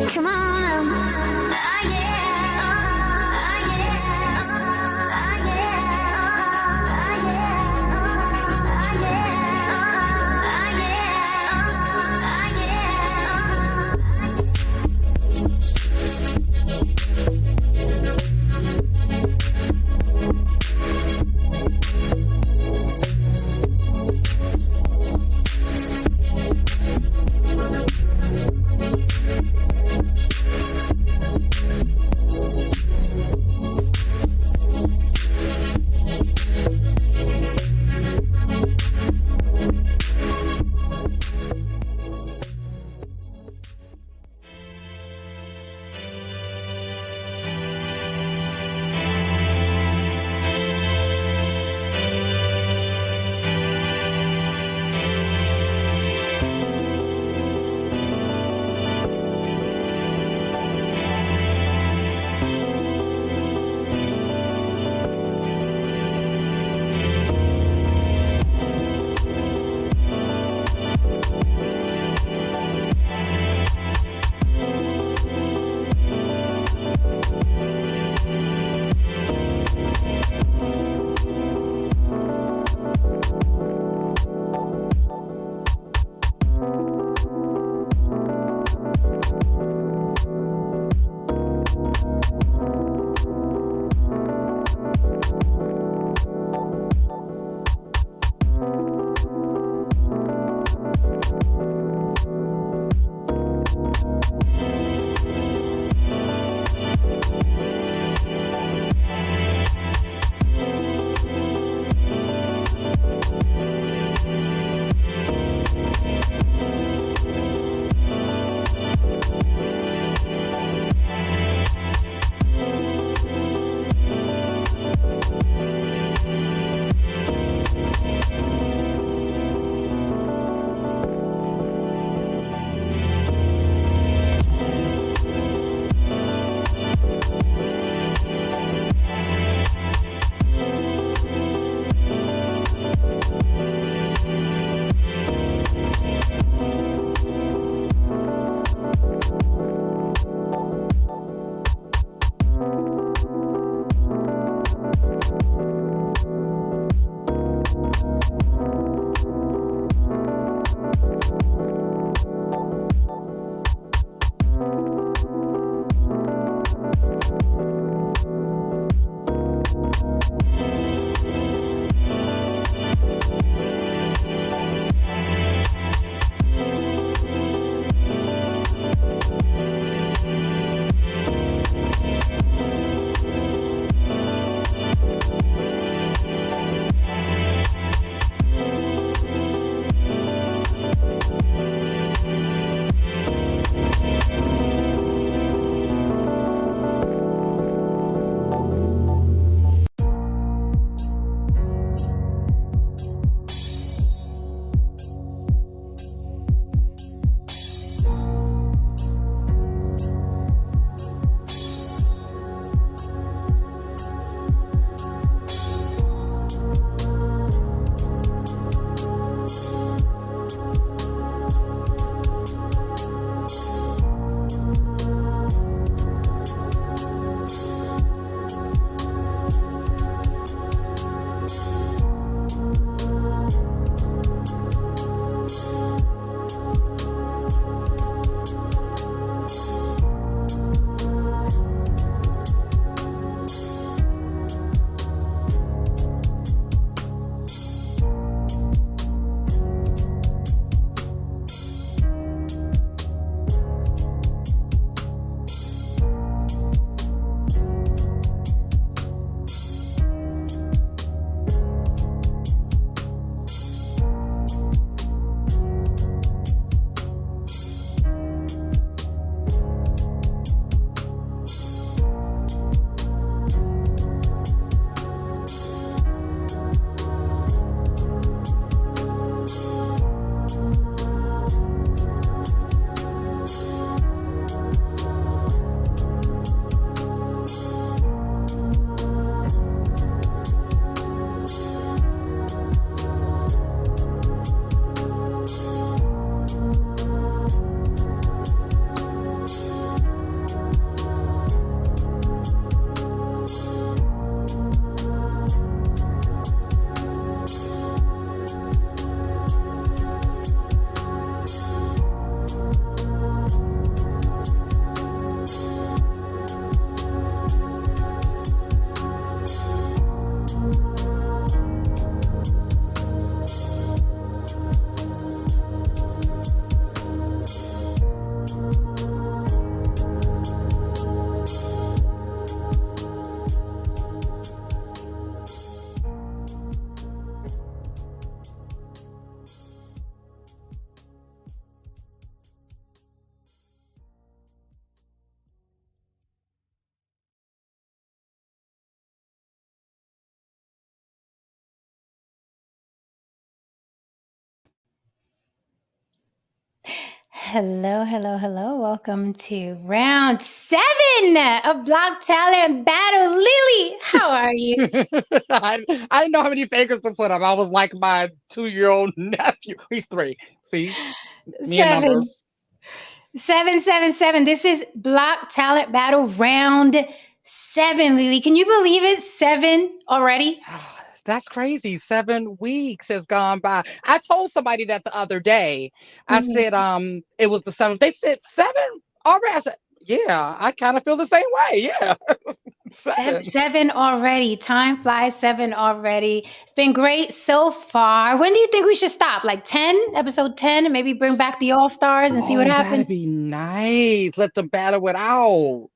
Come on now. Ah, yeah. Ah, yeah. Ah, yeah. Ah, yeah. Ah, yeah. Ah, yeah. Ah, yeah. Hello, hello, hello. Welcome to round 7 of Block Talent Battle. Lily, how are you? I didn't know how many fingers to put up. I was like my 2-year-old nephew. He's 3. See, me and Seven, numbers. 777. This is Block Talent Battle round 7, Lily. Can you believe it? 7 already? That's crazy. 7 weeks has gone by. I told somebody that the other day. I said, Mhm. it was the 7th. They said 7 already. I said, yeah, I kind of feel the same way. Yeah, Seven, 7. 7 already. Time flies, 7 already. It's been great so far. When do you think we should stop? Like 10, episode 10, and maybe bring back the All Stars and see what Oh, that'd happens? be nice. Let them battle it out.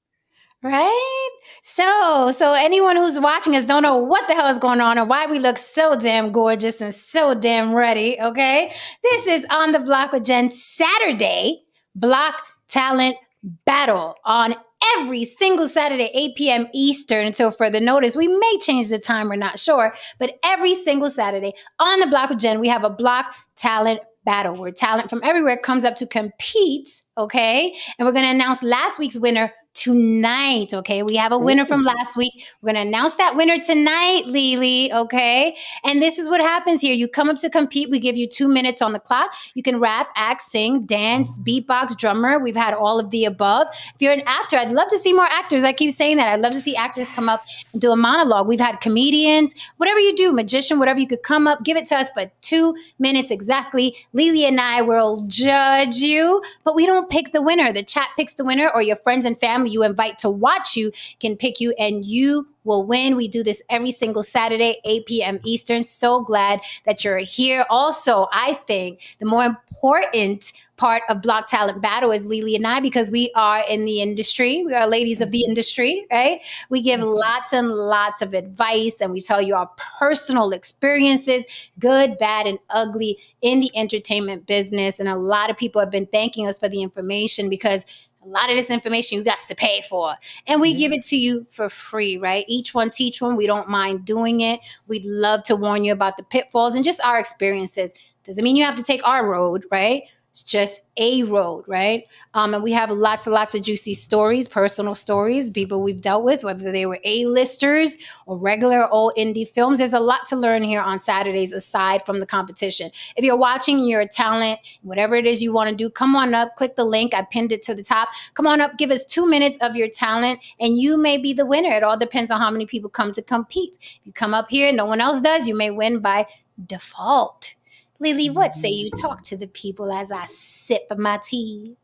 Right? So anyone who's watching us don't know what the hell is going on or why we look so damn gorgeous and so damn ready, okay? This is On the Block with Jen Saturday Block Talent Battle on every single Saturday, 8 p.m. Eastern until further notice. We may change the time, we're not sure, but every single Saturday on the Block with Jen, we have a Block Talent Battle where talent from everywhere comes up to compete, okay? And we're going to announce last week's winner tonight. Okay. We have a winner from Ooh. last week. We're going to announce that winner tonight, Lily. Okay. And this is what happens here. You come up to compete. We give you 2 minutes on the clock. You can rap, act, sing, dance, beatbox, drummer. We've had all of the above. If you're an actor, I'd love to see more actors. I keep saying that. I'd love to see actors come up and do a monologue. We've had comedians, whatever you do, magician, whatever you could come up, give it to us, but 2 minutes exactly. Lily and I will judge you, but we don't pick the winner. The chat picks the winner, or your friends and family you invite to watch you can pick you, and you will win. We do this every single Saturday, 8 p.m. Eastern. So glad that you're here. Also, I think the more important part of Block Talent Battle is Lily and I, because we are in the industry. We are ladies of the Mhm, industry, right? We give mhm, lots and lots of advice, and we tell you our personal experiences, good, bad, and ugly, in the entertainment business. And a lot of people have been thanking us for the information, because a lot of this information you got to pay for. And we give yeah. it to you for free, right? Each one teach one. We don't mind doing it. We'd love to warn you about the pitfalls and just our experiences. Doesn't mean you have to take our road, right? It's just a road, right? And we have lots and lots of juicy stories, personal stories, people we've dealt with, whether they were A-listers or regular old indie films. There's a lot to learn here on Saturdays aside from the competition. If you're watching and you're a talent, whatever it is you want to do, come on up, click the link. I pinned it to the top. Come on up, give us 2 minutes of your talent, and you may be the winner. It all depends on how many people come to compete. If you come up here, no one else does, you may win by default. Lily, what say Mhm. you talk to the people as I sip my tea?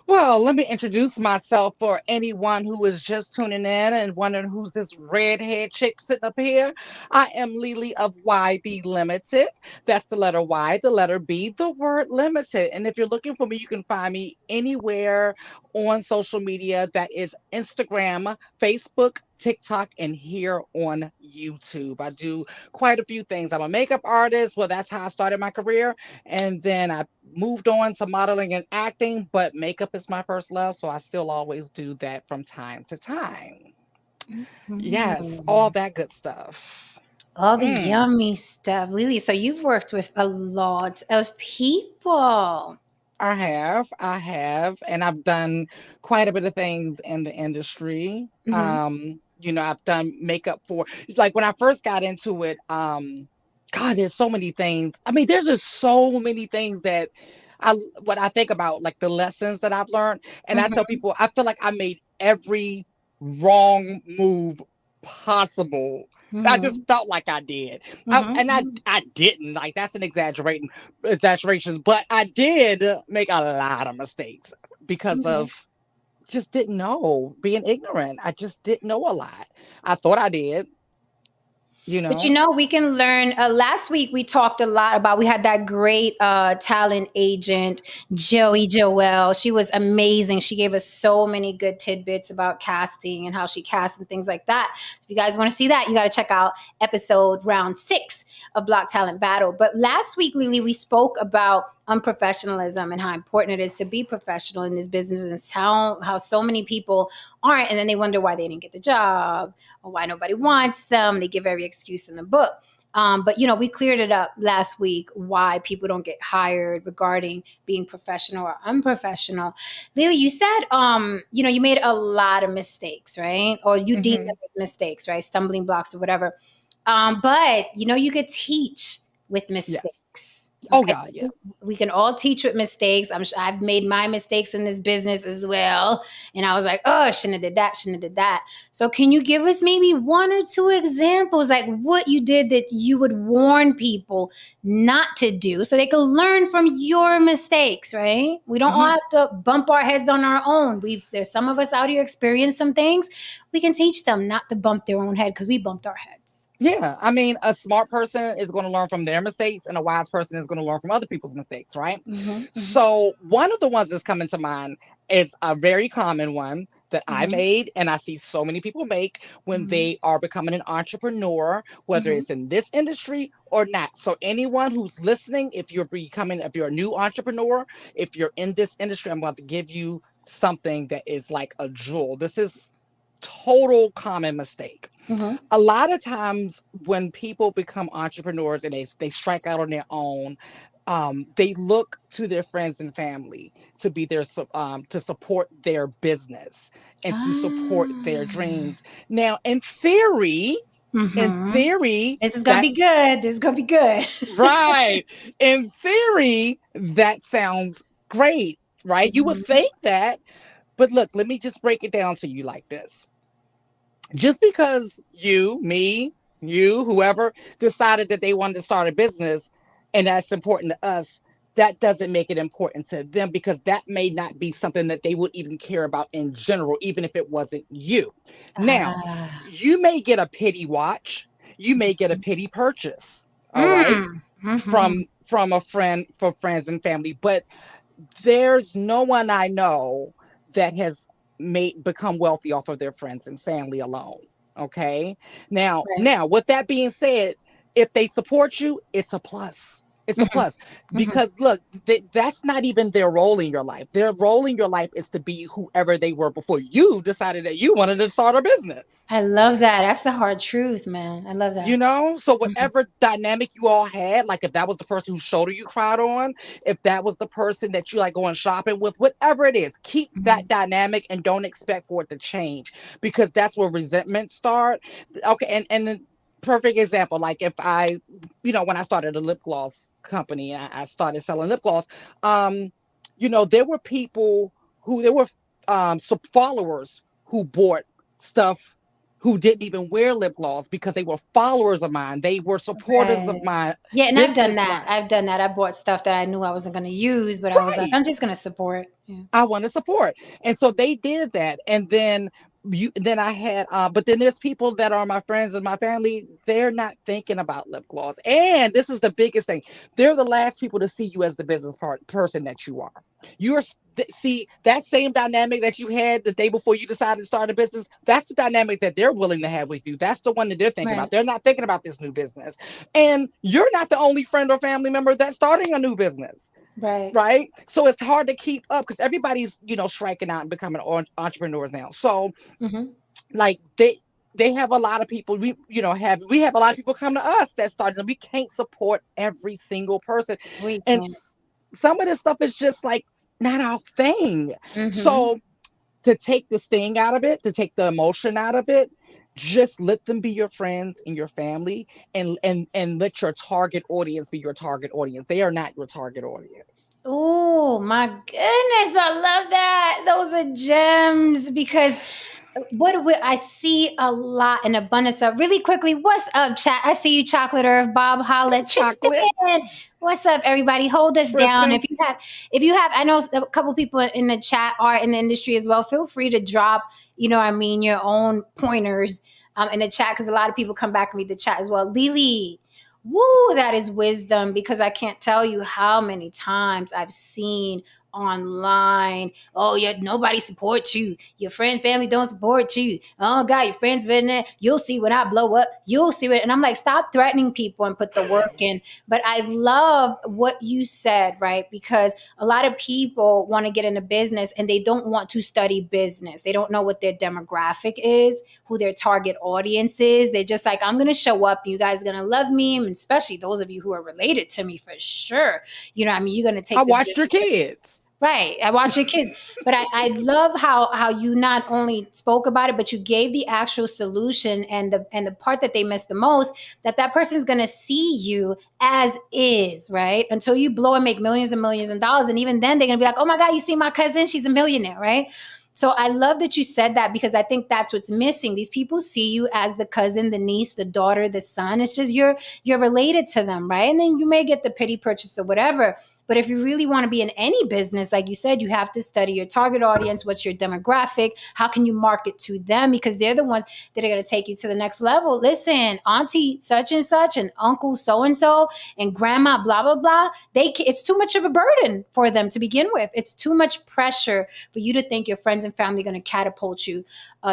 Well, let me introduce myself for anyone who is just tuning in and wondering who's this redhead chick sitting up here. I am Lily of YB Limited. That's the letter Y, the letter B, the word limited. And if you're looking for me, you can find me anywhere on social media. That is Instagram, Facebook, TikTok, and here on YouTube. I do quite a few things. I'm a makeup artist. Well, that's how I started my career. And then I moved on to modeling and acting, but makeup is my first love, so I still always do that from time to time. Yes, all Mhm. that good stuff. All the Mm. yummy stuff. Lily, so you've worked with a lot of people. I have, and I've done quite a bit of things in the industry. Hmm. I've done makeup for, like, when I first got into it. God, there's so many things. I mean, there's just so many things that what I think about, like the lessons that I've learned, and I tell Hmm. people I feel like I made every wrong move possible. I just Hmm. felt like I did. And I Hmm. I didn't. Like, that's an exaggerations, but I did make a lot of mistakes because Hmm. of just didn't know, being ignorant. I just didn't know a lot. I thought I did, you But know. we can learn. Last week we talked a lot about. We had that great talent agent, Joey Joelle. She was amazing. She gave us so many good tidbits about casting and how she casts and things like that. So if you guys want to see that, you got to check out episode round 6 of Block Talent Battle. But last week, Lily, we spoke about unprofessionalism and how important it is to be professional in this business, and how so many people aren't, and then they wonder why they didn't get the job or why nobody wants them. They give every excuse in the book. But we cleared it up last week why people don't get hired regarding being professional or unprofessional. Lily, you said you made a lot of mistakes, right? Or you deemed Hmm. them as mistakes, right? Stumbling blocks or whatever. But you could teach with Yes. mistakes. Oh Okay. God, yeah. We can all teach with mistakes. I'm sure I've made my mistakes in this business as well. And I was like, oh, I shouldn't have did that, shouldn't have did that. So can you give us maybe one or two examples, like what you did that you would warn people not to do so they could learn from your mistakes, right? We don't all Hmm. have to bump our heads on our own. There's some of us out here experience some things. We can teach them not to bump their own head because we bumped our heads. Yeah, I mean, a smart person is going to learn from their mistakes, and a wise person is going to learn from other people's mistakes, right? Mm-hmm, mm-hmm, So, one of the ones that's coming to mind is a very common one that I mm-hmm, made, and I see so many people make when mm-hmm, they are becoming an entrepreneur, whether mm-hmm. it's in this industry or not. So, anyone who's listening, if you're a new entrepreneur, if you're in this industry, I'm about to give you something that is like a jewel. This is total common mistake. Mm-hmm. A lot of times when people become entrepreneurs and they strike out on their own, they look to their friends and family to be to support their business and to support their Ah. dreams. Now, in Mm-hmm. theory, This is gonna be that's good. This is gonna be good. right. In theory, that sounds great, right? You would Mhm. think that, but look, let me just break it down to you like this. Just because whoever decided that they wanted to start a business and that's important to us, that doesn't make it important to them because that may not be something that they would even care about in general, even if it wasn't you. Now, Ah. you may get a pity watch, you may get a pity purchase, all right, Mm. Mhm. from a friend for friends and family, but there's no one I know that has made become wealthy off of their friends and family alone. Okay. Right. Now, with that being said, if they support you, it's a plus. It's a Mhm. plus Mhm. because look, that's not even their role in your life. Their role in your life is to be whoever they were before you decided that you wanted to start a business. I love that. That's the hard truth, man. I love that. So Mhm. whatever dynamic you all had, like if that was the person whose shoulder you cried on, if that was the person that you like going shopping with, whatever it is, keep that Mhm. dynamic and don't expect for it to change because that's where resentment start. Okay, and then perfect example, like if when I started a lip gloss company and I started selling lip gloss, um, there were people who there were followers who bought stuff who didn't even wear lip gloss because they were followers of mine. They were supporters of Right. my Yeah, and I've done business that. wise. I've done that. I bought stuff that I knew I wasn't going to use, but I was like, Right. I'm just going to support. Yeah. I want to support. And so they did that. And then I had but then there's people that are my friends and my family, they're not thinking about lip gloss. And this is the biggest thing. They're the last people to see you as the person that you are. You're see that same dynamic that you had the day before you decided to start a business, that's the dynamic that they're willing to have with you. That's the one that they're thinking about. Right. They're not thinking about this new business. And you're not the only friend or family member that's starting a new business, Right. right? So it's hard to keep up because everybody's striking out and becoming entrepreneurs now. So Mhm. like they have a lot of people. We have a lot of people come to us that started. And we can't support every single person, We and can. some of this stuff is just like not our thing. Mhm. So to take the sting out of it, to take the emotion out of it, just let them be your friends and your family, and let your target audience be your target audience. They are not your target audience. Oh my goodness, I love that. Those are gems because I see a lot in abundance of really quickly. What's up, chat? I see you, Chocolate Earth, Bob Holla, Chocolate, Tristan. What's up, everybody? Hold us down. Tristan. If you have, I know a couple people in the chat are in the industry as well. Feel free to drop, your own pointers in the chat because a lot of people come back and read the chat as well. Lily, woo, that is wisdom because I can't tell you how many times I've seen online. Oh, yeah, nobody supports you. Your friend, family don't support you. Oh God, your friends, family, you'll see when I blow up. You'll see it. And I'm like, stop threatening people and put the work in. But I love what you said, right? Because a lot of people want to get into business and they don't want to study business. They don't know what their demographic is, who their target audience is. They're just like, I'm going to show up. You guys are going to love me. And especially those of you who are related to me for sure. You know, I mean, you're going to I take this watched your business. kids. Right. I watch your kids. But I love how you not only spoke about it, but you gave the actual solution and the part that they miss the most, that person is gonna see you as is, right? Until you blow and make millions and millions of dollars. And even then they're gonna be like, oh my God, you see my cousin? She's a millionaire, right? So I love that you said that because I think that's what's missing. These people see you as the cousin, the niece, the daughter, the son. It's just you're related to them, right? And then you may get the pity purchase or whatever. But if you really want to be in any business, like you said, you have to study your target audience. What's your demographic? How can you market to them? Because they're the ones that are going to take you to the next level. Listen, auntie such and uncle so and grandma blah blah blah. It's too much of a burden for them to begin with. It's too much pressure for you to think your friends and family are going to catapult you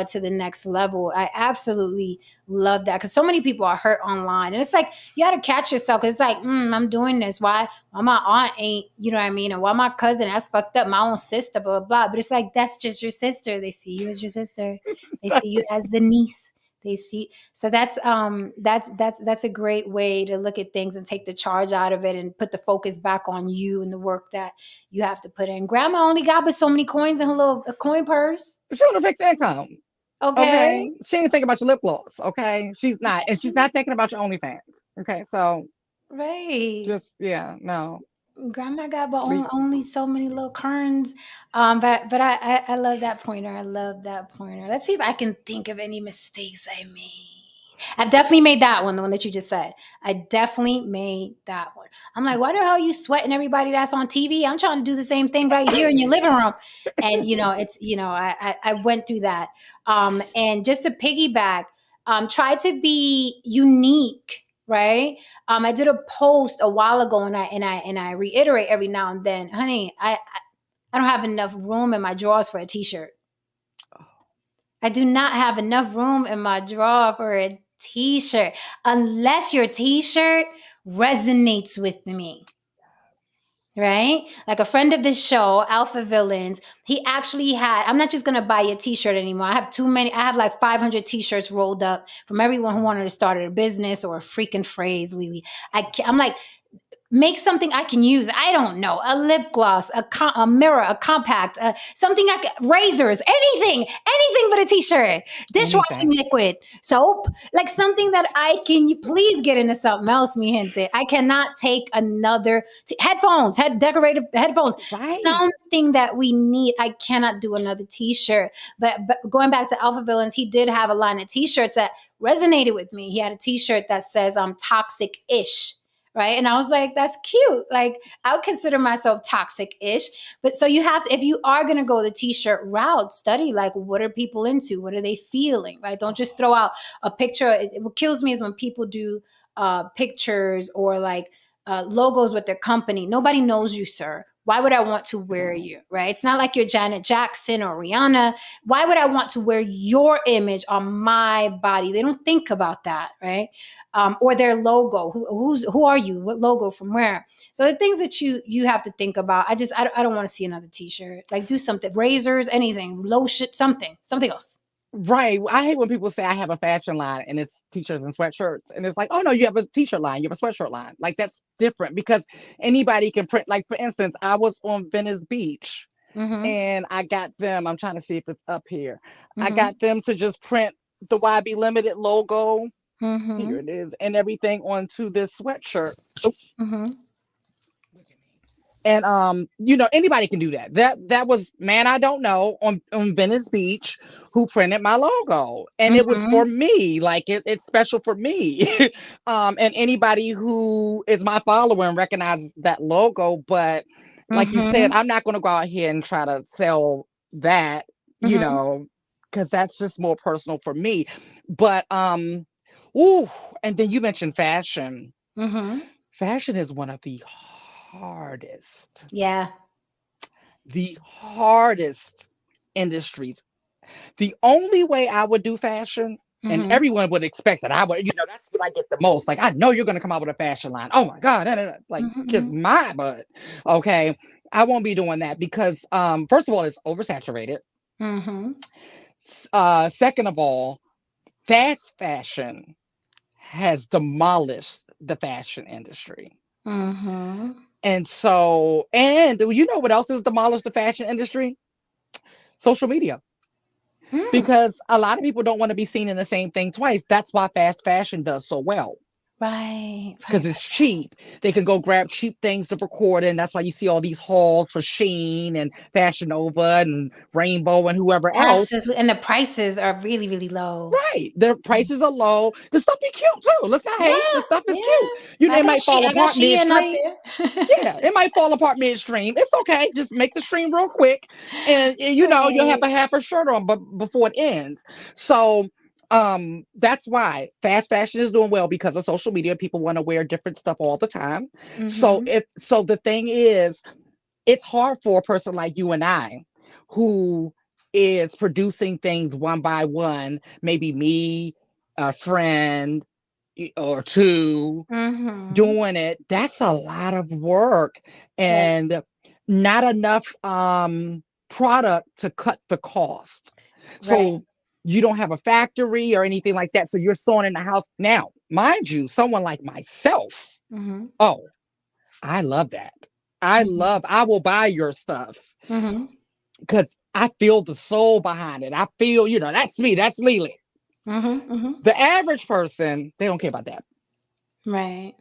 to the next level. I absolutely love that because so many people are hurt online, and it's like you got to catch yourself. Cause it's like, I'm doing this. Why my aunt ain't, you know what I mean? And why my cousin, that's fucked up. My own sister, blah, blah, blah. But it's like, that's just your sister. They see you as your sister. They see you as the niece. They see. So that's a great way to look at things and take the charge out of it and put the focus back on you and the work that you have to put in. Grandma only got but so many coins in her little coin purse. She on a fixed income. Okay. Okay. She ain't thinking about your lip gloss. Okay. She's not. And she's not thinking about your OnlyFans. Okay. So Right. just, yeah, no. Grandma got but We only so many little kerns. But I love that pointer. I love that pointer. Let's see if I can think of any mistakes I made. I've definitely made that one, the one that you just said. I definitely made that one. I'm like, why the hell are you sweating everybody that's on TV? I'm trying to do the same thing right here in your living room. And it's I went through that. And just to piggyback, try to be unique, right? I did a post a while ago, and I reiterate every now and then, honey, I don't have enough room in my drawers for a t-shirt. I do not have enough room in my drawer for a t-shirt unless your t-shirt resonates with me. Right? Like a friend of this show, Alpha Villains, he actually had, I'm not just going to buy you a t-shirt anymore. I have too many. I have like 500 t-shirts rolled up from everyone who wanted to start a business or a freaking phrase, Lily. I'm like, make something I can use. I don't know, a lip gloss, a mirror, a compact, something razors, anything but a t-shirt, dishwashing anything. liquid, soap, like something that I can. Please get into something else, mi gente. I cannot take another headphones, decorative headphones, Right. something that we need. I cannot do another t-shirt. But going back to Alpha Villains, he did have a line of t-shirts that resonated with me. He had a t-shirt that says I'm toxic-ish, right? And I was like, that's cute. Like, I would consider myself toxic-ish. But so you have to, if you are going to go the t-shirt route, study like, what are people into? What are they feeling, right? Don't just throw out a picture. What kills me is when people do pictures or like logos with their company. Nobody knows you, sir. Why would I want to wear No. you, right? It's not like you're Janet Jackson or Rihanna. Why would I want to wear your image on my body? They don't think about that, right? Or their logo. Who are you? What logo from where? So the things that you have to think about. I don't want to see another T-shirt. Like, do something. Razors, anything, lotion, something else. Right. I hate when people say I have a fashion line and it's t-shirts and sweatshirts. And it's like, oh no, you have a t-shirt line, you have a sweatshirt line. Like that's different because anybody can print. Like for instance, I was on Venice Beach Mm-hmm. and I got them. I'm trying to see if it's up here. I Mm-hmm. got them to just print the YB Limited logo. Here Mm-hmm. it is, and everything onto this sweatshirt. Oops. Mm-hmm. And anybody can do that. That was man I don't know on Venice Beach who printed my logo, and it was for Mm-hmm. me. Like it's special for me. And anybody who is my follower and recognizes that logo. But like you said, Mm-hmm. I'm not going to go out here and try to sell that, you Mm-hmm. know, because that's just more personal for me. But ooh, and then you mentioned fashion. Mm-hmm. Fashion is one of the hardest Yeah. the hardest industries. The only way I would do fashion, and Mm-hmm. everyone would expect that I would, that's what I get the most. Like, I know you're going to come out with a fashion line. Oh my God. Like, kiss Mm-hmm. my butt. Okay. I won't be doing that because, first of all, it's oversaturated. Mm-hmm. Second of all, fast fashion has demolished the fashion industry. Mm-hmm. And you know what else has demolished the fashion industry? Social media. Mm. Because a lot of people don't want to be seen in the same thing twice. That's why fast fashion does so well. Right, Because right, it's cheap. They can go grab cheap things to record, and that's why you see all these hauls for Sheen and Fashion Nova and Rainbow and whoever else. absolutely. And the prices are really, really low. Right. Their prices are low. The stuff be cute too. Let's not hate. Yeah, The stuff is yeah. cute. You know, it might fall I got apart Shein up midstream. there. Yeah, it might fall apart midstream. It's okay. Just make the stream real quick, and you'll have Right. a half a shirt on, but before it ends. So, that's why fast fashion is doing well because of social media. People want to wear different stuff all the time. So Mm-hmm. the thing is, it's hard for a person like you and I, who is producing things one by one. Maybe me, a friend or two Mm-hmm. doing it. That's a lot of work That and not enough product to cut the cost. right. So you don't have a factory or anything like that. So you're sewing in the house. Now, mind you, someone like myself, Mm-hmm. oh, I love that. Mm-hmm. I will buy your stuff Mm-hmm. because I feel the soul behind it. I feel, that's me, that's Lily. Mm-hmm. Mm-hmm. The average person, they don't care about that. Right.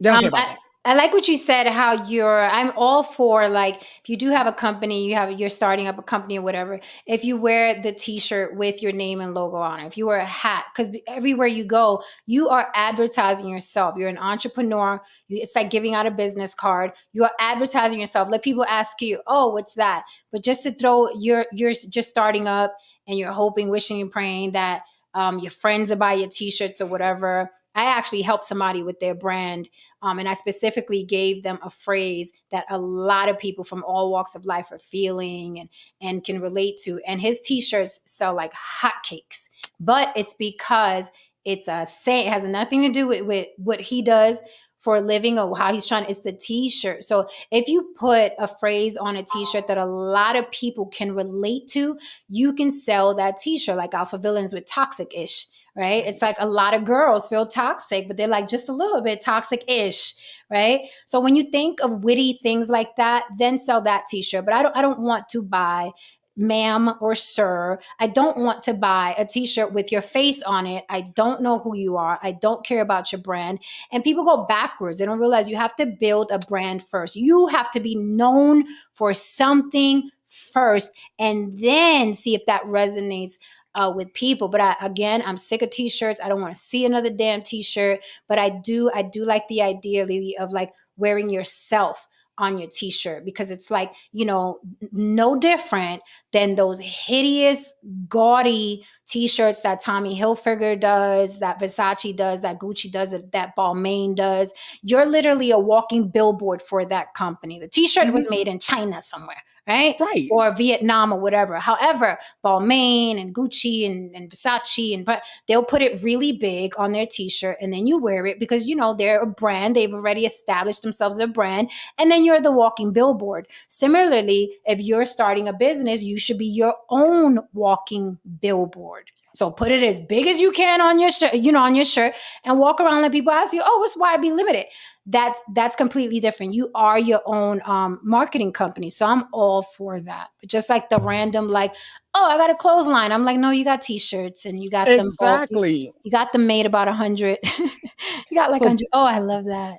They don't care about I, that. I like what you said, how I'm all for, like, if you do have a company, you're starting up a company or whatever, if you wear the t-shirt with your name and logo on it, if you wear a hat, because everywhere you go, you are advertising yourself. You're an entrepreneur. It's like giving out a business card. You are advertising yourself. Let people ask you, oh, what's that? But just to throw, you're just starting up and you're hoping, wishing and praying that your friends will buy your t-shirts or whatever. I actually helped somebody with their brand, and I specifically gave them a phrase that a lot of people from all walks of life are feeling and can relate to. And his t-shirts sell like hotcakes, but it's because it's a saying. It has nothing to do with what he does for a living or how he's trying. It's the t-shirt. So if you put a phrase on a t-shirt that a lot of people can relate to, you can sell that t-shirt, like Alpha Villains with Toxic-ish. Right? It's Right. like a lot of girls feel toxic, but they're like just a little bit toxic-ish, right? So when you think of witty things like that, then sell that t-shirt. But I don't want to buy ma'am or sir. I don't want to buy a t-shirt with your face on it. I don't know who you are. I don't care about your brand. And people go backwards. They don't realize you have to build a brand first. You have to be known for something first and then see if that resonates with people. But again, I'm sick of t-shirts. I don't want to see another damn t-shirt. But I do like the idea, Lily, of like wearing yourself on your t-shirt, because it's like, no different than those hideous, gaudy t-shirts that Tommy Hilfiger does, that Versace does, that Gucci does, that Balmain does. You're literally a walking billboard for that company. The t-shirt Hmm. was made in China somewhere, right? Right. Or Vietnam or whatever. However, Balmain and Gucci and Versace, but they'll put it really big on their t-shirt, and then you wear it because they're a brand. They've already established themselves as a brand, and then you're the walking billboard. Similarly, if you're starting a business, you should be your own walking billboard. So put it as big as you can on your shirt, and walk around and let people ask you, "Oh, what's YB Limited?" That's completely different. You are your own marketing company. So I'm all for that. But just like the random, like, oh, I got a clothesline. I'm like, no, you got t-shirts and you got them bulk. Exactly. You got them made about 100. You got like So 100. Oh, I love that.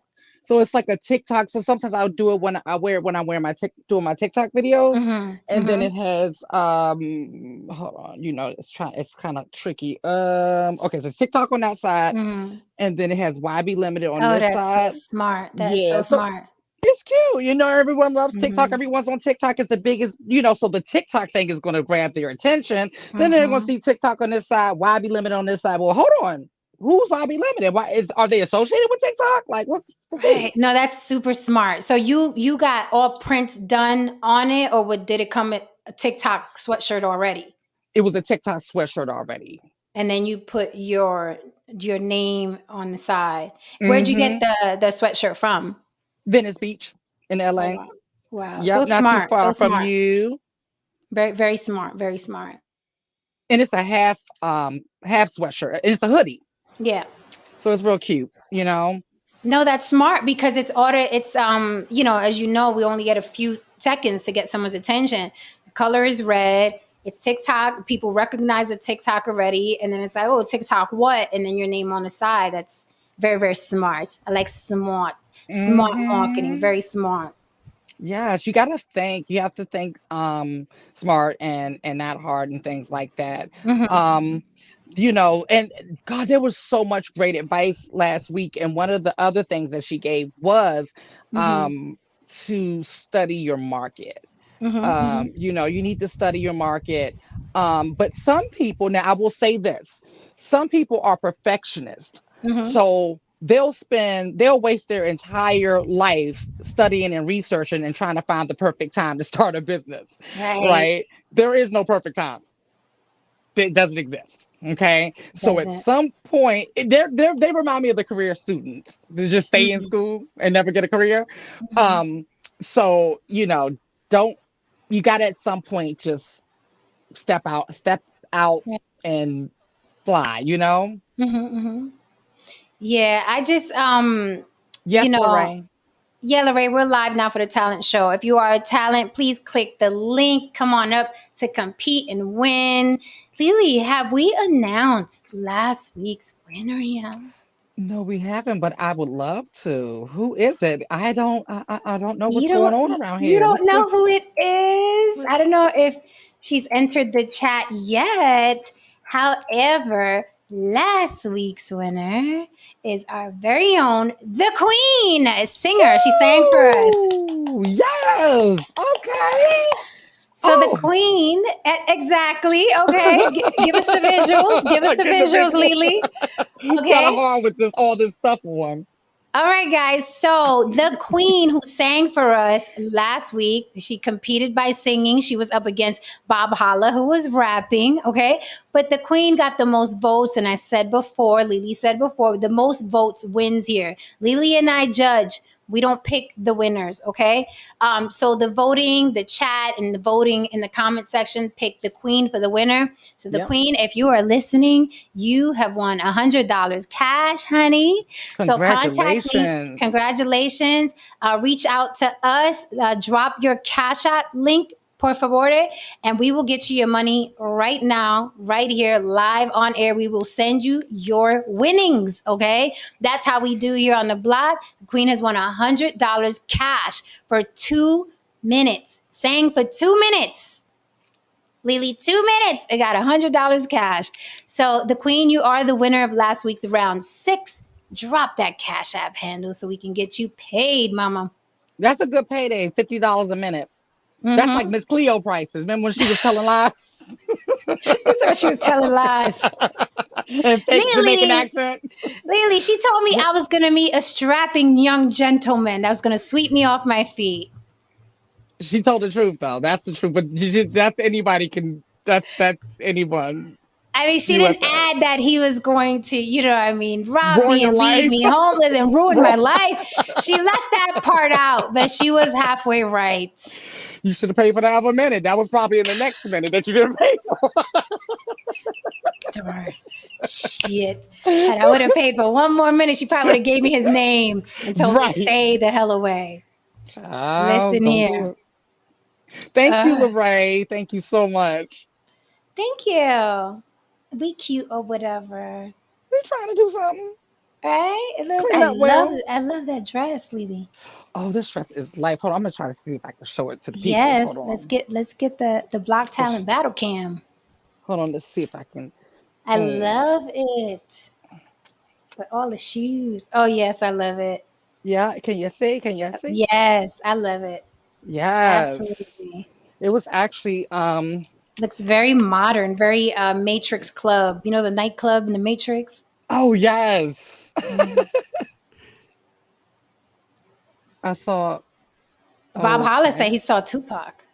it's like a TikTok. So sometimes I'll do it when I wear my doing my TikTok videos, Mm-hmm. and then Mm-hmm. it has hold on, it's kind of tricky. Okay, so TikTok on that side, Mm-hmm. and then it has YB Limited on Oh, this that's so side. smart. That's Yeah, so so smart. it's cute. Everyone loves TikTok. Mm-hmm. Everyone's on TikTok. It's the biggest, so the TikTok thing is going to grab their attention. Then they're going to Mm-hmm. see TikTok on this side, YB Limit on this side. Well, hold on. who's YB Limited? Are they associated with TikTok? Like, what's the tea? Right. No, that's super smart. So you got all prints done on it, or what, did it come with a TikTok sweatshirt already? It was a TikTok sweatshirt already. And then you put your name on the side. Where'd you get Mm-hmm. the sweatshirt from? Venice Beach in Oh LA. wow. Wow. So Yep, not too smart. So far from smart. you. Very, very smart. Very smart. And it's a half sweatshirt. And it's a hoodie. Yeah. So it's real cute, you know? No, that's smart because it's as you know, we only get a few seconds to get someone's attention. The color is red. It's TikTok. People recognize the TikTok already. And then it's like, oh, TikTok what? And then your name on the side. That's very, very smart. I like smart. Smart marketing. Mm-hmm. Very smart. Yes, you have to think smart and not hard and things like that. Hmm. Um and God, there was so much great advice last week, and one of the other things that she gave was Hmm. to study your market. Hmm. Hmm. You need to study your market. But some people, now I will say this, some people are perfectionists. Hmm. So they'll waste their entire life studying and researching and trying to find the perfect time to start a business, Right. right? There is no perfect time. It doesn't exist. Okay. So at Doesn't. some point, they remind me of the career students that just stay in Hmm. school and never get a career. Hmm. Um, so, don't, you got to at some point just step out and fly, you know? Hmm. Hmm. Yeah, I just you Yes, know, Lorraine. yeah, Lorraine, we're live now for the talent show. If you are a talent, please click the link. Come on up to compete and win. Lily, have we announced last week's winner yet? No, we haven't, but I would love to. Who is it? I don't know You what's going don't on around you here. don't know who it is? I don't know if she's entered the chat yet. However, last week's winner is our very own the Queen singer. She sang for us. Woo! Yes. Okay. So the Oh, Queen, exactly. Okay, give us the visuals. Give us the get the visuals, visual. Lily. It's kind of Okay. hard with all this stuff on. All right, guys. So the queen who sang for us last week, she competed by singing. She was up against Bob Holla, who was rapping. Okay. But the queen got the most votes. And I said before, Lily said before, the most votes wins here. Lily and I judge. We don't pick the winners, okay? So the voting, the chat, and the voting in the comment section pick the queen for the winner. So the Yep. queen, if you are listening, you have won $100 cash, honey. So contact me. Congratulations. Congratulations. Reach out to us. Drop your Cash App link, por favor, and we will get you your money right now, right here, live on air. We will send you your winnings, okay? That's how we do here on the block. The Queen has won $100 cash for 2 minutes. Sang for 2 minutes. Lily, 2 minutes. I got $100 cash. So the Queen, you are the winner of last week's round six. Drop that Cash App handle so we can get you paid, mama. That's a good payday. $50 a minute. That's like Mm-hmm. Miss Cleo prices. Remember when she was telling lies You thought she was telling lies. and fake Jamaican Lily, accents? Lily, she told me I was going to meet a strapping young gentleman that was going to sweep me off my feet. She told the truth though. That's the truth. But that's anybody can. That's anyone. I mean, she didn't USA. add that he was going to, rob Ruin me your and leave life. me homeless and ruin Bro, my life. She left that part out, but she was halfway right. you should have paid for the other minute. That was probably in the next minute that you didn't pay Darn. Shit. And I would have paid for one more minute. She probably would have gave me his name and for. told me to Right. stay the hell away. Child, Listen don't do here. it. Thank you, Uh, Lorraine. Thank you so much. thank you. Be cute or whatever. We're trying to do something. Right? Clean up well. I love that dress, Lily. Oh, this dress is life. Hold on. I'm gonna try to see if I can show it to the people. Hold Yes, on. let's get the Block Let's Talent battle cam. hold on. Let's see if I can. I Hmm. love it. With all the shoes. Oh yes, I love it. Yeah. Can you see? Can you see? Yes, I love it. Yes. Absolutely. It was actually Looks very modern, very Matrix Club. You know the nightclub in the Matrix? Oh yes. Mhm. I saw. Bob Hollis Okay. said he saw Tupac.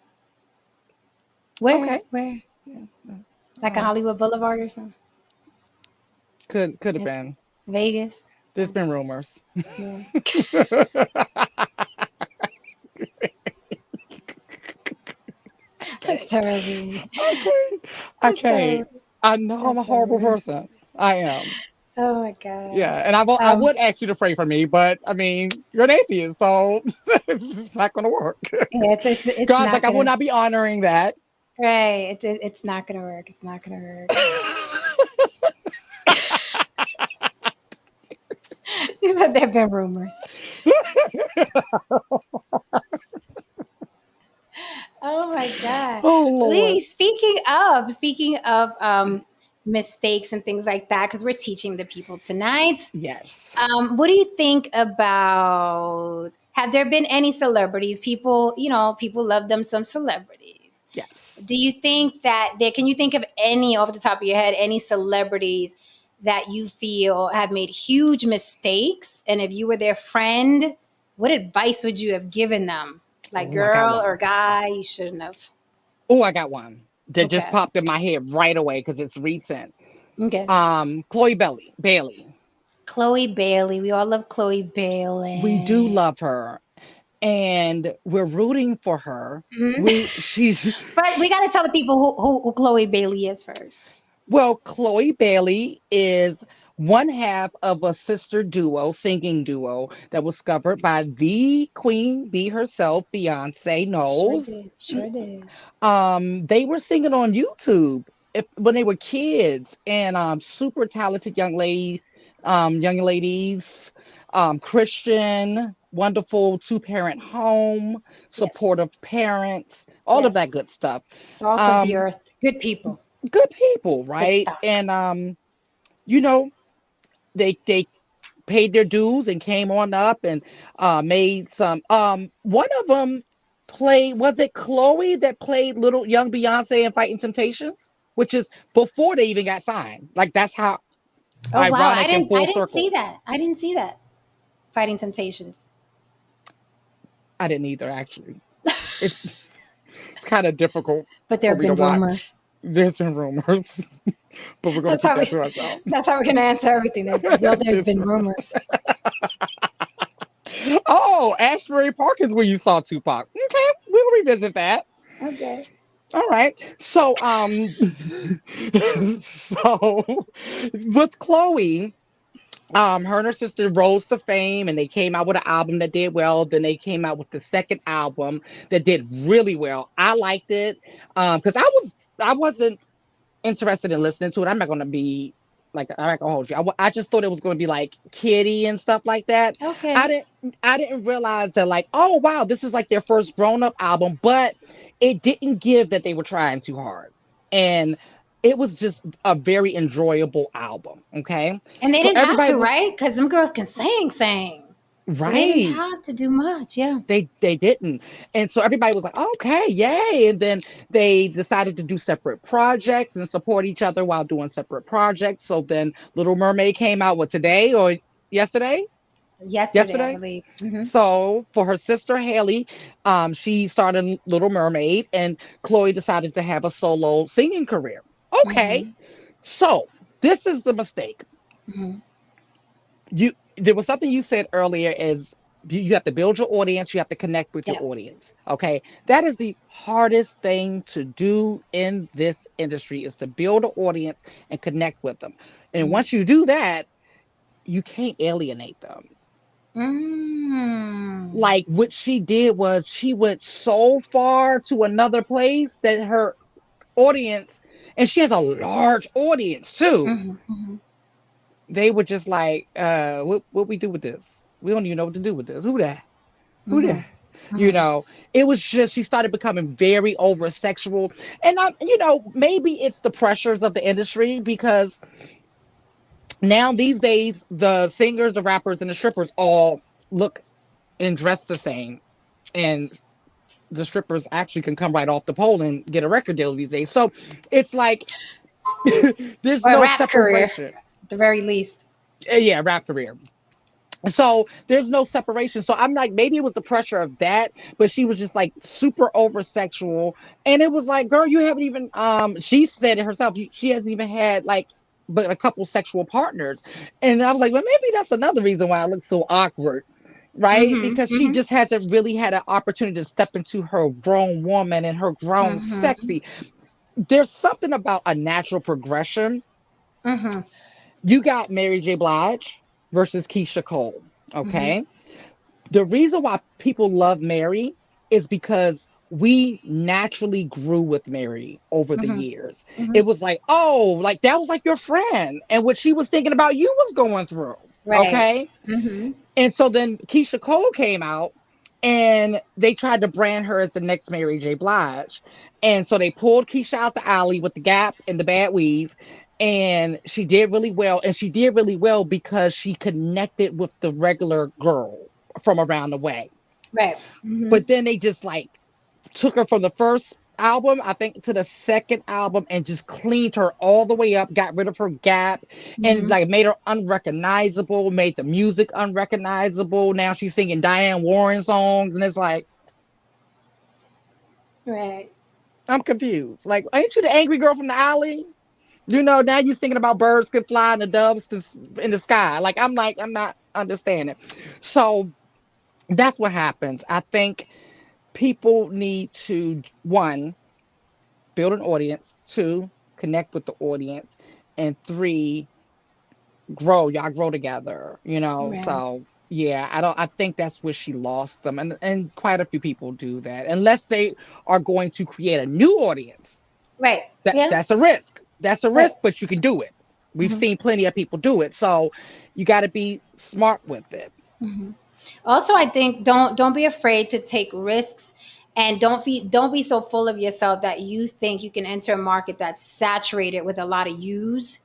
Where? Okay. Where? Yeah. All Like on right. Hollywood Boulevard or something? Could have Okay. been. Vegas. There's been rumors. Yeah. That's Okay. terrible. Okay. That's Okay. terrible. I know I'm a That's horrible terrible. person. I am. Oh my God. Yeah, and I Um, would ask you to pray for me, but I mean, you're an atheist, so it's just not going to work. yeah, it's God's like, not I will gonna not be honoring that. right. It's not gonna work. It's not gonna work. You said there have been rumors. Oh my God. Oh Lee, Lord. speaking of mistakes and things like that, because we're teaching the people tonight. Yes. What do you think about have there been any celebrities? People love them some celebrities. Yes. Do you think that there can you think of any off the top of your head, any celebrities that you feel have made huge mistakes? And if you were their friend, what advice would you have given them? Like Oh, I got girl or one. guy, you shouldn't have. Oh, I got one that just Okay. popped in my head right away because it's recent. Okay. Chloe Bailey. Chloe Bailey. We all love Chloe We do Bailey. love her, and we're rooting for her. Mhm. She's But we got to tell the people who Chloe Bailey is first. Well, Chloe Bailey is one half of a sister duo, singing duo that was covered by the Queen Bee herself, Beyonce Sure knows. did. Sure did. They were singing on YouTube when they were kids, and super talented young ladies, Christian, wonderful two-parent home, Yes. supportive parents, all of that Yes. good stuff. Salt of the Um, earth. Good people. Good people, Good right? stock. And you know, they paid their dues and came on up and made some. One of them played. Was it Chloe that played little young Beyonce in Fighting Temptations? Which is before they even got signed. Like that's how Oh wow. I ironic and didn't I full didn't see circle. that. I didn't see that. Fighting Temptations. I didn't either, actually. It's it's kind of difficult But there for have me to been watch. rumors. There's been rumors, but we're gonna That's keep how that we to ourselves. that's how we can answer everything. There's This- been rumors. oh, Ashbury Park is where you saw Tupac. Okay, we'll revisit that. Okay. All right. So, so with Chloe, her and her sister rose to fame, and they came out with an album that did well. Then they came out with the second album that did really well. I liked it because I wasn't interested in listening to it. I'm not gonna be like I'm not gonna hold you. I just thought it was gonna be like kiddie and stuff like that. I Okay. didn't I didn't realize that like oh wow this is like their first grown up album, but it didn't give that they were trying too hard, and it was just a very enjoyable album. Okay, And they so didn't have everybody to, was right? Because them girls can sing. So they didn't right. have to do much. Yeah. They didn't, and so everybody was like, okay, yay! And then they decided to do separate projects and support each other while doing separate projects. So then Little Mermaid came out what today or yesterday? Yesterday, I Yesterday. believe. Hmm. So for her sister Haley, she started Little Mermaid, and Chloe decided to have a solo singing career. Okay, Hmm. so this is the mistake. Hmm. You There was something you said earlier is you have to build your audience, you have to connect with your Yeah. audience. Okay, that is the hardest thing to do in this industry is to build an audience and connect with them. And Hmm. once you do that, you can't alienate them. Mm. Like what she did was she went so far to another place that her audience, and she has a large audience too, Hmm. Hmm. they were just like, what we do with this? We don't even know what to do with this. Who that? Who Hmm. that? You Hmm. know, it was just she started becoming very over sexual. And maybe it's the pressures of the industry because now these days the singers, the rappers, and the strippers all look and dress the same. And the strippers actually can come right off the pole and get a record deal these days. So it's like there's Or a no rap career, separation. at the very least. Yeah, rap career. So there's no separation. So I'm like, maybe it was the pressure of that, but she was just like super over sexual. And it was like, girl, you haven't even she said it herself, she hasn't even had like but a couple sexual partners. And I was like, well, maybe that's another reason why I look so awkward. Right? Mm-hmm. Because she Mm-hmm. just hasn't really had an opportunity to step into her grown woman and her grown Mm-hmm. sexy. There's something about a natural progression. Mm-hmm. You got Mary J. Blige versus Keisha Cole. Mm-hmm. Okay. The reason why people love Mary is because we naturally grew with Mary over the Mm-hmm. years. Mm-hmm. It was like, oh, like that was like your friend. And what she was thinking about you was going through. Right. Okay. Mm-hmm. And so then Keisha Cole came out and they tried to brand her as the next Mary J. Blige. And so they pulled Keisha out the alley with the gap and the bad weave. And she did really well. And she did really well because she connected with the regular girl from around the way. Right. Mm-hmm. But then they just like took her from the first album, I think, to the second album and just cleaned her all the way up, got rid of her gap, and Mm-hmm. like made her unrecognizable, made the music unrecognizable. Now she's singing Diane Warren songs, and it's like, Right. I'm confused. Like, ain't you the angry girl from the alley? You know, now you're thinking about birds could fly and the doves in the sky. Like, I'm not understanding. So that's what happens. I think people need to, one, build an audience, two, connect with the audience, and three, grow. Y'all grow together, you know. Right. So yeah, I think that's where she lost them. And quite a few people do that. Unless they are going to create a new audience. Right. That Yeah. that's a risk. That's a Right. risk, but you can do it. We've Mm-hmm. seen plenty of people do it. So you got to be smart with it. Mm-hmm. Also, I think don't be afraid to take risks, and don't be so full of yourself that you think you can enter a market that's saturated with a lot of use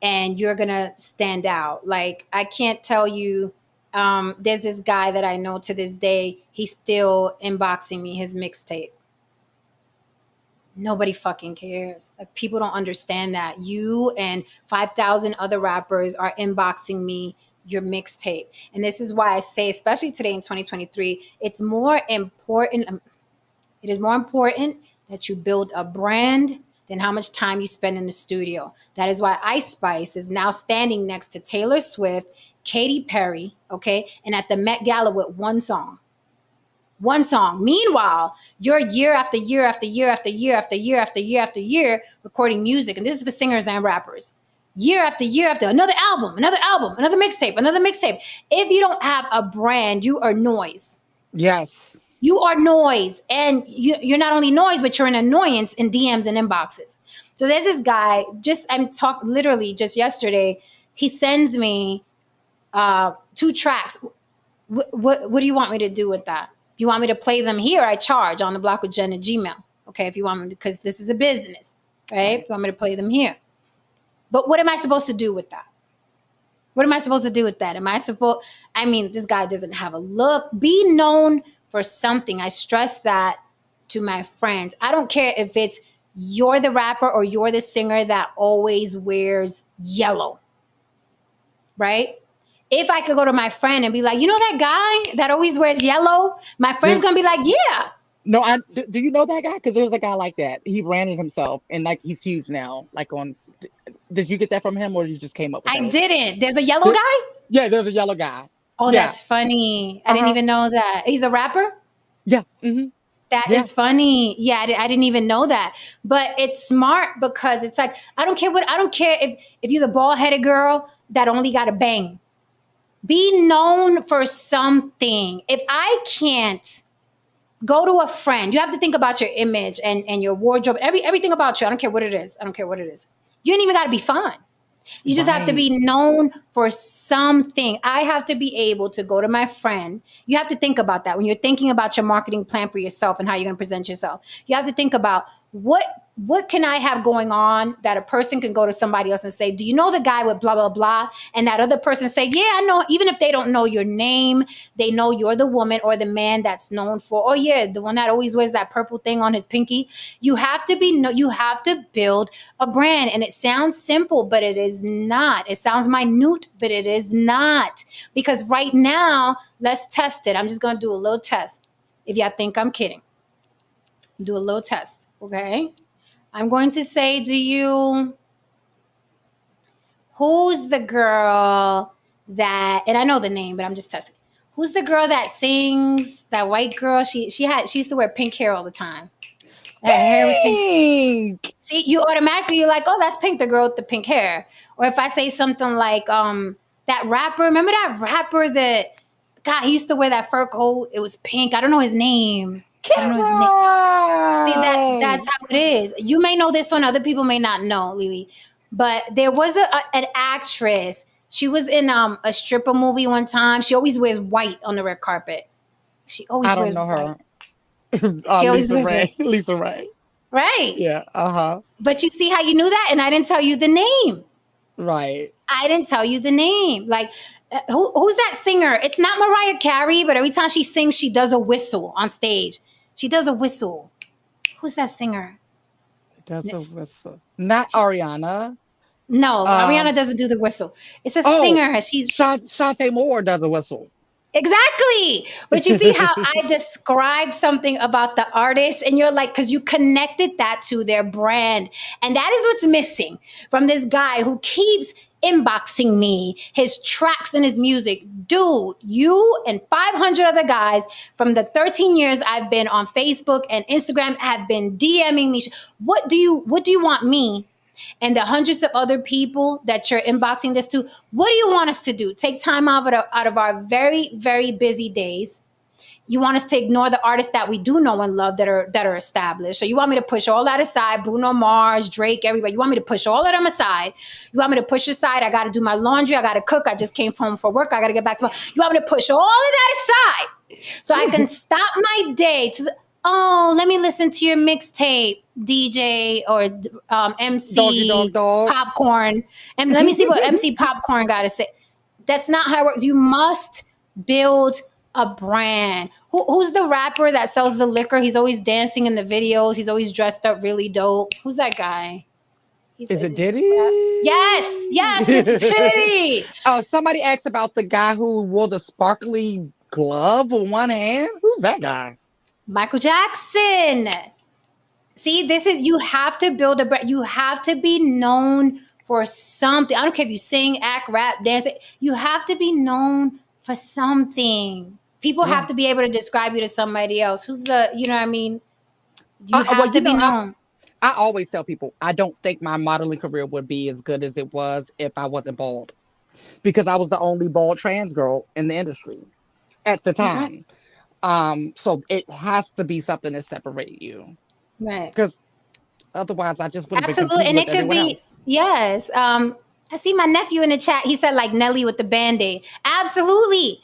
and you're gonna stand out. Like I can't tell you. There's this guy that I know to this day. He's still inboxing me his mixtape. Nobody fucking cares. Like people don't understand that. You and 5,000 other rappers are inboxing me your mixtape. And this is why I say, especially today in 2023, it's more important. It is more important that you build a brand than how much time you spend in the studio. That is why Ice Spice is now standing next to Taylor Swift, Katy Perry, okay, and at the Met Gala with one song. One song. Meanwhile, you're year after year after year after year after year after year after year recording music. And this is for singers and rappers. Year after another album, another mixtape, another mixtape. If you don't have a brand, you are noise. Yes. You are noise. And you're not only noise, but you're an annoyance in DMs and inboxes. So there's this guy, I'm talking literally just yesterday. He sends me two tracks. What do you want me to do with that? You want me to play them here? I charge on the Block with Jen at Gmail. Okay, if you want me, because this is a business, right? Right. If you want me to play them here. But what am I supposed to do with that? What am I supposed to do with that? I mean, this guy doesn't have a look. Be known for something. I stress that to my friends. I don't care if it's you're the rapper or you're the singer that always wears yellow, right? If I could go to my friend and be like, you know that guy that always wears yellow? My friend's There's gonna be like, yeah. no, do you know that guy? Because there's a guy like that. He branded himself, and like he's huge now. Like on, did you get that from him, or you just came up with I that? didn't. There's a yellow There- guy? yeah, there's a yellow guy. Oh, Yeah. that's funny. I Uh didn't huh. even know that. He's a rapper? Yeah. Hmm. That Yeah. is funny. Yeah, I didn't even know that. But it's smart because it's like, I don't care if you're the bald headed girl that only got a bang. Be known for something. If I can't go to a friend, you have to think about your image and your wardrobe, everything about you. I don't care what it is. I don't care what it is. You ain't even got to be fine. You just have to Right. be known for something. I have to be able to go to my friend. You have to think about that when you're thinking about your marketing plan for yourself and how you're going to present yourself. You have to think about what can I have going on that a person can go to somebody else and say, do you know the guy with blah, blah, blah? And that other person say, yeah, I know. Even if they don't know your name, they know you're the woman or the man that's known for, oh yeah, the one that always wears that purple thing on his pinky. You have to build a brand. And it sounds simple, but it is not. It sounds minute, but it is not. Because right now, let's test it. I'm just going to do a little test. If y'all think I'm kidding, do a little test. Okay. I'm going to say to you, who's the girl that, and I know the name, but I'm just testing. Who's the girl that sings, that white girl? She used to wear pink hair all the time. Her hair was pink. Pink. See, you're like, oh, that's Pink, the girl with the pink hair. Or if I say something like that rapper, remember that rapper that, God, he used to wear that fur coat. It was pink. I don't know his name. I don't know his name. See, that's how it is. You may know this one, other people may not know, Lily. But there was an actress. She was in a stripper movie one time. She always wears white on the red carpet. She always I don't wears know her. white. She always Lisa wears Ray. white. Lisa Ray. Right. Yeah. Uh-huh. But you see how you knew that? And I didn't tell you the name. Right. I didn't tell you the name. Like, who's that singer? It's not Mariah Carey, but every time she sings, she does a whistle on stage. She does a whistle. Who's that singer? That's a whistle. Not Ariana. No, Ariana Um. doesn't do the whistle. It's a Oh, singer. She's Shantae Moore does a whistle. exactly. But you see how I described something about the artist, and you're like, because you connected that to their brand. And that is what's missing from this guy who keeps inboxing me his tracks and his music. Dude, you and 500 other guys from the 13 years I've been on Facebook and Instagram have been DMing me. What do you want me and the hundreds of other people that you're inboxing this to, what do you want us to do? Take time out of our very, very busy days. You want us to ignore the artists that we do know and love that are established. So you want me to push all that aside, Bruno Mars, Drake, everybody. You want me to push all of them aside. You want me to push aside, I got to do my laundry, I got to cook, I just came home from work, I got to get back to my, you want me to push all of that aside so I can stop my day to, oh, let me listen to your mixtape, DJ or Doggy MC dog dog. Popcorn. And let me see what MC Popcorn got to say. That's not how it works. You must build a brand. Who's the rapper that sells the liquor? He's always dancing in the videos. He's always dressed up really dope. Who's that guy? Is it Diddy? Yes, it's Diddy. Oh, somebody asked about the guy who wore the sparkly glove on one hand. Who's that guy? Michael Jackson. See, you have to build a brand. You have to be known for something. I don't care if you sing, act, rap, dance. You have to be known for something. People have to be able to describe you to somebody else. Who's the, you know what I mean? You have to be known. I always tell people I don't think my modeling career would be as good as it was if I wasn't bald, because I was the only bald trans girl in the industry at the time. So it has to be something that separates you, Right. because otherwise I just wouldn't be Absolutely. competing And with it could everyone be, else. yes. I see my nephew in the chat. He said like Nelly with the Band-Aid. Absolutely.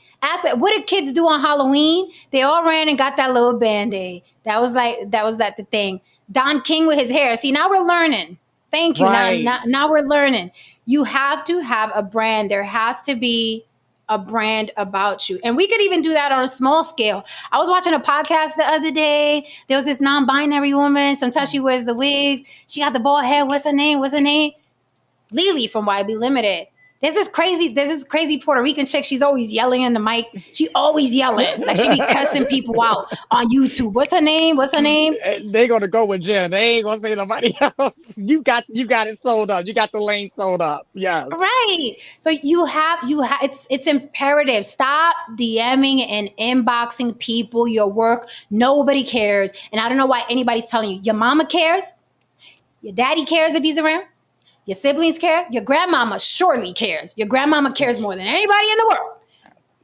What did kids do on Halloween? They all ran and got that little Band-Aid. That was the thing. Don King with his hair. See, now we're learning. Thank you. Right. Now we're learning. You have to have a brand. There has to be a brand about you. And we could even do that on a small scale. I was watching a podcast the other day. There was this non-binary woman. Sometimes she wears the wigs. She got the bald head. What's her name? Lily from YB Limited. There's this crazy Puerto Rican chick. She's always yelling in the mic. She always yelling. Like she be cussing people out on YouTube. What's her name? They're gonna go with Jen. They ain't gonna say nobody else. You got it sold up. You got the lane sold up. Yes. Right. So you have it's imperative. Stop DMing and inboxing people your work. Nobody cares. And I don't know why anybody's telling you. Your mama cares. Your daddy cares if he's around. Your siblings care. Your grandmama surely cares. Your grandmama cares more than anybody in the world.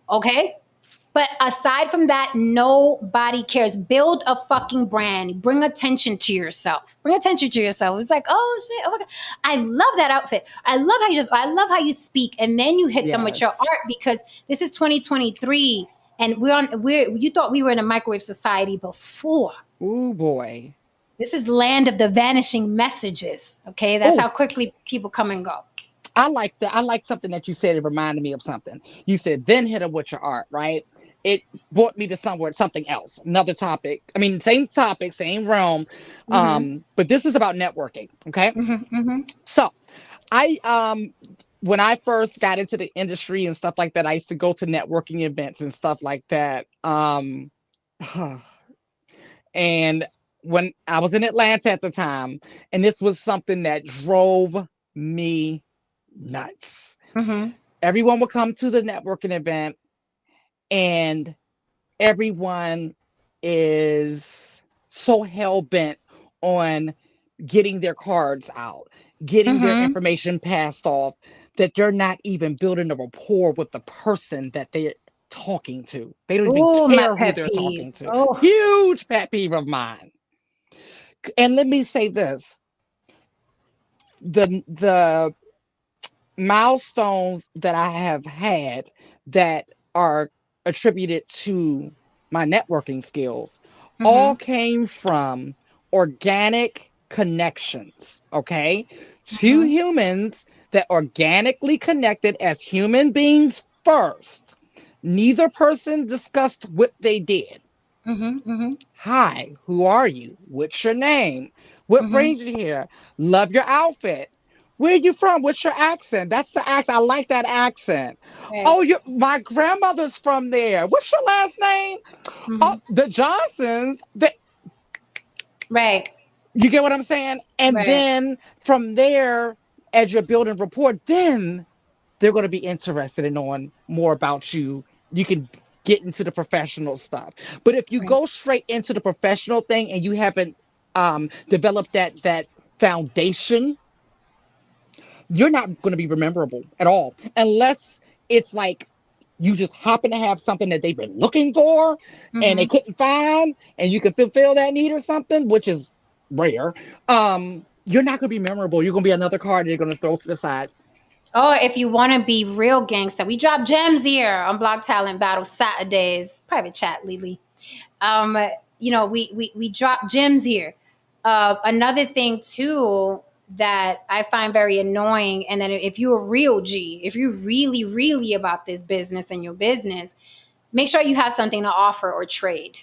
Okay? But aside from that, nobody cares. Build a fucking brand. Bring attention to yourself. It's like, oh shit, oh my God. I love that outfit. I love how you speak. And then you hit them with your art, because this is 2023 and you thought we were in a microwave society before. Ooh boy. This is land of the vanishing messages. Okay, that's Oh, how quickly people come and go. I like that. I like something that you said. It reminded me of something. You said, then hit them with your art, right? It brought me to something else, another topic. I mean, same topic, same realm. Mm-hmm. But this is about networking. Okay. Mm-hmm. Mm-hmm. So I when I first got into the industry and stuff like that, I used to go to networking events and stuff like that. And when I was in Atlanta at the time, and this was something that drove me nuts. Mm-hmm. Everyone would come to the networking event, and everyone is so hell bent on getting their cards out, getting their Mm-hmm. information passed off, that they're not even building a rapport with the person that they're talking to. They don't even Oh, my care who pet they're peeve. talking to. Oh. Huge pet peeve of mine. And let me say this, the milestones that I have had that are attributed to my networking skills all Mm-hmm. came from organic connections, okay? Two Mm-hmm. humans that organically connected as human beings first. Neither person discussed what they did. Mm-hmm. Mm-hmm. Hi, who are you? What's your name? What Mm-hmm. brings you here? Love your outfit. Where are you from? What's your accent? That's the accent. I like that accent. Right. Oh, my grandmother's from there. What's your last name? Oh, Mm-hmm. the Johnsons. Right. You get what I'm saying? And Right. then from there, as you're building rapport, then they're going to be interested in knowing more about you. You can get into the professional stuff. But if you Right. go straight into the professional thing and you haven't developed that foundation, you're not going to be rememberable at all, unless it's like you just happen to have something that they've been looking for and they Mm-hmm. couldn't find, and you can fulfill that need or something, which is rare. You're not going to be memorable. You're going to be another card they're going to throw to the side. Or if you want to be real gangster, we drop gems here on Block Talent Battle Saturdays. Private chat, Lily. Um, we drop gems here. Another thing too that I find very annoying, and then if you're a real G, if you're really, really about this business and your business, make sure you have something to offer or trade.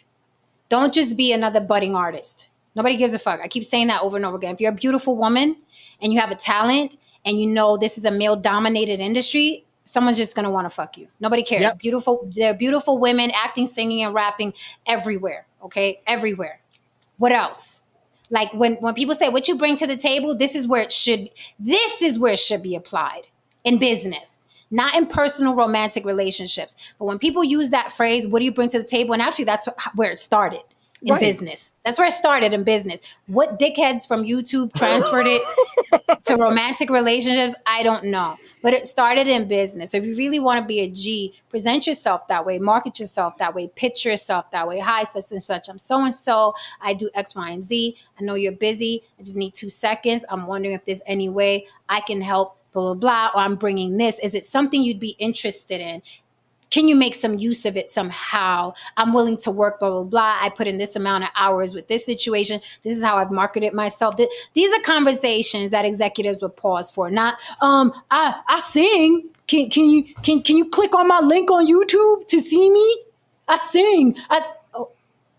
Don't just be another budding artist. Nobody gives a fuck. I keep saying that over and over again. If you're a beautiful woman and you have a talent and you know this is a male dominated industry, someone's just going to want to fuck you. Nobody cares. Yep. Beautiful. There are beautiful women acting, singing, and rapping everywhere. Okay. Everywhere. What else? Like when people say what you bring to the table, this is where it should be applied in business, not in personal romantic relationships. But when people use that phrase, what do you bring to the table? And actually that's where it started in Right. business. That's where it started in business. What dickheads from YouTube transferred it to romantic relationships, I don't know. But it started in business. So if you really want to be a G, present yourself that way, market yourself that way, pitch yourself that way. Hi, such and such. I'm so and so. I do X, Y, and Z. I know you're busy. I just need 2 seconds. I'm wondering if there's any way I can help, blah, blah, blah, or I'm bringing this. Is it something you'd be interested in? Can you make some use of it somehow? I'm willing to work, blah, blah, blah. I put in this amount of hours with this situation. This is how I've marketed myself. These are conversations that executives would pause for. Not, I sing. Can you click on my link on YouTube to see me? I sing. What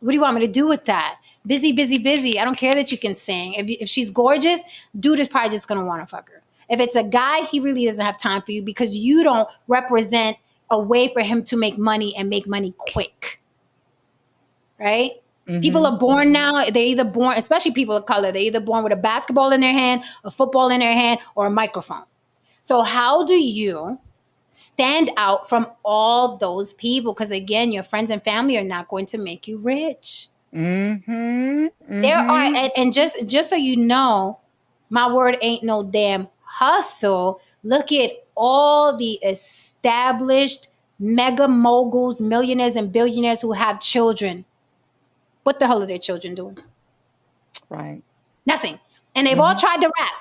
do you want me to do with that? Busy, busy, busy. I don't care that you can sing. If she's gorgeous, dude is probably just going to want to fuck her. If it's a guy, he really doesn't have time for you because you don't represent a way for him to make money and make money quick. Right? People Mm-hmm. are born now, they're either born, especially people of color, they're either born with a basketball in their hand, a football in their hand, or a microphone. So how do you stand out from all those people? Because again, your friends and family are not going to make you rich. Mm-hmm. There are, Mm-hmm. and just so you know, my word ain't no damn hustle. Look at all the established mega moguls, millionaires and billionaires who have children. What the hell are their children doing? Right. Nothing. And they've all Mm-hmm. tried to rap.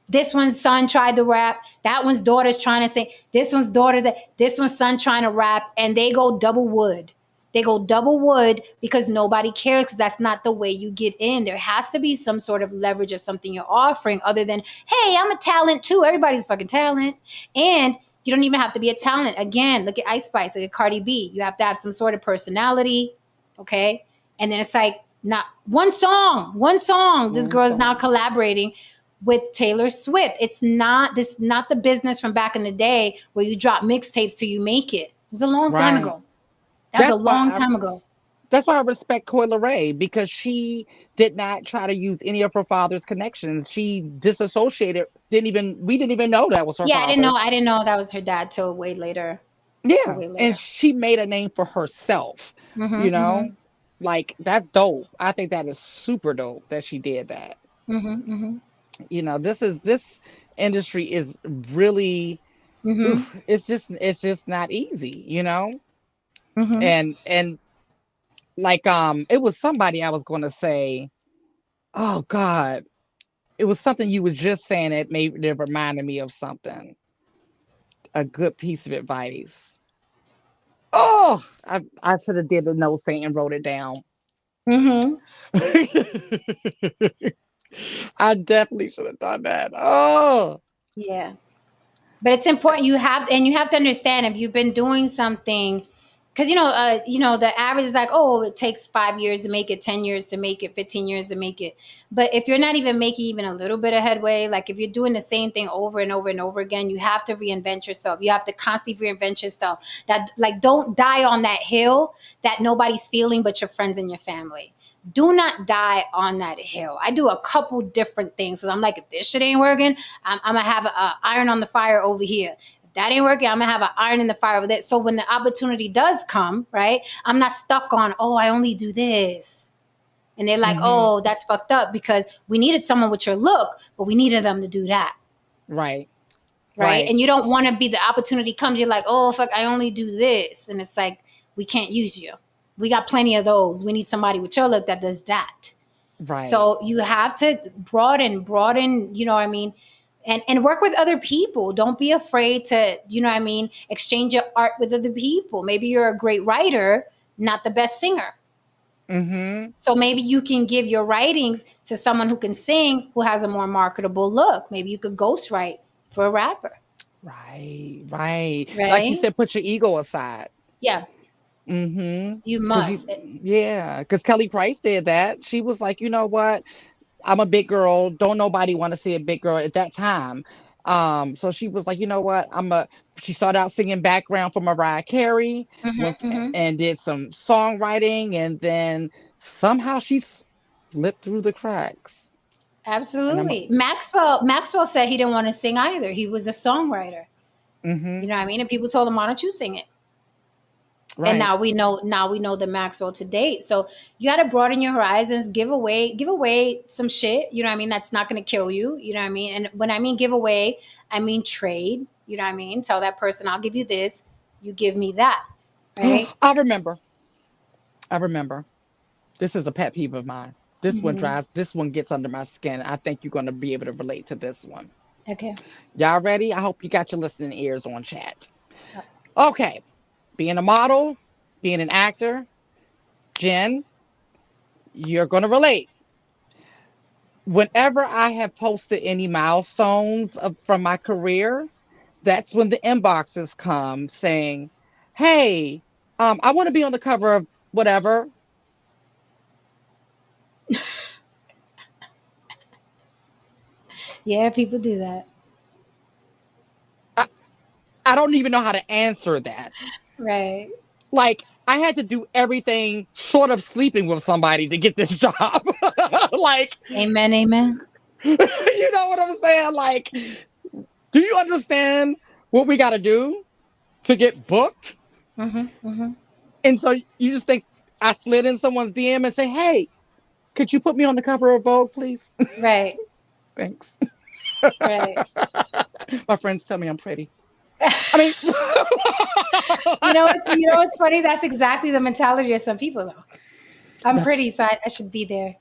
This one's son tried to rap. That one's daughter's trying to sing. This one's son trying to rap, and they go double wood. They go double wood because nobody cares, because that's not the way you get in. There has to be some sort of leverage or something you're offering other than, hey, I'm a talent too. Everybody's a fucking talent. And you don't even have to be a talent. Again, look at Ice Spice, look at Cardi B. You have to have some sort of personality. Okay. And then it's like, not one song. This One girl is now song. collaborating with Taylor Swift. It's not this, not the business from back in the day where you drop mixtapes till you make it. It was a long time Right. ago. That was a That's why long time ago. that's why I respect Coyle Ray, because she did not try to use any of her father's connections. She disassociated. Didn't even We didn't even know that was her Yeah, I didn't know. father. I didn't know that was her dad till way later. Till Yeah, way and later. she made a name for herself. You Mm-hmm. know, Mm-hmm. like that's dope. I think that is super dope that she did that. Mm-hmm. Mm-hmm. This industry is really, Mm-hmm. oof, it's just not easy. Mm-hmm. And like it was somebody I was going to say, oh God, it was something you was just saying that reminded me of something, a good piece of advice. Oh, I should have did a note saying and wrote it down. Mm-hmm. I definitely should have done that. Oh, Yeah. But it's important, you have, and you have to understand if you've been doing something, because the average is like, oh, it takes 5 years to make it, 10 years to make it, 15 years to make it. But if you're not even making even a little bit of headway, like if you're doing the same thing over and over and over again, you have to reinvent yourself. You have to constantly reinvent yourself. That, like, don't die on that hill that nobody's feeling but your friends and your family. Do not die on that hill. I do a couple different things because I'm like, if this shit ain't working, I'm gonna have an iron on the fire over here. If that ain't working, I'm gonna have an iron in the fire over there. So when the opportunity does come, right, I'm not stuck on, oh, I only do this. And they're like, hmm, oh, that's fucked up because we needed someone with your look, but we needed them to do that. right, Right. right, And you don't want to be, the opportunity comes, you're like, oh, fuck, I only do this. And it's like, we can't use you. We got plenty of those. We need somebody with your look that does that. right. So you have to broaden, you know what I mean? And work with other people. Don't be afraid to, you know what I mean, exchange your art with other people. Maybe you're a great writer, not the best singer. Hmm. So maybe you can give your writings to someone who can sing, who has a more marketable look. Maybe you could ghostwrite for a rapper, Right, right. Like you right? said, put your ego aside. Yeah, Mm-hmm. you Cause must. yeah, because Kelly Price did that. She was like, you know what? I'm a big girl. Don't nobody want to see a big girl at that time. So she was like, you know what? She started out singing background for Mariah Carey, Hmm. went Hmm. and did some songwriting, and then somehow she slipped through the cracks. And I'm, Absolutely. Maxwell said he didn't want to sing either. He was a songwriter. mm-hmm, You know what I mean? And people told him, why don't you sing it? And right, now we know the Maxwell to date. So you got to broaden your horizons, give away some shit, you know what I mean, that's not going to kill you, you know what I mean? And when I mean give away, I mean trade, you know what I mean? Tell that person, I'll give you this, you give me that, right? I remember. I remember. This is a pet peeve of mine. Hmm. This one gets under my skin. I think you're going to be able to relate to this one. Okay. Y'all ready? I hope you got your listening ears on chat. Okay. Being a model, being an actor, Jen, you're going to relate. Whenever I have posted any milestones from my career, that's when the inboxes come saying, hey, I want to be on the cover of whatever. Yeah, people do that. I, I don't even know how to answer that. Right. Like, I had to do everything short of sleeping with somebody to get this job. Like, Amen. Amen. you know what I'm saying? Like, do you understand what we got to do to get booked? Hmm. Hmm. And so you just think I slid in someone's DM and say, hey, could you put me on the cover of Vogue, please? Right. Thanks. Right. My friends tell me I'm pretty. I mean, It's funny, that's exactly the mentality of some people though. I'm that's pretty, so I should be there.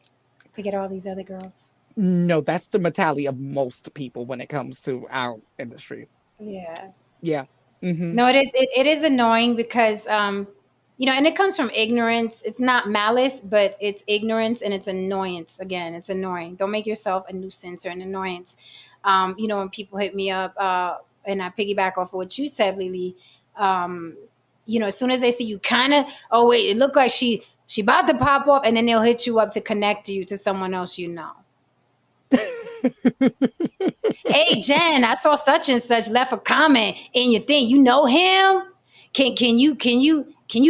Forget all these other girls. no, that's the mentality of most people when it comes to our industry. Yeah. Yeah. Hmm. No, it is. It is annoying because, and it comes from ignorance. It's not malice, but it's ignorance and it's annoyance. Again, it's annoying. Don't make yourself a nuisance or an annoyance. When people hit me up, and I piggyback off of what you said, Lily, um, as soon as they see you kind of, oh wait, it looked like she about to pop up, and then they'll hit you up to connect you to someone else. Hey Jen, I saw such and such left a comment in your thing. You know him? Can you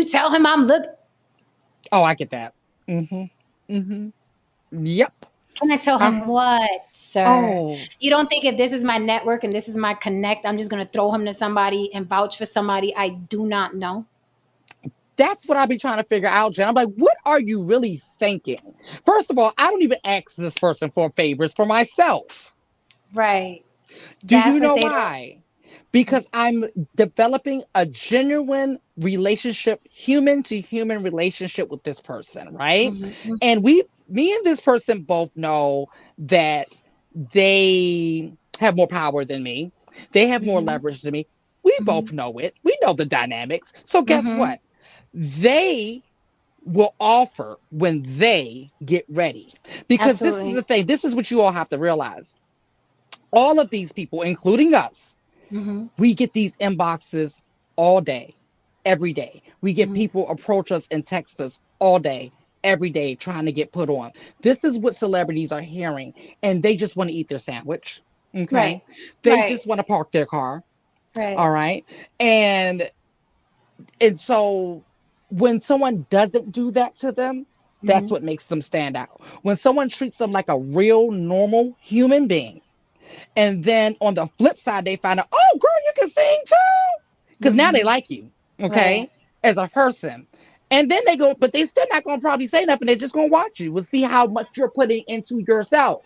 tell him I'm look? Oh, I get that. Mm-hmm. Mm-hmm. Yep. Can I tell him Uh-huh. what, sir? Oh, You don't think if this is my network and this is my connect, I'm just gonna throw him to somebody and vouch for somebody I do not know? that's what I be trying to figure out, Jen. I'm like, what are you really thinking? First of all, I don't even ask this person for favors for myself. Right. Do you That's what know they don't. why? Because I'm developing a genuine relationship, human to human relationship with this person, right? Mhm, And me and this person both know that they have more power than me. They have more mhm, leverage than me. We both mhm, know it. We know the dynamics. So guess mhm. what? They will offer when they get ready. Because this is Absolutely. the thing. This is what you all have to realize. All of these people, including us, Mhm, we get these inboxes all day, every day. We get mhm. people approach us and text us all day, every day, trying to get put on. This is what celebrities are hearing, and they just want to eat their sandwich. Okay. Right. They Right. just want to park their car. Right. All right. And so when someone doesn't do that to them, that's Mhm. what makes them stand out. When someone treats them like a real normal human being, and then on the flip side, they find out, oh, girl, you can sing too. Because now they Mhm. like you, Right. okay, as a person. And then they go, but they still not going to probably say nothing. They're just going to watch you. We'll see how much you're putting into yourself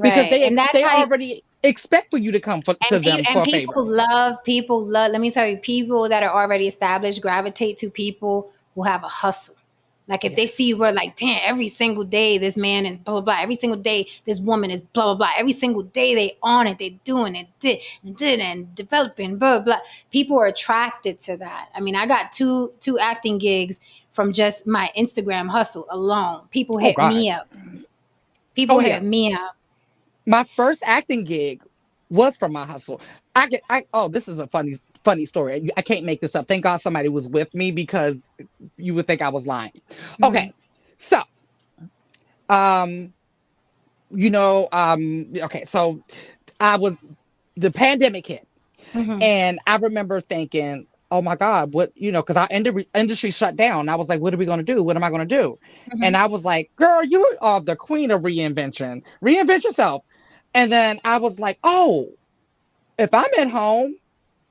because Right. And that's they how. already expect for you to come to them And for a favor. people love, let me tell you, people that are already established gravitate to people who have a hustle. Like if they see Yes. you, we're like, damn, every single day this man is blah blah blah. Every single day this woman is blah blah blah. Every single day they on it, they doing it, did and developing, blah blah. People are attracted to that. I mean, I got two acting gigs from just my Instagram hustle alone. People Oh hit God. me up. People Oh yeah. hit me up. My first acting gig was from my hustle. Oh, this is a funny story. I can't make this up. Thank God somebody was with me because you would think I was lying. Hmm. Okay. So, um, okay, so I was the pandemic hit, Hmm. and I remember thinking, oh my God, what, because our industry shut down. I was like, what are we going to do? What am I going to do? And I Hmm. was like, girl, you are the queen of reinvention. Reinvent yourself. And then I was like, oh, if I'm at home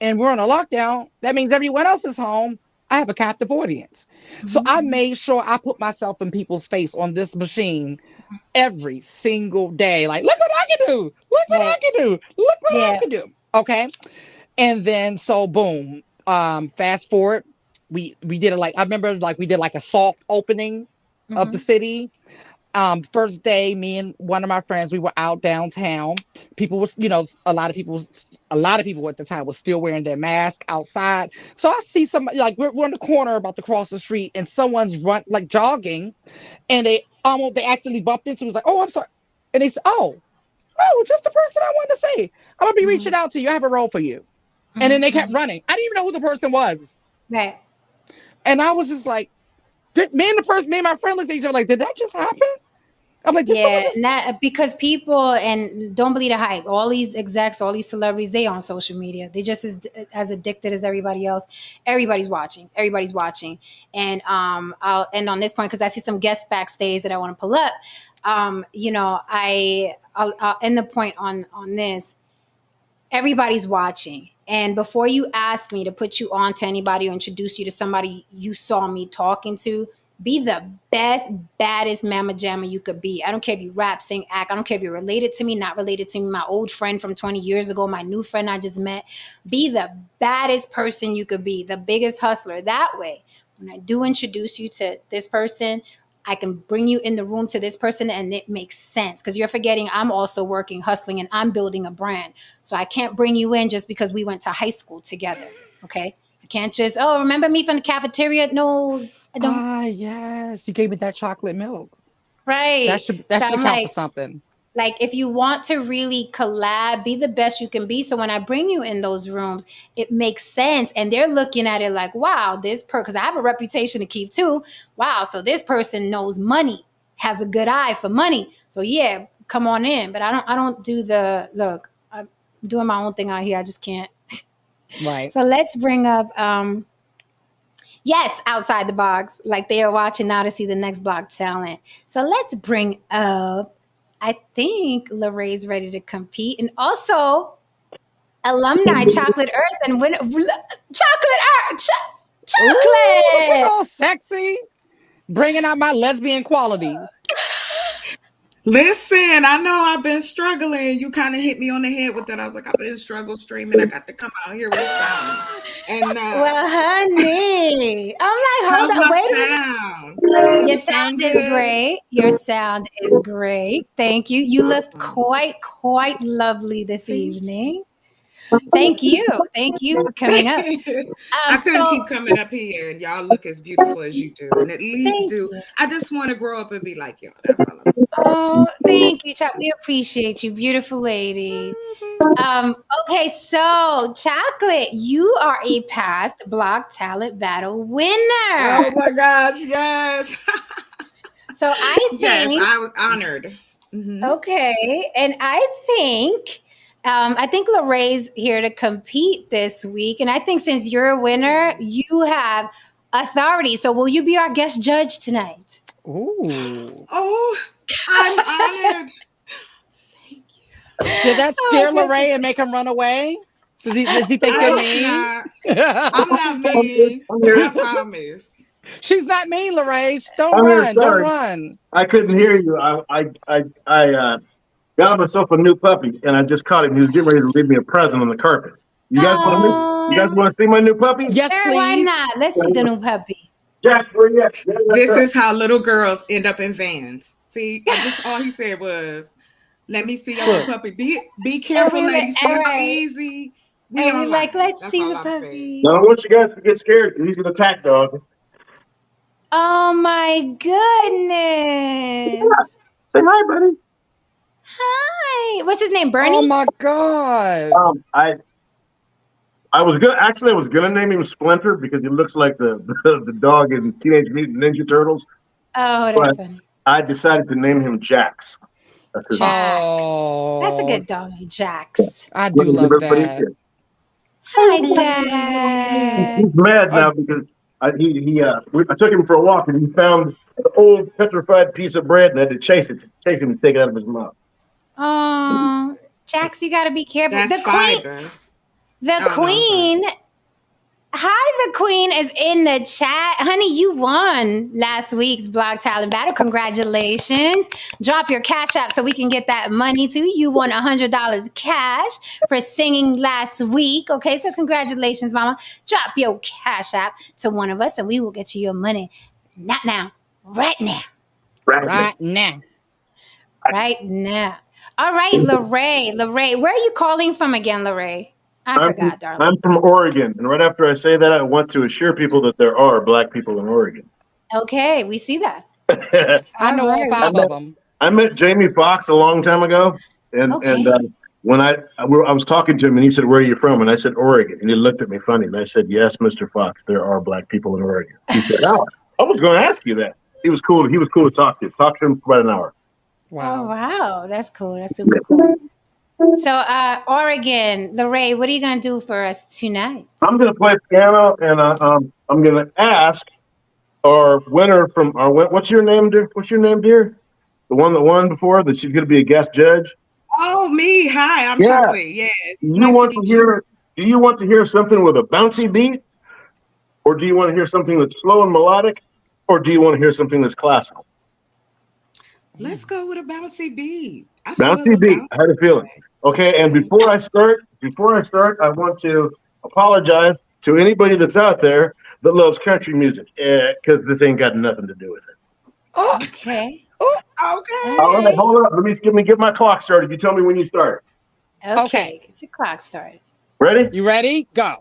and we're on a lockdown, that means everyone else is home. I have a captive audience. So I Hmm. made sure I put myself in people's face on this machine every single day. Like, look what I can do. Look what I Right. can do. Look what I Yeah. can do. Okay. And then so boom. Fast forward. We did it like I remember like we did like a soft opening of the Hmm. city. First day, me and one of my friends, we were out downtown. People was, a lot of people at the time was still wearing their mask outside. So I see somebody like we're on the corner about to cross the street, and someone's like jogging, and they actually bumped into. Was like, oh, I'm sorry, and they said, oh, just the person I wanted to say. I'm gonna be reaching Hmm. out to you. I have a role for you. And then they kept Hmm. running. I didn't even know who the person was, Right. and I was just like, me and my friend looked at each other like, did that just happen? I'm like, did someone Yeah, just? and that because people, and don't believe the hype. All these execs, all these celebrities, they on social media. They just as addicted as everybody else. Everybody's watching. Everybody's watching. And I'll end on this point because I see some guests backstage that I want to pull up. I'll end the point on this. Everybody's watching. And before you ask me to put you on to anybody or introduce you to somebody you saw me talking to, be the best, baddest mama jamma you could be. I don't care if you rap, sing, act. I don't care if you're related to me, not related to me, my old friend from 20 years ago, my new friend I just met. Be the baddest person you could be, the biggest hustler. That way, when I do introduce you to this person, I can bring you in the room to this person and it makes sense because you're forgetting I'm also working, hustling, and I'm building a brand. So I can't bring you in just because we went to high school together. Okay. I can't just, oh, remember me from the cafeteria? No, I don't. Ah, yes. You gave me that chocolate milk. That Right. should So that should I'm count for like, something. if you want to really collab, be the best you can be. So when I bring you in those rooms, it makes sense. And they're looking at it like, wow, because I have a reputation to keep too. Wow. So this person knows money, has a good eye for money. So yeah, come on in. But I don't do the look. I'm doing my own thing out here. I just can't. Right. So let's bring up yes, outside the box, like they are watching now to see the next block talent. So let's bring up, I think Lorraine's ready to compete. And also alumni Chocolate Earth and win Chocolate Earth. Ooh, look at Chocolate. all sexy. Bringing out my lesbian qualities. Listen, I know I've been struggling. You kind of hit me on the head with that. I was like, I've been struggle streaming. I got to come out here with sound. And Well, honey, I'm like, how's hold on, my wait a minute. sound? Your Does it sound sound is good? great. Your sound is great. Thank you. You look Awesome. quite lovely this Thank evening. Thank you. Thank you for coming up. you. I couldn't So keep coming up here, and y'all look as beautiful as you do, and at least thank do. you. I just want to grow up and be like y'all. That's all I'm Oh, thank you, Chuck. We appreciate you, beautiful lady. saying. Okay, so Chocolate, you are a past Block Talent Battle winner. Oh my gosh, yes. So I Yes, think, I was honored. Hmm. okay, and I think Lorraine's here to compete this week, and I think since you're a winner, you have authority. So will you be our guest judge tonight? Ooh. Oh, I'm honored. Thank Did that Oh scare my gosh. Lorray and make him run away? Does he you. think you're I hope mean? not. I'm not mean. I'm I here. promise. She's not mean, Lorray. Don't I'm here. run. Don't Sorry, run. I couldn't hear you. I got myself a new puppy, and I just caught him. He was getting ready to leave me a present on the carpet. You guys want to? You guys Oh, want to see my new puppy? Yes, sure, why please. not? Let's see the new puppy. Jack, where you at? Yeah, that's This right. is how little girls end up in vans. See, I just all he said was, "Let me see your little Look. puppy. Be And careful, we like, lady. See all how right. easy we And we like, online." let's That's see all the I'm saying. I puppy. don't want you guys to get scared. He's an attack dog. Oh my goodness. Say hi, buddy. Hi. What's his name? Oh Bernie? my God. Um, I I was gonna actually I was gonna name him Splinter because he looks like the dog in Teenage Mutant Ninja Turtles, Oh, but that's funny. I decided to name him Jax. That's his name. Jax. That's a Oh, good dog, Jax. I Let do me give love everybody a that. kiss. Hi, He's Jax. mad Oh, now because I took him for a walk and he found an old petrified piece of bread and had to chase him and take it out of his mouth. Oh, Jax, you got to be careful. That's fiber. The Oh no, I'm sorry. queen. Hi, the queen is in the chat. Honey, you won last week's Blog Talent Battle. Congratulations. Drop your cash app so we can get that money to you. You won $100 cash for singing last week. Okay, so congratulations, mama. Drop your cash app to one of us and we will get you your money. Not now, right now. Right. right now. Right now. All right, Lorraine. Lorraine, where are you calling from again, Lorraine? I forgot, darling. I'm from Oregon, and right after I say that, I want to assure people that there are black people in Oregon. Okay, we see that. I I All know all right. five of them. met Jamie Foxx a long time ago, and Okay. when I was talking to him, and he said, "Where are you from?" And I said, "Oregon," and he looked at me funny, and I said, "Yes, Mr. Fox, there are black people in Oregon." He said, "Oh, I was going to ask you that." He was cool. He was cool to talk to. Talked to him for about an hour. Oh, Wow. wow. That's cool. That's super cool. So, Oregon, Lorraine, what are you going to do for us tonight? I'm going to play piano, and I'm going to ask our winner from our what's your name, dear? What's your name, dear? The one that won before that she's going to be a guest judge. Oh, me. Hi, I'm Yeah. Chocolate. Yes. Do you Nice to want to meet you. hear? Do you want to hear something with a bouncy beat, or do you want to hear something that's slow and melodic, or do you want to hear something that's classical? Let's go with a bouncy beat. I feel a Bouncy little beat. bouncy. I had a feeling. Okay, and before I start, I want to apologize to anybody that's out there that loves country music, because this ain't got nothing to do with it. Oh, Okay. oh, All right, Okay. hold up. Let me get my clock started. You tell me when you start. Okay. okay. Get your clock started. Ready? You ready? Go.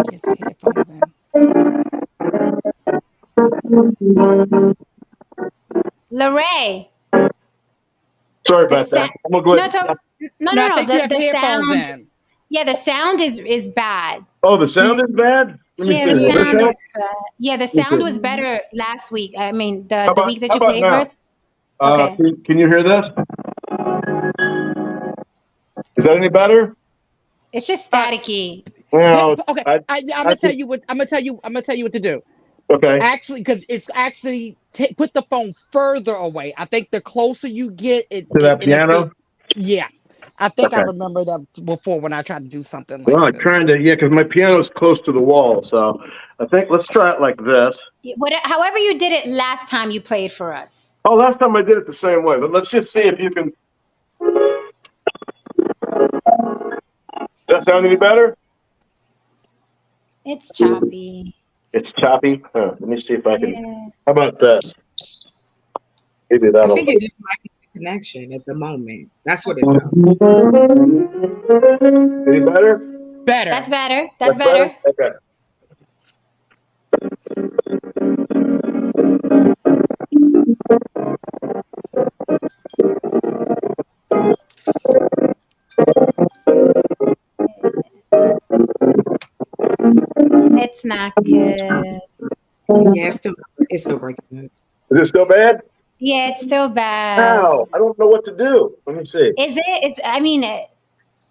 Get the headphones in. Lorray, Sorry the about that. sound. I'm gonna go No, ahead. no, No, no, I no. think you have The headphones sound. in. Yeah, the sound is bad. Oh, the sound is bad. Let me Yeah, see. the Is it sound okay? is bad. Yeah, the Let me sound see. was better last week. I mean, How the about week that how you about played now? first. Okay. Can you hear this? Is that any better? It's just Uh, staticky. Well, okay, I'm I gonna tell think you what I'm gonna tell you. I'm gonna tell you what to do. okay. Actually, because it's actually put the phone further away. I think the closer you get, To that it piano. yeah. I think I Okay. remember that before when I tried to do something like Well, I'm this. trying to because my piano's close to the wall, so I think let's try it like this. However you did it last time you played for us. Oh, last time I did it the same way, but let's just see if you can. Does that sound any better? It's choppy. It's choppy. Huh, let me see if I can. Yeah. How about this? Maybe I that'll. think it just might be the connection at the moment. That's what it sounds Any better? That's Better. better. That's That's better. better. Okay. It's not good. like. Yeah, it's still breaking up. Is it still bad? Yeah, it's still bad. Ow! I don't know what to do. Let me see. Is it? I mean,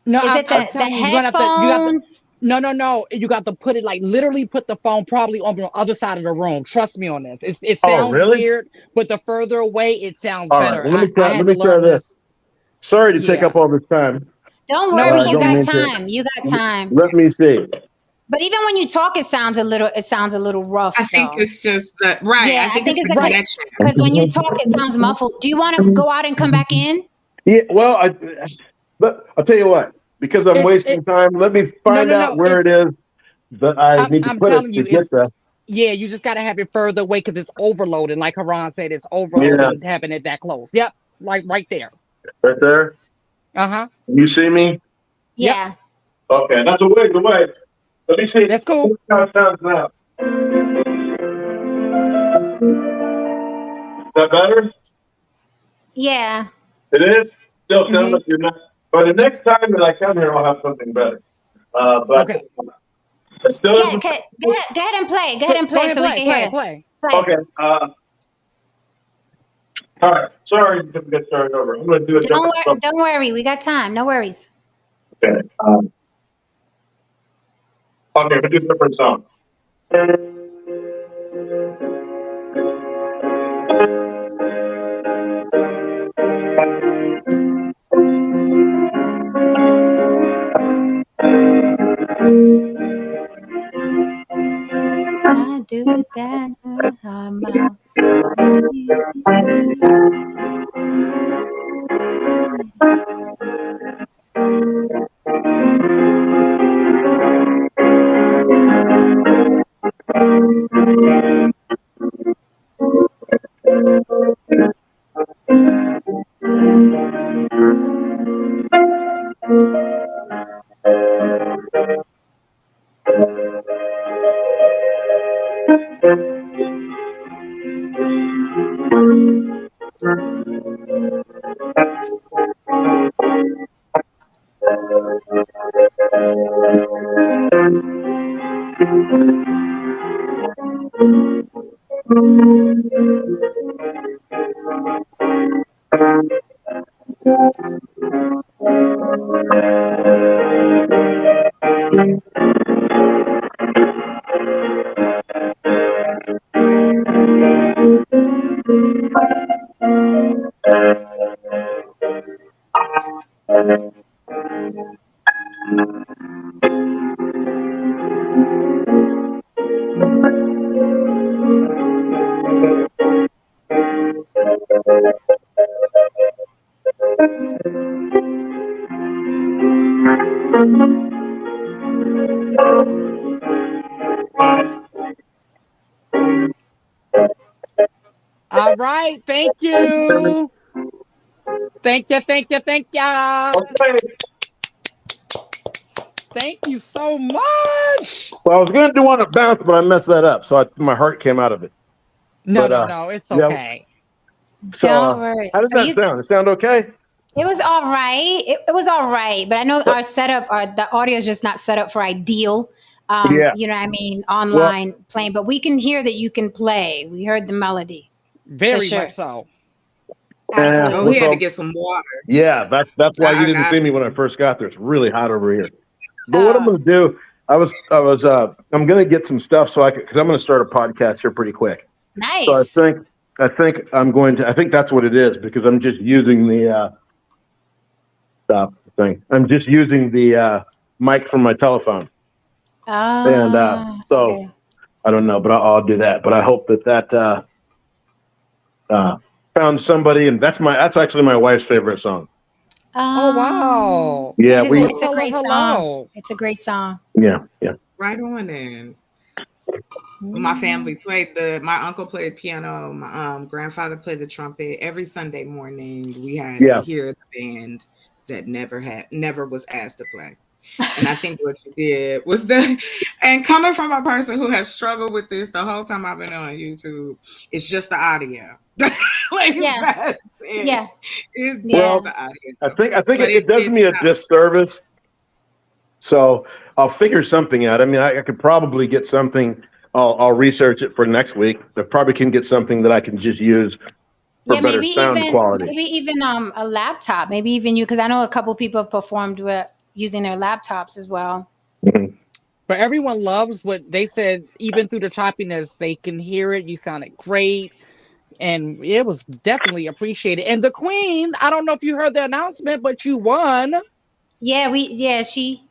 No, is it I'm the telling you, you're gonna have to. You got to. headphones? No. You got to put it like literally put the phone probably on the other side of the room. Trust me on this. It Oh, sounds really? weird, but the further away, it sounds All right. better. Well, let me I try. had Let to me try learn this. this. Sorry to take Yeah. up all this time. Don't No, worry, it's I you don't got okay. mean to. time. You got time. Let me see. But even when you talk, it sounds a little. It sounds a little I rough, think though. it's just the right. Yeah, I I think think it's it's the like Right. connection. because when you talk, it sounds muffled. Do you want to go out and come back in? Yeah. Well, but I'll tell you what. Because I'm It's wasting time. Let me no, find no, out no. where it is that I need to I'm put it telling to you, get there. yeah. You just gotta have it further away because it's overloading. Like Haran said, it's Yeah. overloading having it that close. Yep. Like right there. Right there. Uh-huh. You see me? Yep. Yeah. Okay. That's a ways away. Let me see. That's cool. How it sounds now. Is that better? Yeah. It is. Still sounds Mm-hmm. like you're not. But the next time that I come here, I'll have something better. But Okay. it still Yeah. isn't. Okay. Go ahead and play. Go ahead and Go play ahead, so we play, can play, hear. play. Play. Okay. All right. Sorry to get started over. I'm going to do a different song. Don't worry. We got time. No worries. Okay. Okay. We'll do a different song. I do that. Mouth. All right. Thank you. Thank you. Thank you. Thank you. Thank you so much. Well, I was going to do one at bounce, but I messed that up. So my heart came out of it. No, But no. It's yeah. okay. So Don't worry. how did So that sound? It sound okay? it was all right. It was all right, but I know our setup, the audio is just not set up for ideal. Yeah. You know what I mean? Well, Online playing, but we can hear that you can play. We heard the melody for Very sure. much so. Oh, Absolutely. he had to so get some water. yeah, that's why you I didn't got see it. me when I first got there. It's really hot over here. But what I'm Uh, going to do, I'm going to get some stuff so because I'm going to start a podcast here pretty quick. So nice. I think I think that's what it is because I'm just using the stop thing. I'm just using the mic from my telephone, and so Okay. I don't know, but I'll do that. But I hope that found somebody, and that's actually my wife's favorite song. Oh, wow. Yeah, It's Well, a tell her great song. hello. It's a great song. yeah. Right on then. My family played my uncle played piano, my grandfather played the trumpet. Every Sunday morning we had to Yeah. hear the band that never was asked to play. And I think what you did was and coming from a person who has struggled with this the whole time I've been on YouTube, it's just the audio. Like Yeah. that's it. Yeah. It's just Yeah. the audio. I think But it does it me a sounds disservice. So I'll figure something out. I mean, I could probably get something. I'll research it for next week. I probably can get something that I can just use for Yeah, better sound quality. maybe even a laptop. Maybe even you, because I know a couple people have performed with using their laptops as well. Mhm. But everyone loves what they said, even through the choppiness, they can hear it. You sounded great. And it was definitely appreciated. And the Queen, I don't know if you heard the announcement, but you won. Yeah, she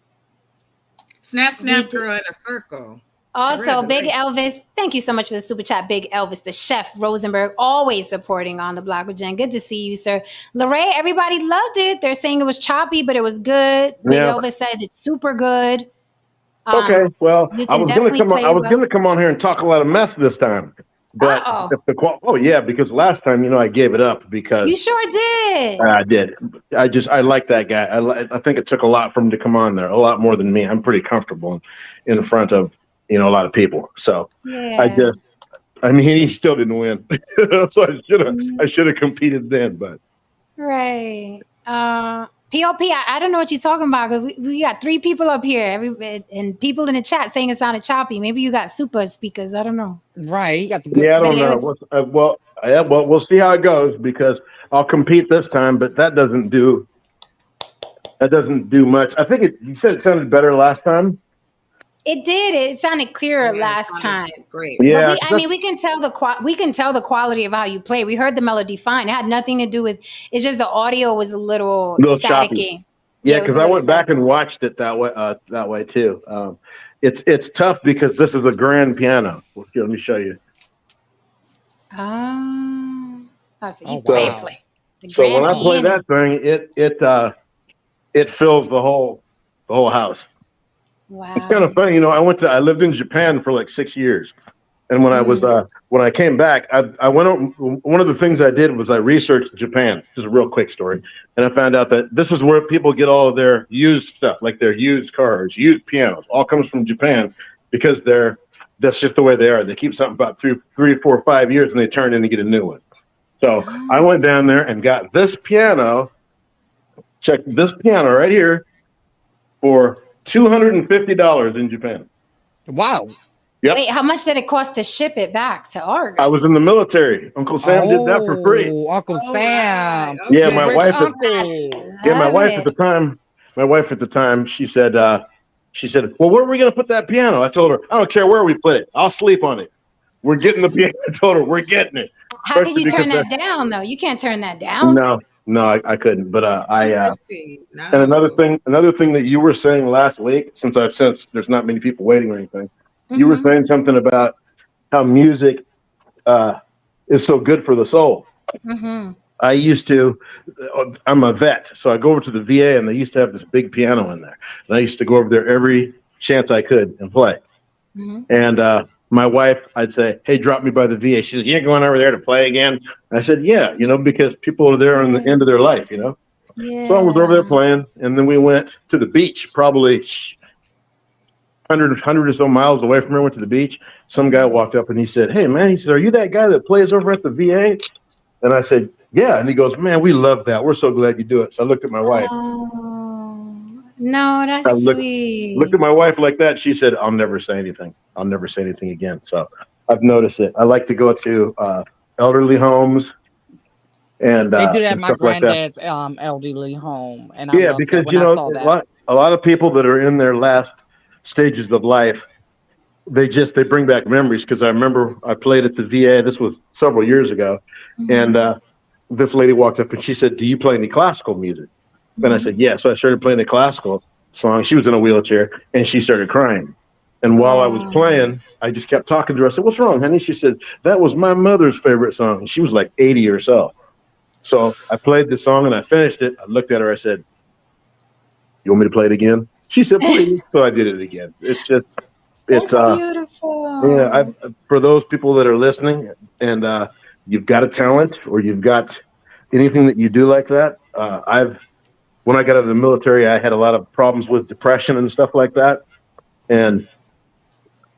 snap, we snap, did. girl in a circle. Also, Big Congratulations. Elvis, thank you so much for the super chat. Big Elvis, the chef Rosenberg, always supporting on the block with Jen. Good to see you, sir. Lorraine, everybody loved it. They're saying it was choppy, but it was good. Big Yeah. Elvis said it's super good. Okay. Well, You I can was going to definitely come on. play I it was well. going to come on here and talk a lot of mess this time. But Uh-oh. if oh yeah, because last time I gave it up because You sure did. I did. I like that guy. I think it took a lot for him to come on there, a lot more than me. I'm pretty comfortable in front of a lot of people. So Yeah. I mean, he still didn't win. So I should have competed then. But Right. POP, I don't know what you're talking about because we got 3 people up here, and people in the chat saying it sounded choppy. Maybe you got super speakers. I don't know. Right. He got the good. yeah, I But don't it know. was Well, we'll see how it goes because I'll compete this time. But that doesn't do much. I think you said it sounded better last time. it did. It sounded clearer Yeah, last it sounded time. great. But Yeah, we can tell the quality of how you play. We heard the melody fine. It had nothing to do with. It's just the audio was a little little choppy. staticky. Yeah, it was because a I little went back staticky. and watched it that way too. It's tough because this is a grand piano. Let me show you. So you Oh, play wow. the So grand when I play piano. that thing, it fills the whole house. It's kind of Wow. funny, I lived in Japan for like 6 years, and when I came back, I went over, one of the things I did was I researched Japan. Just a real quick story, and I found out that this is where people get all of their used stuff, like their used cars, used pianos, all comes from Japan because that's just the way they are. They keep something about 3, 4, 5 years, and they turn in and get a new one. So I went down there and got this piano. Check this piano right here for $250 in Japan. Wow. Yep. Wait, how much did it cost to ship it back to Oregon? I was in the military. Uncle Sam did that for free. Uncle All Sam. right. Yeah, Okay. my Rich wife. uncle. My wife at the time. She said, "Well, where are we going to put that piano?" I told her, "I don't care where we put it. I'll sleep on it. We're getting the piano." I told her, "We're getting it." How can you turn that down though? You can't turn that down. No, I couldn't. But Interesting. and No. another thing that you were saying last week, since I've sensed there's not many people waiting or anything, you were Mm-hmm. saying something about how music uh, is so good for the soul. Mm-hmm. I used to, I'm a vet, so I go over to the VA and they used to have this big piano in there. And I used to go over there every chance I could and play. Mm-hmm. And my wife, I'd say, hey, drop me by the VA. She says, you ain't going over there to play again? And I said, yeah, because people are there on the end of their life. So I was over there Yeah. playing, and then we went to the beach, probably 100 or so miles away from here, went to the beach. Some guy walked up and he said, hey, man, he said, are you that guy that plays over at the VA? And I said, yeah. And he goes, man, we love that. We're so glad you do it. So I looked at my wife. Oh, no, I that's looked at sweet. my wife like that. She said, I'll never say anything. I'll never say anything again. So I've noticed it. I like to go to elderly homes They do that and at my stuff like that. granddad's elderly home, and I Yeah, loved that because, when I saw that. a lot of people that are in their last stages of life, they bring back memories. Because I remember I played at the VA. This was several years ago. And Mm-hmm. this lady walked up and she said, do you play any classical music? And I Mm-hmm. said, yeah. So I started playing the classical song. She was in a wheelchair and she started crying. And while I was Oh, playing, I just kept talking to her. I said, what's wrong, honey? She said, that was my mother's favorite song. And she was like 80 or so. So I played the song and I finished it. I looked at her. I said, you want me to play it again? She said, please. So I did it again. It's just, it's, that's yeah, beautiful. for those people that are listening and you've got a talent or you've got anything that you do like that, when I got out of the military, I had a lot of problems with depression and stuff like that. And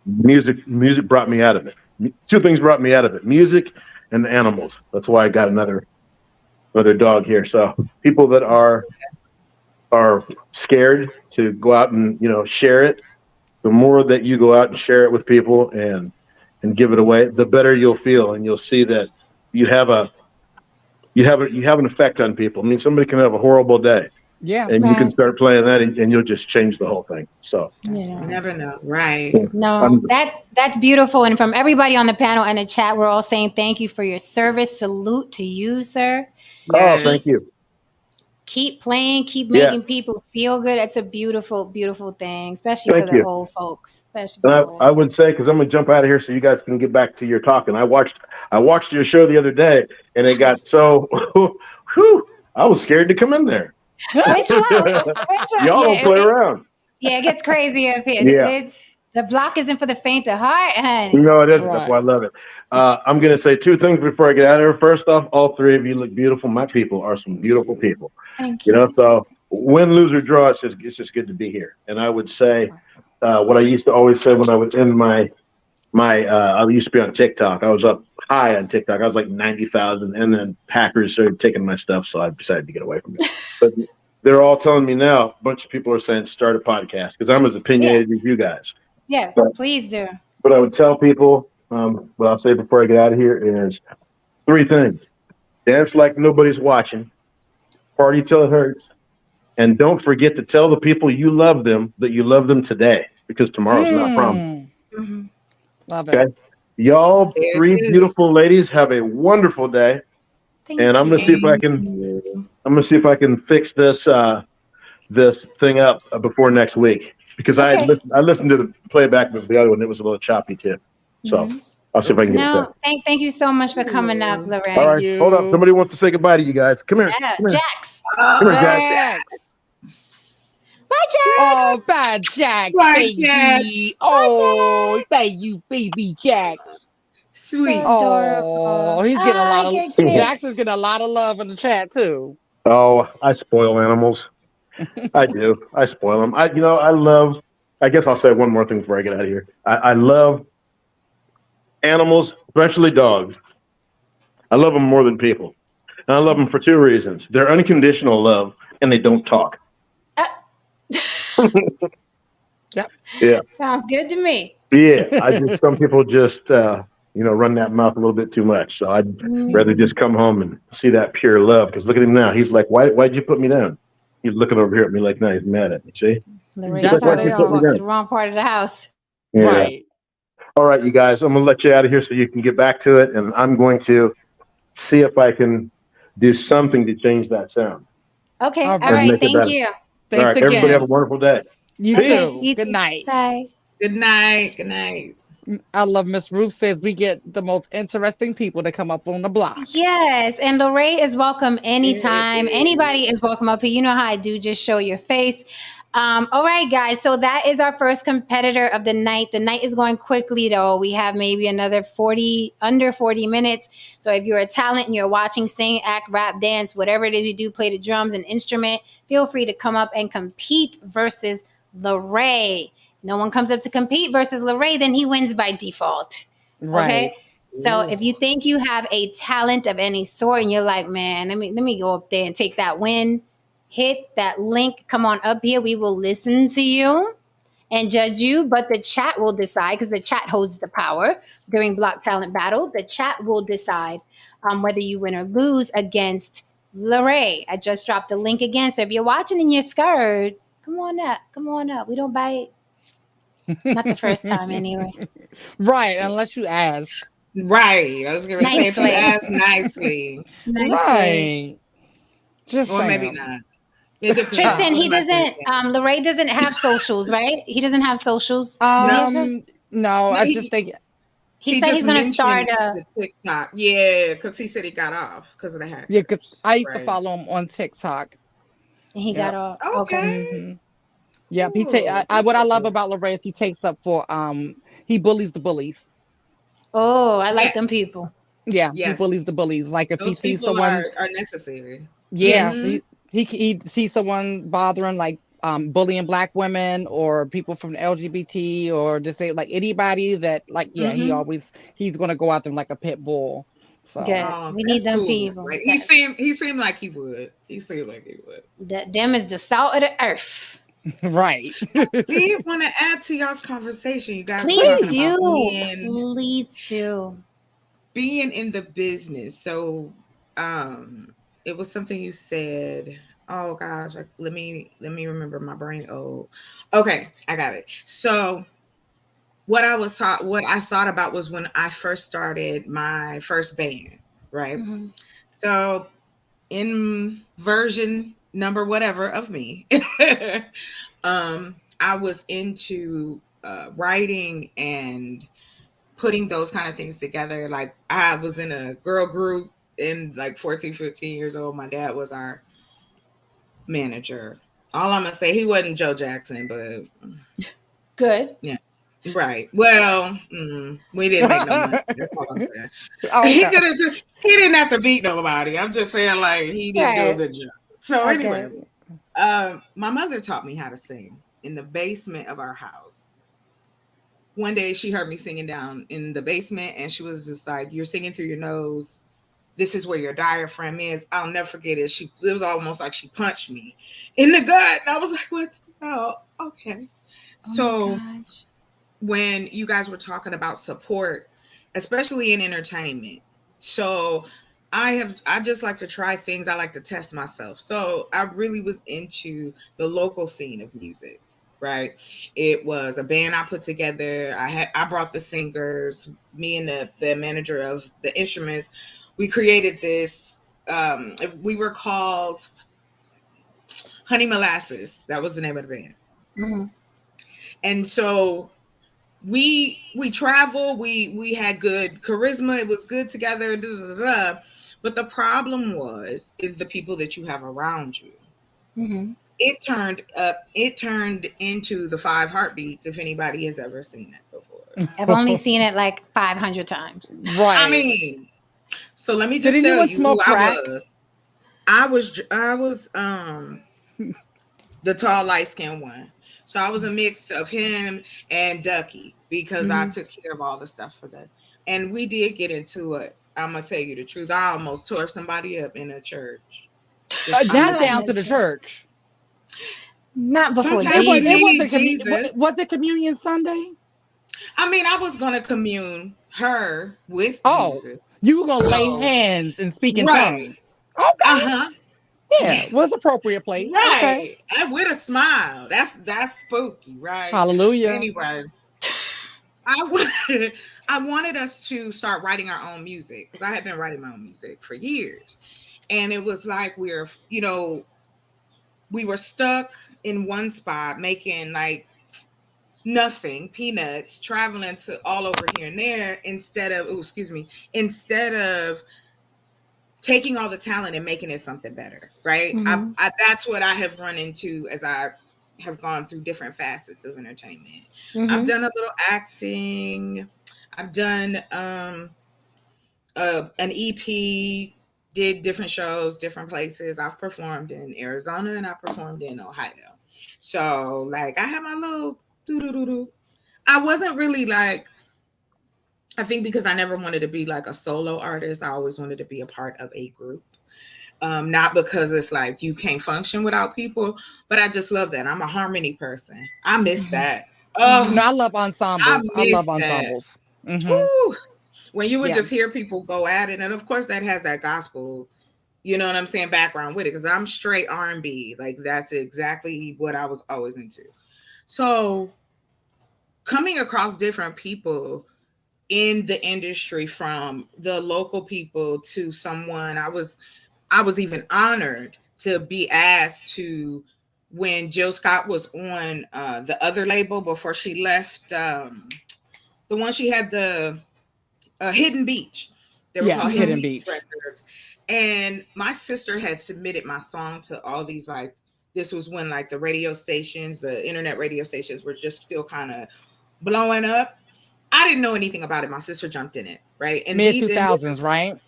music brought me out of it. Two things brought me out of it: music and animals. That's why I got another dog here. So people that are scared to go out and share it, the more that you go out and share it with people and give it away, the better you'll feel, and you'll see that you have you have an effect on people. I mean, somebody can have a horrible day, Yeah, and you can Right. start playing that, and you'll just change the whole thing. So, that's Yeah. You right. never know. Right. yeah. No, that's beautiful. And from everybody on the panel and the chat, we're all saying thank you for your service. Salute to you, sir. Oh, Keep thank Yes. you. keep playing, keep Yeah, making people feel good. It's a beautiful, beautiful thing, especially for thank the you. old folks. Especially for And the I old would folks. say, because I'm gonna jump out of here so you guys can get back to your talking. I watched your show the other day, and it got so, whew, I was scared to come in there. Which one? Which one? Y'all don't Yeah, play around. yeah, it gets crazy up here. Yeah. There's the block isn't for the faint of heart, honey. No, it isn't. That's Right. why I love it. I'm going to say two things before I get out of here. First off, all three of you look beautiful. My people are some beautiful people. Thank you. So win, lose, or draw, it's just good to be here. And I would say what I used to always say when I was in I used to be on TikTok. I was up high on TikTok. I was like 90,000, and then hackers started taking my stuff, so I decided to get away from it. But they're all telling me now. A bunch of people are saying start a podcast because I'm as Yeah, opinionated as you guys. yes, But please do. what I would tell people, what I'll say before I get out of here is three things: dance like nobody's watching, party till it hurts, and don't forget to tell the people you love them that you love them today because tomorrow's not promised. Hmm. Love it. Okay. Y'all There three it is. beautiful ladies have a wonderful day. And Thank Thank you. you. I'm gonna see if I can fix this thing up before next week because Okay. I listened to the playback of the other one. It was a little choppy too. So Mhm. I'll see if I can get it fixed. No, thank you so much for coming up, Ooh. All Thank Lorraine. right. Hold up. you. Somebody wants to say goodbye to you guys. Come here. Yeah, Come here. Jax. Come here, Jack. Oh, Jack. Bye, Jax. Oh, bad Jack, right, Jack. baby. Bye, Oh, Jax. thank you, baby Jack. So Sweet. Oh, adorable. he's getting a lot of Good kid. Jackson's getting a lot of love in the chat too. Oh, I spoil animals. I do. I spoil them. I love. I guess I'll say one more thing before I get out of here. I love animals, especially dogs. I love them more than people. And I love them for two reasons. They're unconditional love, and they don't talk. Uh, Yep. Yeah, Sounds good to me. yeah. Some people just run that mouth a little bit too much. So I'd rather Mm. just come home and see that pure love. Because look at him now. He's like, why'd you put me down? He's looking over here at me like, now he's mad at me. See? He's Lorraine That's like, how why'd told they you us you put me are. walked to down? the wrong part of the house. Yeah. Right. All right, you guys. I'm gonna let you out of here so you can get back to it, and I'm going to see if I can do something to change that sound Okay. All All and right. right. make it Thank better. you. All Thanks right, everybody have a again. wonderful day. You Peace. Okay. too. You Good too. night. Bye. Good night. Good night. I love Miss Ruth says we get the most interesting people to come up on the block. Yes, and Lorraine is welcome It anytime. is. Anybody is welcome up here. You know how I do, just show your face. All right, guys. So that is our first competitor of the night. The night is going quickly, though. We have maybe another 40 minutes. So if you're a talent and you're watching, sing, act, rap, dance, whatever it is you do, play the drums, an instrument, feel free to come up and compete versus Lorraine. No one comes up to compete versus Lorraine, then he wins by default. Right. Okay. So if you think you have a talent of any sort and you're like, man, let me go up there and take that win, hit that link, come on up here. We will listen to you and judge you, but the chat will decide because the chat holds the power during Block Talent Battle. The chat will decide whether you win or lose against Lorraine. I just dropped the link again. So if you're watching and you're scared, come on up. Come on up. We don't bite. Not the first time anyway. Right, unless you ask. Right. I was going to say, if you Nicely. ask nicely, Nicely. Right. Just or maybe saying. not. It depends. Tristan, What he am I doesn't, thinking? Lorraine doesn't have socials, right? He doesn't have socials. Does he No, have socials? No, no, I just think He he said just he's going to start mentioned the TikTok. Yeah, because he said he got off because of the yeah, because hackers. I used to Right. follow him on TikTok. and he got Yep. off. Okay. Okay. hmm Yep. He take Cool. I That's what I love good. about Lorraine is he takes up for he bullies the bullies. Oh, I like Yes. them people. Yeah, he Yes. bullies the bullies. Like if he Those sees people someone, are necessary. yeah, Yes. Mm-hmm. he sees someone bothering like bullying black women or people from the LGBT or just say like anybody that like yeah, Mm-hmm. he's gonna go out there like a pit bull. So Good. Oh, We need that's them cool. people. Like That, he seemed like he would. He seemed like he would. them is the salt of the earth. right. Did want to add to y'all's conversation. You guys were Please talking Please. about do. Please do. being in the business. So it was something you said. Oh gosh, let me remember, my brain. Oh, okay, I got it. So what I thought about was when I first started my first band, right? Mhm. So in version number whatever of me, I was into writing and putting those kind of things together. Like I was in a girl group in like 14, 15 years old. My dad was our manager. All I'm gonna say, he wasn't Joe Jackson, but Good. yeah. Right. Well, we didn't make no money. That's all I'm saying. He Okay. could have just, he didn't have to beat nobody. I'm just saying, like, he didn't do a Right. good job. So Okay. anyway, my mother taught me how to sing in the basement of our house. One day she heard me singing down in the basement and she was just like, "You're singing through your nose. This is where your diaphragm is." I'll never forget it. It was almost like she punched me in the gut. And I was like, "What? Oh, okay." Oh my So gosh. when you guys were talking about support, especially in entertainment. So I just like to try things. I like to test myself. So I really was into the local scene of music, right? It was a band I put together. I brought the singers, me and the manager of the instruments. We created this we were called Honey Molasses. That was the name of the band. Mhm. And so we travel, we had good charisma, it was good together, da, da, da, da. But the problem is the people that you have around you. Mhm. It turned into the five heartbeats, if anybody has ever seen that before. I've only seen it like 500 times. I Right. mean, so let me Did just tell anyone you who smoke I crack? was. I was the tall light skinned one. So I was a mix of him and Ducky because I Mhm. took care of all the stuff for that. And we did get into it. I'm gonna tell you the truth. I almost tore somebody up in a church. Just Not Not in down the to the church. church. Not before It sometimes was. you It Jesus. was need Jesus. Was it Communion Sunday? I mean, I was gonna commune her with Oh, Jesus. you were gonna lay So hands and speak in right. tongues. Okay. Uh-huh. Yeah. Was appropriate place. Okay. Right. And with a smile. That's spooky, right? Hallelujah. Anyway, I wanted, I wanted us to start writing our own music because I had been writing my own music for years. And it was like we were stuck in one spot making like nothing, peanuts, traveling to all over here and there instead of taking all the talent and making it something better, right? Mhm. That's what I have run into as I have gone through different facets of entertainment. I've Mhm. done a little acting. I've done an EP, did different shows, different places. I've performed in Arizona and I performed in Ohio. So like I had my little doo doo doo doo. I wasn't really like, I think because I never wanted to be like a solo artist, I always wanted to be a part of a group. Not because it's like you can't function without people, but I just love that. I'm a harmony person. I miss Mhm. that. No, Mhm. Oh, I love I ensembles. I miss love that. ensembles. Hmm. Ooh, when you would Yeah. just hear people go at it, and of course that has that gospel, you know what I'm saying, background with it. Because I'm straight R&B, like that's exactly what I was always into. So coming across different people in the industry, from the local people to someone I was even honored to be asked to, when Jill Scott was on the other label before she left, the one she had, the Hidden Beach. They were called Yes, Hidden Hidden Mhm. Beach Beach. Records. And my sister had submitted my song to all these, like, this was when like the radio stations, the internet radio stations were just still kind of blowing up. I didn't know anything about it. My sister jumped in it, right? And Mid these, two and this thousands, right?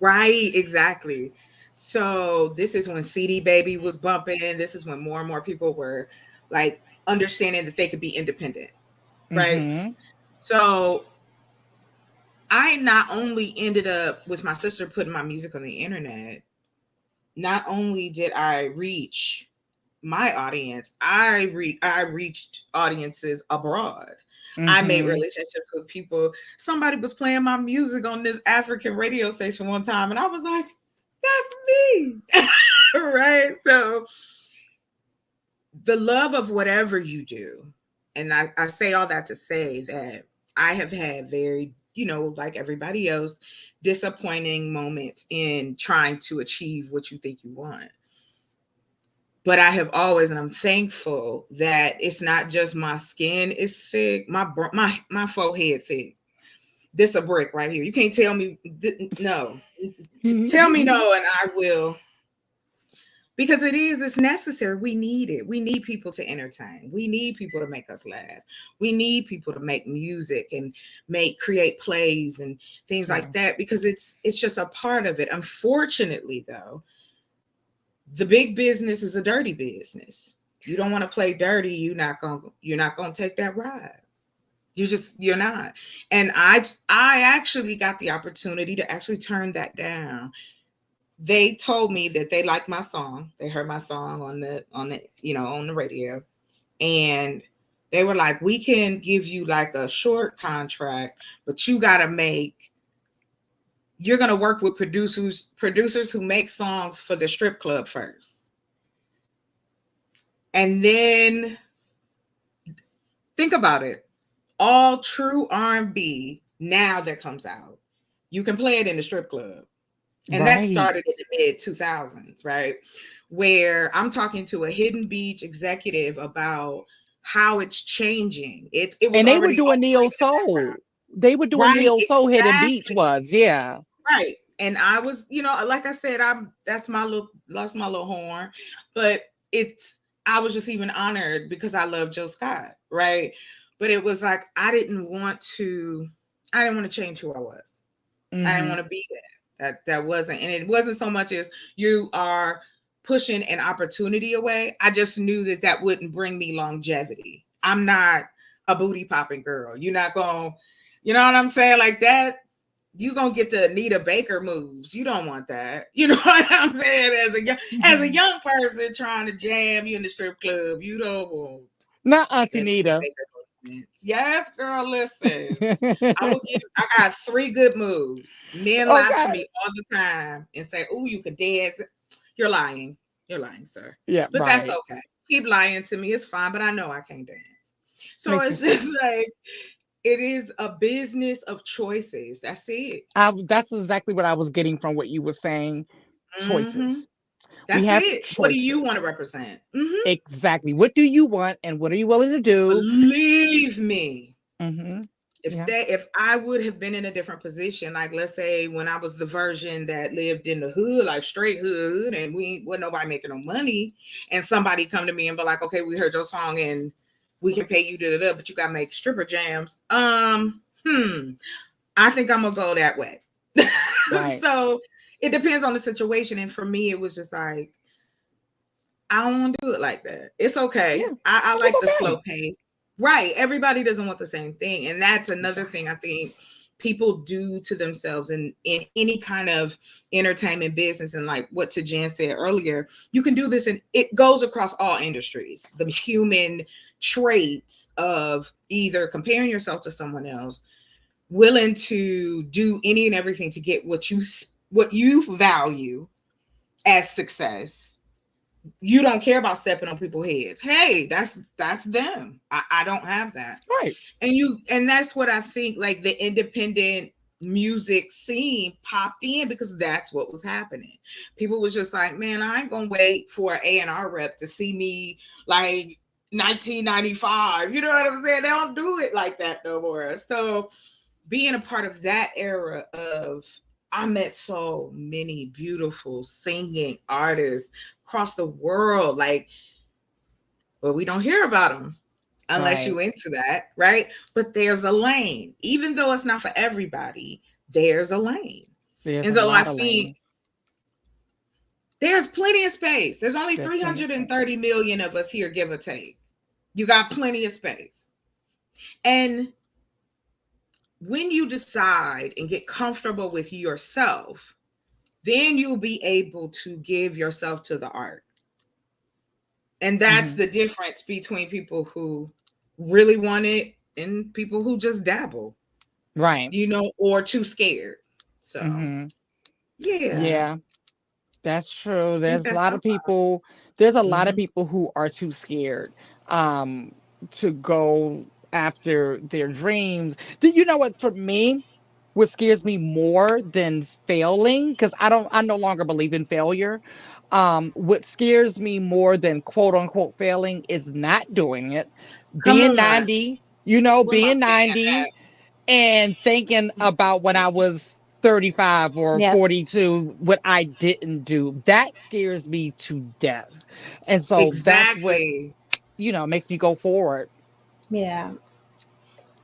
right, exactly. So this is when CD Baby was bumping. This is when more and more people were like understanding that they could be independent, right? Hmm. So I not only ended up with my sister putting my music on the internet, not only did I reach my audience, I reached audiences abroad. I made Hmm. relationships with people. Somebody was playing my music on this African radio station one time, and I was like, "That's me," right? So the love of whatever you do, and I say all that to say that I have had very, like everybody else, disappointing moments in trying to achieve what you think you want. But I have always, and I'm thankful that it's not just my skin is thick, my forehead thick. This a brick right here. You can't tell me no. Tell me no, and I will, because it's necessary. We need it. We need people to entertain. We need people to make us laugh. We need people to make music and create plays and things like Yeah. that, because it's just a part of it. Unfortunately, though, the big business is a dirty business. You don't want to play dirty, you're not gonna take that ride. You're not. And I actually got the opportunity to actually turn that down. They told me that they liked my song. They heard my song on the radio, and they were like, "We can give you like a short contract, but you're gonna work with producers who make songs for the strip club first, and then think about it. All true R&B now that comes out, you can play it in the strip club." And that Right. started in the mid 2000s, right? Where I'm talking to a Hidden Beach executive about how it's changing. It was And they were already doing neo operating in the soul. They were doing background. Right, neo soul. Hidden Beach exactly. was, yeah. Right. And I was, like I said, that's my little horn. But I was just even honored because I love Joe Scott, right? But it was like I didn't want to change who I was. I didn't Hmm. want to be that. That wasn't, and it wasn't so much as you are pushing an opportunity away. I just knew that wouldn't bring me longevity. I'm not a booty popping girl. You're not going, you know what I'm saying? Like that, you gonna get the Anita Baker moves. You don't want that. You know what I'm saying? As a young person trying to jam you in the strip club, you don't want Not Auntie that Anita Nita. Baker movements. Yes, girl, listen. Okay. I got three good moves. Men lie to me all the time and say, "Oh, you can dance." You're lying. You're lying, sir. Yeah, But that's right. okay. Keep lying to me. It's fine, but I know I can't dance. So Makes it's me just like it is a business of choices. That's it. that's exactly what I was getting from what you were saying. Mm-hmm. choices. We That's have it. What do you choices. want to represent? Mm-hmm. Exactly. What do you want and what are you willing to do? Believe me. Hmm. If Yeah. I would have been in a different position, like let's say when I was the version that lived in the hood, like straight hood, and we wasn't nobody making no money, and somebody come to me and be like, okay, we heard your song and we can pay you but you gotta make stripper jams. I think I'm gonna go that way. Right. So it depends on the situation. And for me, it was just like, I don't want to do it like that. It's okay. Yeah. I It's like the slow okay. pace. Right. Everybody doesn't want the same thing. And that's another Exactly. thing I think people do to themselves in any kind of entertainment business. And like what to Jen said earlier, you can do this and it goes across all industries. The human traits of either comparing yourself to someone else, willing to do any and everything to get what you value as success. You don't care about stepping on people's heads. Hey, that's them. I don't have that. Right. And that's what I think, like the independent music scene popped in because that's what was happening. People was just like, man, I ain't gonna wait for an A&R rep to see me like 1995. You know what I'm saying? They don't do it like that no more. So being a part of that era of, I met so many beautiful singing artists across the world, like, but we don't hear about them unless Right. you into that, right? But there's a lane, even though it's not for everybody. There's a lane, There's and a so I lot of think lanes. there's plenty of space. There's only There's plenty of space. 330 million of us here, give or take. You got plenty of space, and when you decide and get comfortable with yourself, then you'll be able to give yourself to the art. And that's Hmm. the difference between people who really want it and people who just dabble, Right. or too scared. So, Hmm. yeah, Yeah, that's true. I think There's a that's lot of people. There's a lot of mhm. people who are too scared um to go after their dreams. You know what? For me, what scares me more than failing, because I no longer believe in failure. What scares me more than quote unquote failing is not doing it, Come being on. 90, Where my being pen 90 and thinking about when I was 35 or Yep. 42, what I didn't do. That scares me to death. And so that's what, exactly. makes me go forward. Yeah.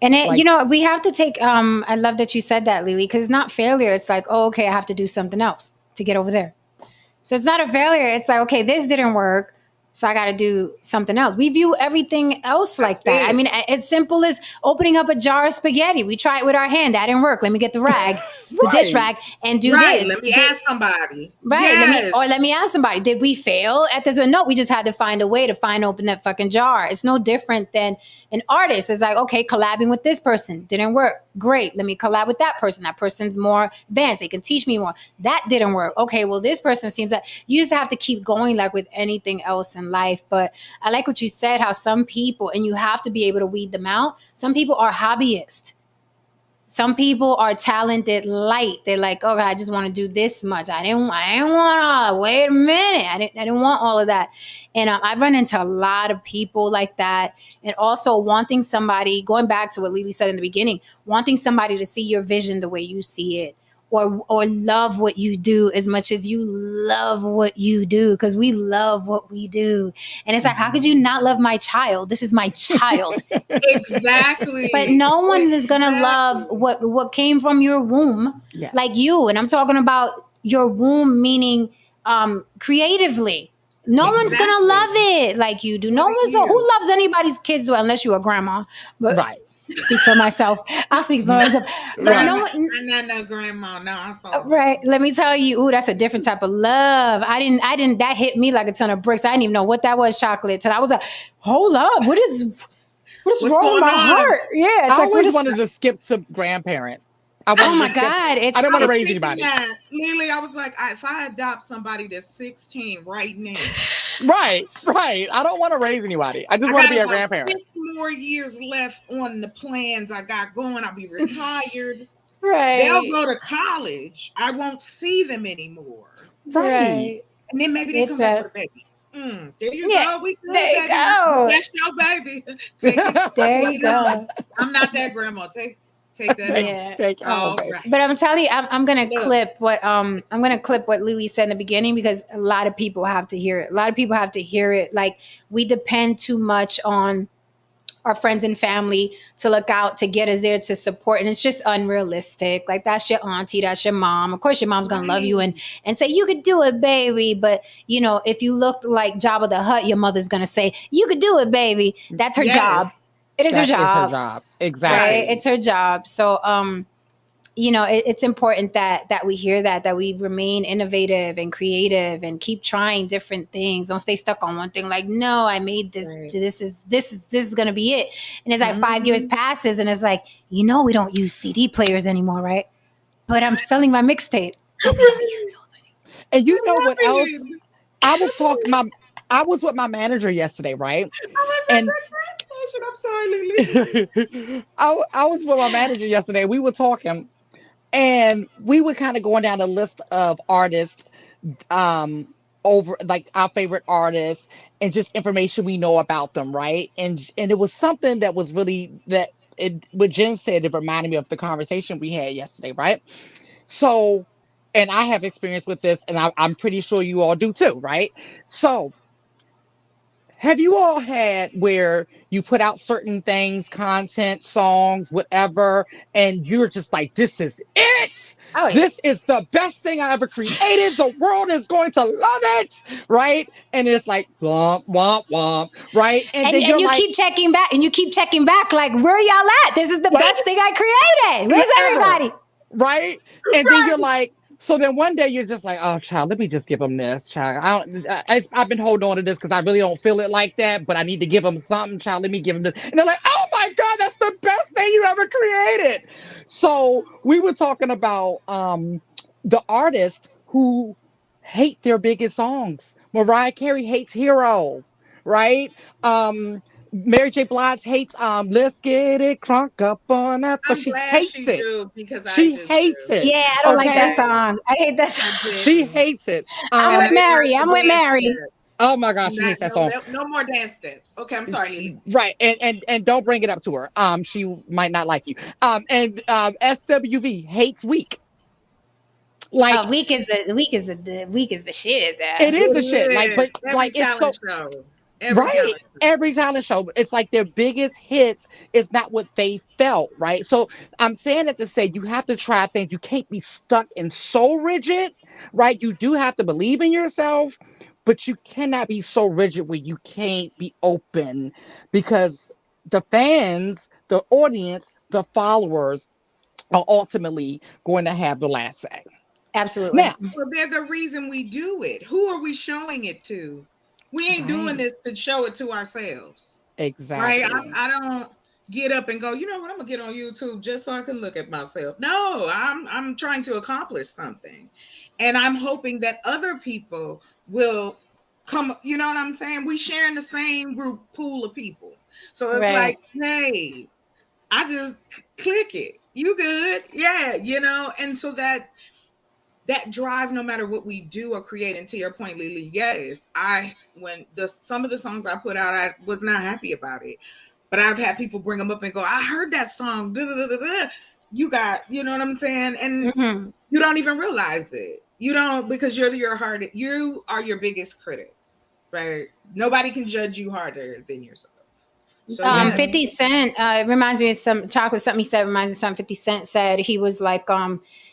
And Like, we have to take I love that you said that, Lily, because it's not failure. It's like, oh, okay, I have to do something else to get over there. So it's not a failure. It's like, okay, this didn't work. So I got to do something else. We view everything else That's like that. I it. mean, as simple as opening up a jar of spaghetti. We try it with our hand. That didn't work. Let me get the dish right. rag, and do Right. this. Let me ask somebody. Right. Yes. Let me ask somebody, did we fail at this? No, we just had to find a way to open that fucking jar. It's no different than an artist. It's like, okay, collabing with this person didn't work. Great. Let me collab with that person. That person's more advanced. They can teach me more. That didn't work. Okay. Well, this person seems like you just have to keep going like with anything else in life. But I like what you said, how some people, and you have to be able to weed them out. Some people are hobbyists. Some people are talented light. They're like, oh, I just want to do this much. I didn't want to, wait a minute. I didn't want all of that. And I've run into a lot of people like that. And also wanting somebody, going back to what Lily said in the beginning, wanting somebody to see your vision the way you see it, or love what you do as much as you love what you do, because we love what we do. And it's like, how could you not love my child? This is my child. But Exactly. no one is gonna love Exactly. what came from your womb Yes. like you. And I'm talking about your womb, meaning creatively. No one's gonna Exactly. love it like you do. No Like one's who you. loves anybody's kids unless you're a grandma. But Right. speak for myself. I'll speak for myself. But I'm Right. no not, one. I'm not no grandma. No, I saw. Right. Let me tell you, ooh, that's a different type of love. That hit me like a ton of bricks. I didn't even know what that was, chocolate. Till I was like, hold up, what is What's wrong with going my on? heart? Yeah, I it's like, what always is, wanted to skip to grandparent. I oh wanted my to skip. God, I didn't want I to was raise thinking anybody. that. Literally, I was like, if I adopt somebody that's 16 right now, Right. Right. I don't want to raise anybody. I just I want to got be a about grandparent. 6 more years left on the plans I got going. I'll be retired. They'll right. go to college. I won't see them anymore. Right. Right. And then maybe they come It's back a for the baby. There you yeah. go. We There good, you baby. go. That's your baby. Take it. There Take you it on. go. I'm not that grandma. Take that take on. Yeah. take home, All baby. right. But I'm telling you, I'm gonna Look. clip what Lily said in the beginning because a lot of people have to hear it. A lot of people have to hear it. Like we depend too much on our friends and family to look out to get us there to support, and it's just unrealistic. Like that's your auntie, that's your mom. Of course, your mom's gonna love you Right. and say you could do it, baby. But you know, if you looked like Jabba the Hutt, your mother's gonna say you could do it, baby. That's her Yes. job. It is her That is her job, job. right? Exactly. Right. It's her job. So you know, it's important that we hear that we remain innovative and creative and keep trying different things. Don't stay stuck on one thing. Like, no, I made this. Right. This is going to be it. And it's like 5 years Mhm. passes, and it's like, you know, we don't use CD players anymore, right? But I'm selling my mixtape, and we don't use Right. those anymore. And you know what else? Right. I was talking my I was with my manager yesterday, right? I was at And that gas station. I'm sorry, Lily. I was with my manager yesterday. We were talking, and we were kind of going down a list of artists, um, over like our favorite artists, and just information we know about them, right? And it was something that was really that it what Jen said. It reminded me of the conversation we had yesterday, right? So, and I have experience with this, and I'm pretty sure you all do too, right? So, have you all had where you put out certain things, content, songs, whatever, and you're just like, this is it? Oh yeah. This is the best thing I ever created. The world is going to love it, right? And it's like, womp, womp, womp, right? And then And you're you like, keep checking back, like, where y'all at? This is the what? best thing I created. Where's Ever, everybody? right? And then you're like, so then one day you're just like, oh, child, let me just give them this, child. I've been holding on to this because I really don't feel it like that, but I need to give them something, child. Let me give them this. And they're like, oh my God, that's the best thing you ever created. So we were talking about the artists who hate their biggest songs. Mariah Carey hates Hero, right? Mary J. Blige hates Let's Get It Crunk Up on that, but I'm she glad hates she it. do because I She just hates do. it. Yeah, I don't like that Okay. song. I hate that I song. She do. hates it. I'm And with I didn't like Mary. the I'm with dance Mary. step. Oh my gosh, she Not hates that song. no more dance steps. Okay, I'm sorry, Lily. Right. And don't bring it up to her. She might not like you. And SWV hates weak. Like Week is the shit it there. is It the shit. Like, is but every like it's talent so show. Every right. talent show. Every talent show, it's like their biggest hits is not what they felt, right? So I'm saying it to say you have to try things. You can't be stuck and so rigid, right? You do have to believe in yourself, but you cannot be so rigid where you can't be open because the fans, the audience, the followers are ultimately going to have the last say. Absolutely. Now, Well, there's a reason we do it. Who are we showing it to? We ain't doing right, this to show it to ourselves, right? exactly. I don't get up and go, you know what, I'm gonna get on YouTube just so I can look at myself. No, I'm trying to accomplish something. And I'm hoping that other people will come, you know what I'm saying? We sharing the same group pool of people. So it's Right. like, hey, I just click it. You good? Yeah, and so that drive, no matter what we do or create, and to your point, Lily, yes, I when the some of the songs I put out, I was not happy about it, but I've had people bring them up and go, I heard that song, da, da, da, da, da. You know what I'm saying, and Hmm. you don't even realize it. You don't, because you are your biggest critic, right? Nobody can judge you harder than yourself. So yeah. 50 Cent, it reminds me of some chocolate, something you said reminds me of something 50 Cent said. He was like,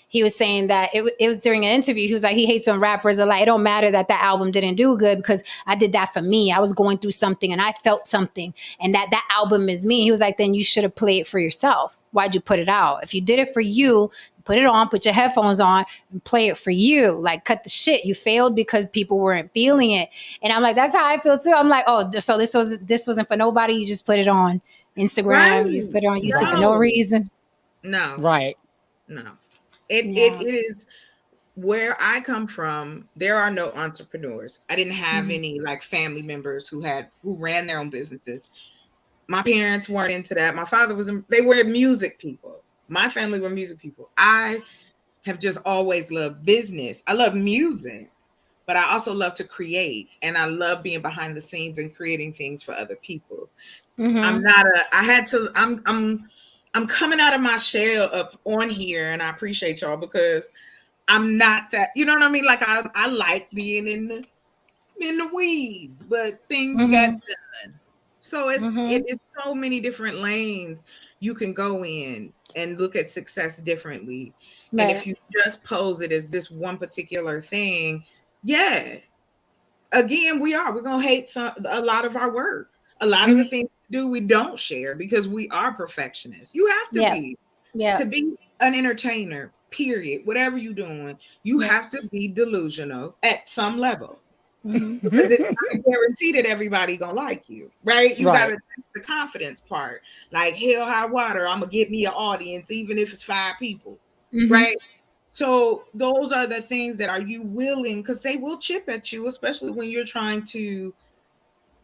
he was saying that it was during an interview. He was like, he hates when rappers are like, it don't matter that album didn't do good because I did that for me. I was going through something and I felt something, and that album is me. He was like, then you should have played it for yourself. Why'd you put it out? If you did it for you, put it on, put your headphones on and play it for you. Like, cut the shit. You failed because people weren't feeling it. And I'm like, that's how I feel too. I'm like, oh, so this wasn't for nobody. You just put it on Instagram. You just Right. put it on YouTube for no Right, No. reason. No. right. No. It Yeah. is where I come from. There are no entrepreneurs. I didn't have Mhm. any like family members who ran their own businesses. My parents weren't into that. My father they were music people. My family were music people. I have just always loved business. I love music. but I also love to create, and I love being behind the scenes and creating things for other people. I'm not a I had to I'm coming out of my shell up on here, and I appreciate y'all because I'm not that, you know what I mean? Like I like being in the weeds, but things got done. So it is so many different lanes you can go in and look at success differently. And if Right. you just pose it as this one particular thing, yeah, again, we're gonna hate a lot of our work. A lot of the things we do, we don't share because we are perfectionists. You have to Yeah. be Yeah. to be an entertainer, period. Whatever you're doing, you Yeah. have to be delusional at some level Mm-hmm. because it's not guaranteed that everybody gonna like you, right? You Right. gotta take the confidence part. Like hell high water, I'm gonna get me an audience, even if it's 5 people, Mm-hmm. right? So those are the things that are you willing, because they will chip at you, especially when you're trying to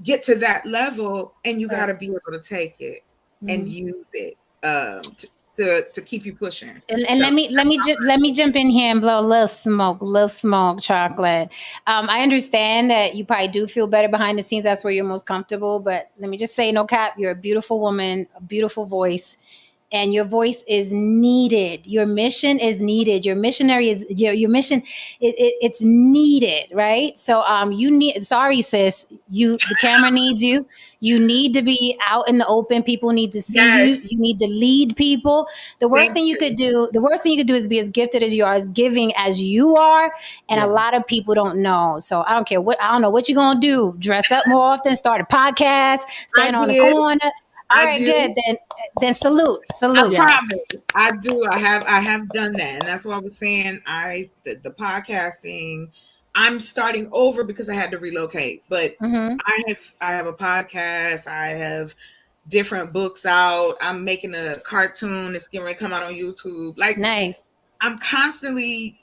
get to that level, and you got Right. to be able to take it and Mm-hmm. use it to keep you pushing. And So let me jump in here and blow a little smoke, chocolate. I understand that you probably do feel better behind the scenes. That's where you're most comfortable. But let me just say, no cap, you're a beautiful woman, a beautiful voice, and your voice is needed. Your mission is needed. Your missionary is your mission. It's needed, right? So you need. Sorry, sis. The camera needs you. You need to be out in the open. People need to see yes, you. You need to lead people. The worst thank thing you you. could do, the worst thing you could do is be as gifted as you are, as giving as you are. And a Yeah. lot of people don't know. So I don't care I don't know what you're gonna do. Dress up more often, start a podcast, I stand on the did. corner. All I right, good. do. Then salute. I Salute. Yeah. promise. I do. I have done that. And that's why I was saying the podcasting, I'm starting over because I had to relocate. But Mm-hmm. I have a podcast. I have different books out. I'm making a cartoon that's getting ready to come out on YouTube. Like Nice. I'm constantly,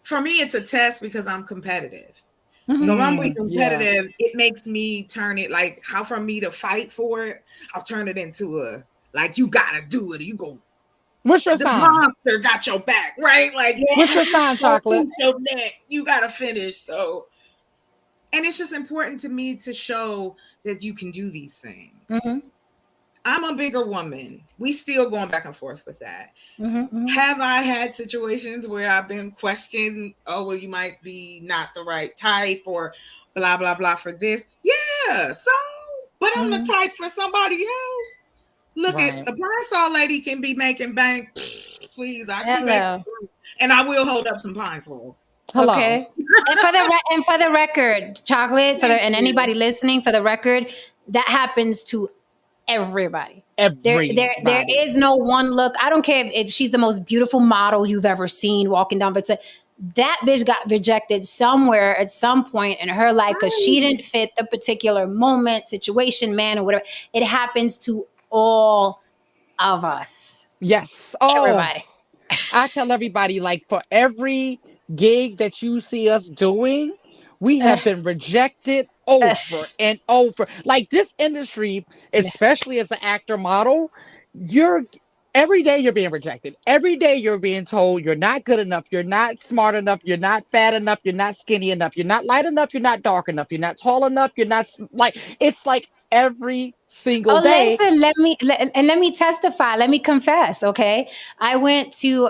for me, it's a test because I'm competitive. So Mm-hmm. if I'm being Yeah. competitive, it makes me turn it like how for me to fight for it, I'll turn it into a like you gotta do it. You go, What's your the sign? monster got your back, right? Like Yeah. What's your sign, go chocolate? through your neck, you gotta finish. So, and it's just important to me to show that you can do these things. Mm-hmm. I'm a bigger woman. We still going back and forth with that. Mm-hmm. Have I had situations where I've been questioned? Oh, well, you might be not the right type, or blah blah blah for this. Yeah, so, but I'm the Mm-hmm. type for somebody else. Look at Right. a Pine lady can be making bank. Please, I can be making, Hello. and I will hold up some Pine Sol. Hello. Okay. And for the record, chocolate Thank and you. anybody listening, for the record, that happens to everybody. There Everybody. is no one look. I don't care if she's the most beautiful model you've ever seen walking down, but that bitch got rejected somewhere at some point in her life because she Right. didn't fit the particular moment, situation, man, or whatever. It happens to all of us. Yes. Oh, Everybody. I tell everybody, like, for every gig that you see us doing, we Uh, have been rejected uh, over and over. Like, this industry, yes. especially as an actor model, you're every day you're being rejected. Every day you're being told you're not good enough, you're not smart enough, you're not fat enough, you're not skinny enough, you're not light enough, you're not dark enough, you're not tall enough, you're not like it's like every single Oh, day. listen, let me testify. Let me confess, okay? I went to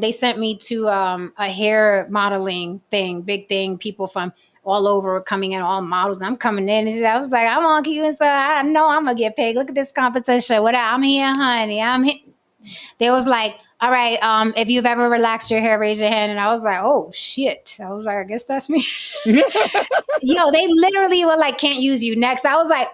they sent me to a hair modeling thing, big thing, people from all over were coming in, all models. I'm coming in and I was like, I'm on you and so I know I'm gonna get paid. Look at this competition. What I'm here, honey. I'm here. They was like, all right, if you've ever relaxed your hair, raise your hand. And I was like, oh shit. I was like, I guess that's me. Yo, they literally were like, can't use you next. I was like,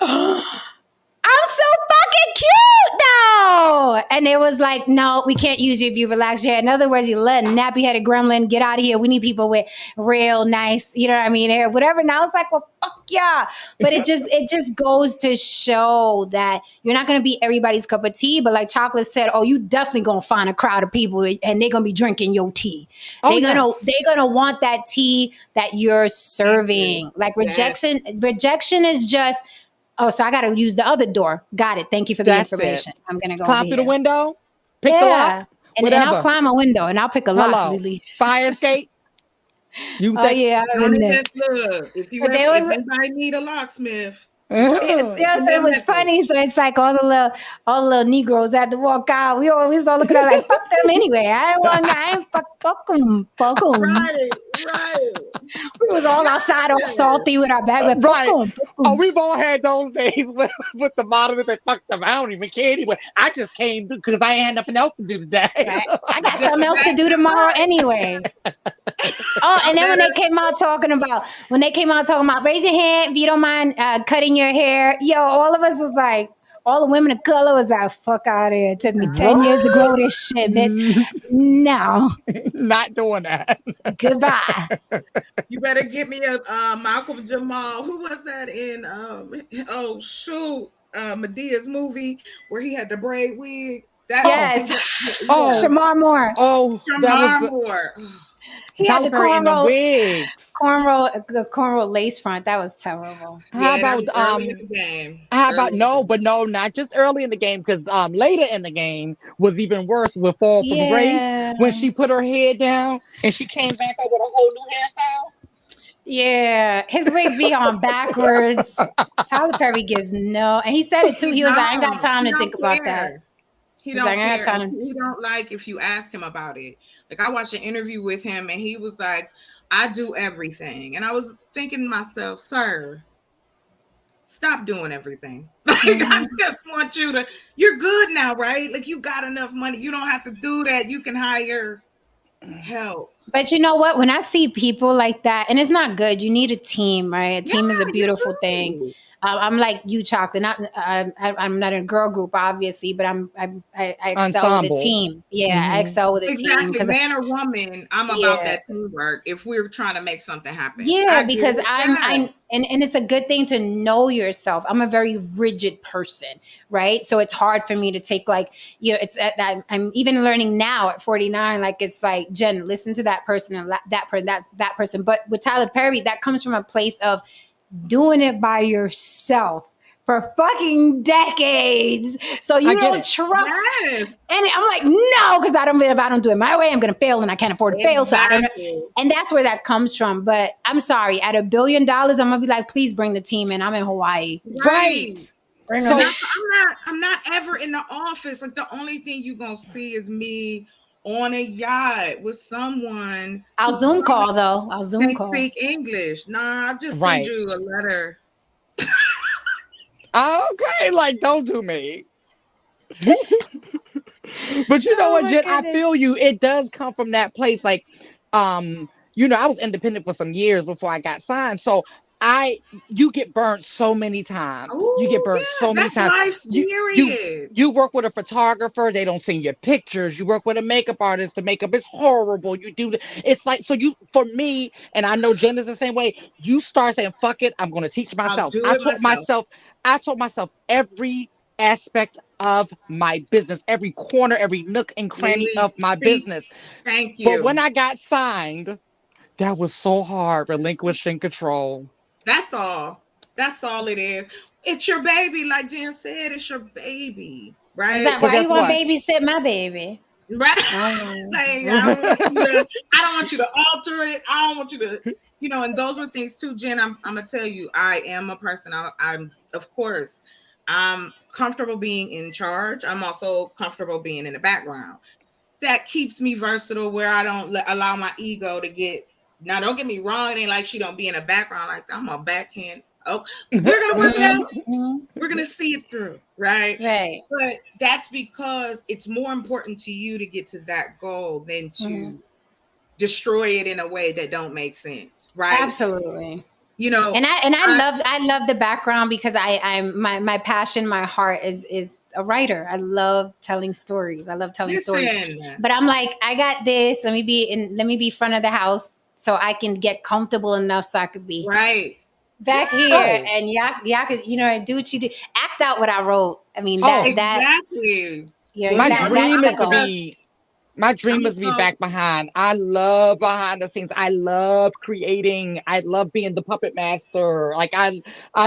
I'm so fucking cute though. And it was like, no, we can't use you if you relax your hair. In other words, you let nappy headed gremlin get out of here. We need people with real nice, you know what I mean, hair, whatever. And I was like, well, fuck yeah. But it just goes to show that you're not gonna be everybody's cup of tea. But like Chocolate said, oh, you definitely gonna find a crowd of people and they're gonna be drinking your tea. Oh They're yes. gonna want that tea that you're Thank you. serving. Like Yes. rejection is just, oh, so I got to use the other door. Got it. Thank you for the That's it. information. I'm going to go over Climb through the here. window, pick the lock, Yeah. And I'll whatever. climb a window and I'll pick a lock, Hello. Lily. Fire escape. You Oh say, yeah, I'm Don't in there. even look. But there was If anybody need a locksmith, yes, oh, yes, send me it a was message. funny. So it's like all the little Negroes had to walk out. We always all looking at her like fuck them anyway. I ain't fuck 'em. Right, right. We was all outside, all Yes. salty with our bag, but right. fuck Oh, 'em. we've all had those days with the monitor that fucked them. I don't even care anyway. I just came because I ain't had nothing else to do today. Right? I got something else to That's do the tomorrow part. anyway. Oh, I and then better. when they came out talking about, raise your hand if you don't mind cutting your hair. Yo, all of us was like, all the women of color was like, fuck out of here. It took me 10 years to grow What? this shit, bitch. No, Not doing that. goodbye. You better get me a Malcolm Jamal. Who was that in? Oh shoot, Medea's movie where he had the braid wig. That Oh, Yes, yeah, oh, Shamar Moore. oh, that was Jamar Moore. He had Tyler the Perry in the wigs. cornrow lace front. That was terrible. How Yeah, that about was early in the game. how about Early in the no, game. but no, not just early in the game, because later in the game was even worse with Fall from Grace Yeah. when she put her head down and she came back up with a whole new hairstyle. Yeah, his wigs be on backwards. Tyler Perry gives no, and he said it too. He He was like, I ain't got don't. time He to think don't about that. care. He He's like, don't I ain't care, got and time. he don't like if you ask him about it. Like I watched an interview with him, and he was like, "I do everything," and I was thinking to myself, "Sir, stop doing everything. Like I Mhm. just want you to. You're good now, right? Like you got enough money. You don't have to do that. You can hire help. But you know what? When I see people like that, and it's not good, you need a team, right? A Yeah, team is a you beautiful thing. do. I'm like you, Chocolate. I'm not in a girl group, obviously, but I excel with a Ensemble. team. Yeah, I Hmm. excel with a team Exactly, because man or woman. I'm about yeah, that teamwork. If we're trying to make something happen, yeah, I get because it. I'm and it's a good thing to know yourself. I'm a very rigid person, right? So it's hard for me to take like, it's I'm even learning now at 49, like it's like, Jen, listen to that person and that person, that person. But with Tyler Perry, that comes from a place of doing it by yourself for fucking decades. So I you get don't it. trust. Yes, And I'm like, no, because if I don't do it my way, I'm gonna fail and I can't afford to fail. So I don't know. exactly. And that's where that comes from. But I'm sorry, at $1 billion, I'm gonna be like, please bring the team in. I'm in Hawaii. Right. Right. Bring And them. So I'm not ever in the office. Like the only thing you're gonna see is me on a yacht with someone I'll who Zoom probably call though. I'll Zoom can't call. speak English. Nah, I'll just send right. you a letter. Okay, like don't do me. But you know Oh what, my Jen? I goodness. feel you. It does come from that place. Like, I was independent for some years before I got signed. So you get burnt so many times. You get Oh burnt yes, so many that's times. life. You you Period. you work with a photographer, they don't send you pictures. You work with a makeup artist, the makeup is horrible. It's like, so for me, and I know Jen is the same way. You start saying, "Fuck it, I'm going to teach I'll myself." do it myself. I told myself every aspect of my business, every corner, every nook and cranny Lily, of my speak. business. Thank But when you. I got signed, that was so hard, relinquishing control. That's all. That's all it is. It's your baby, like Jen said. It's your baby, Is right? that But why guess you want what? babysit my baby? Right. Oh. Like I don't want you to alter it. I don't want you to, and those are things too, Jen. I'm gonna tell you, I am a person. I'm of course, I'm comfortable being in charge. I'm also comfortable being in the background. That keeps me versatile where I don't allow my ego to get. Now, don't get me wrong. It ain't like she don't be in the background like that. I'm a backhand. Oh, we're gonna work it Mhm, out. mhm. We're gonna see it through, right? Right. But that's because it's more important to you to get to that goal than Mhm. to destroy it in a way that don't make sense, right? Absolutely. You know, And I I love the background because I'm my passion, my heart is a writer. I love telling stories. I love telling stories. listen, But I'm like, I got this. Let me be front of the house so I can get comfortable enough so I could be right? back here Oh, and y'all could, do what you do. Act out what I wrote. I mean oh, that Exactly. Well, my dream that's the is to goal. be My I'm dream gonna is to be tell. back behind. I love behind the scenes. I love creating. I love being the puppet master. Like I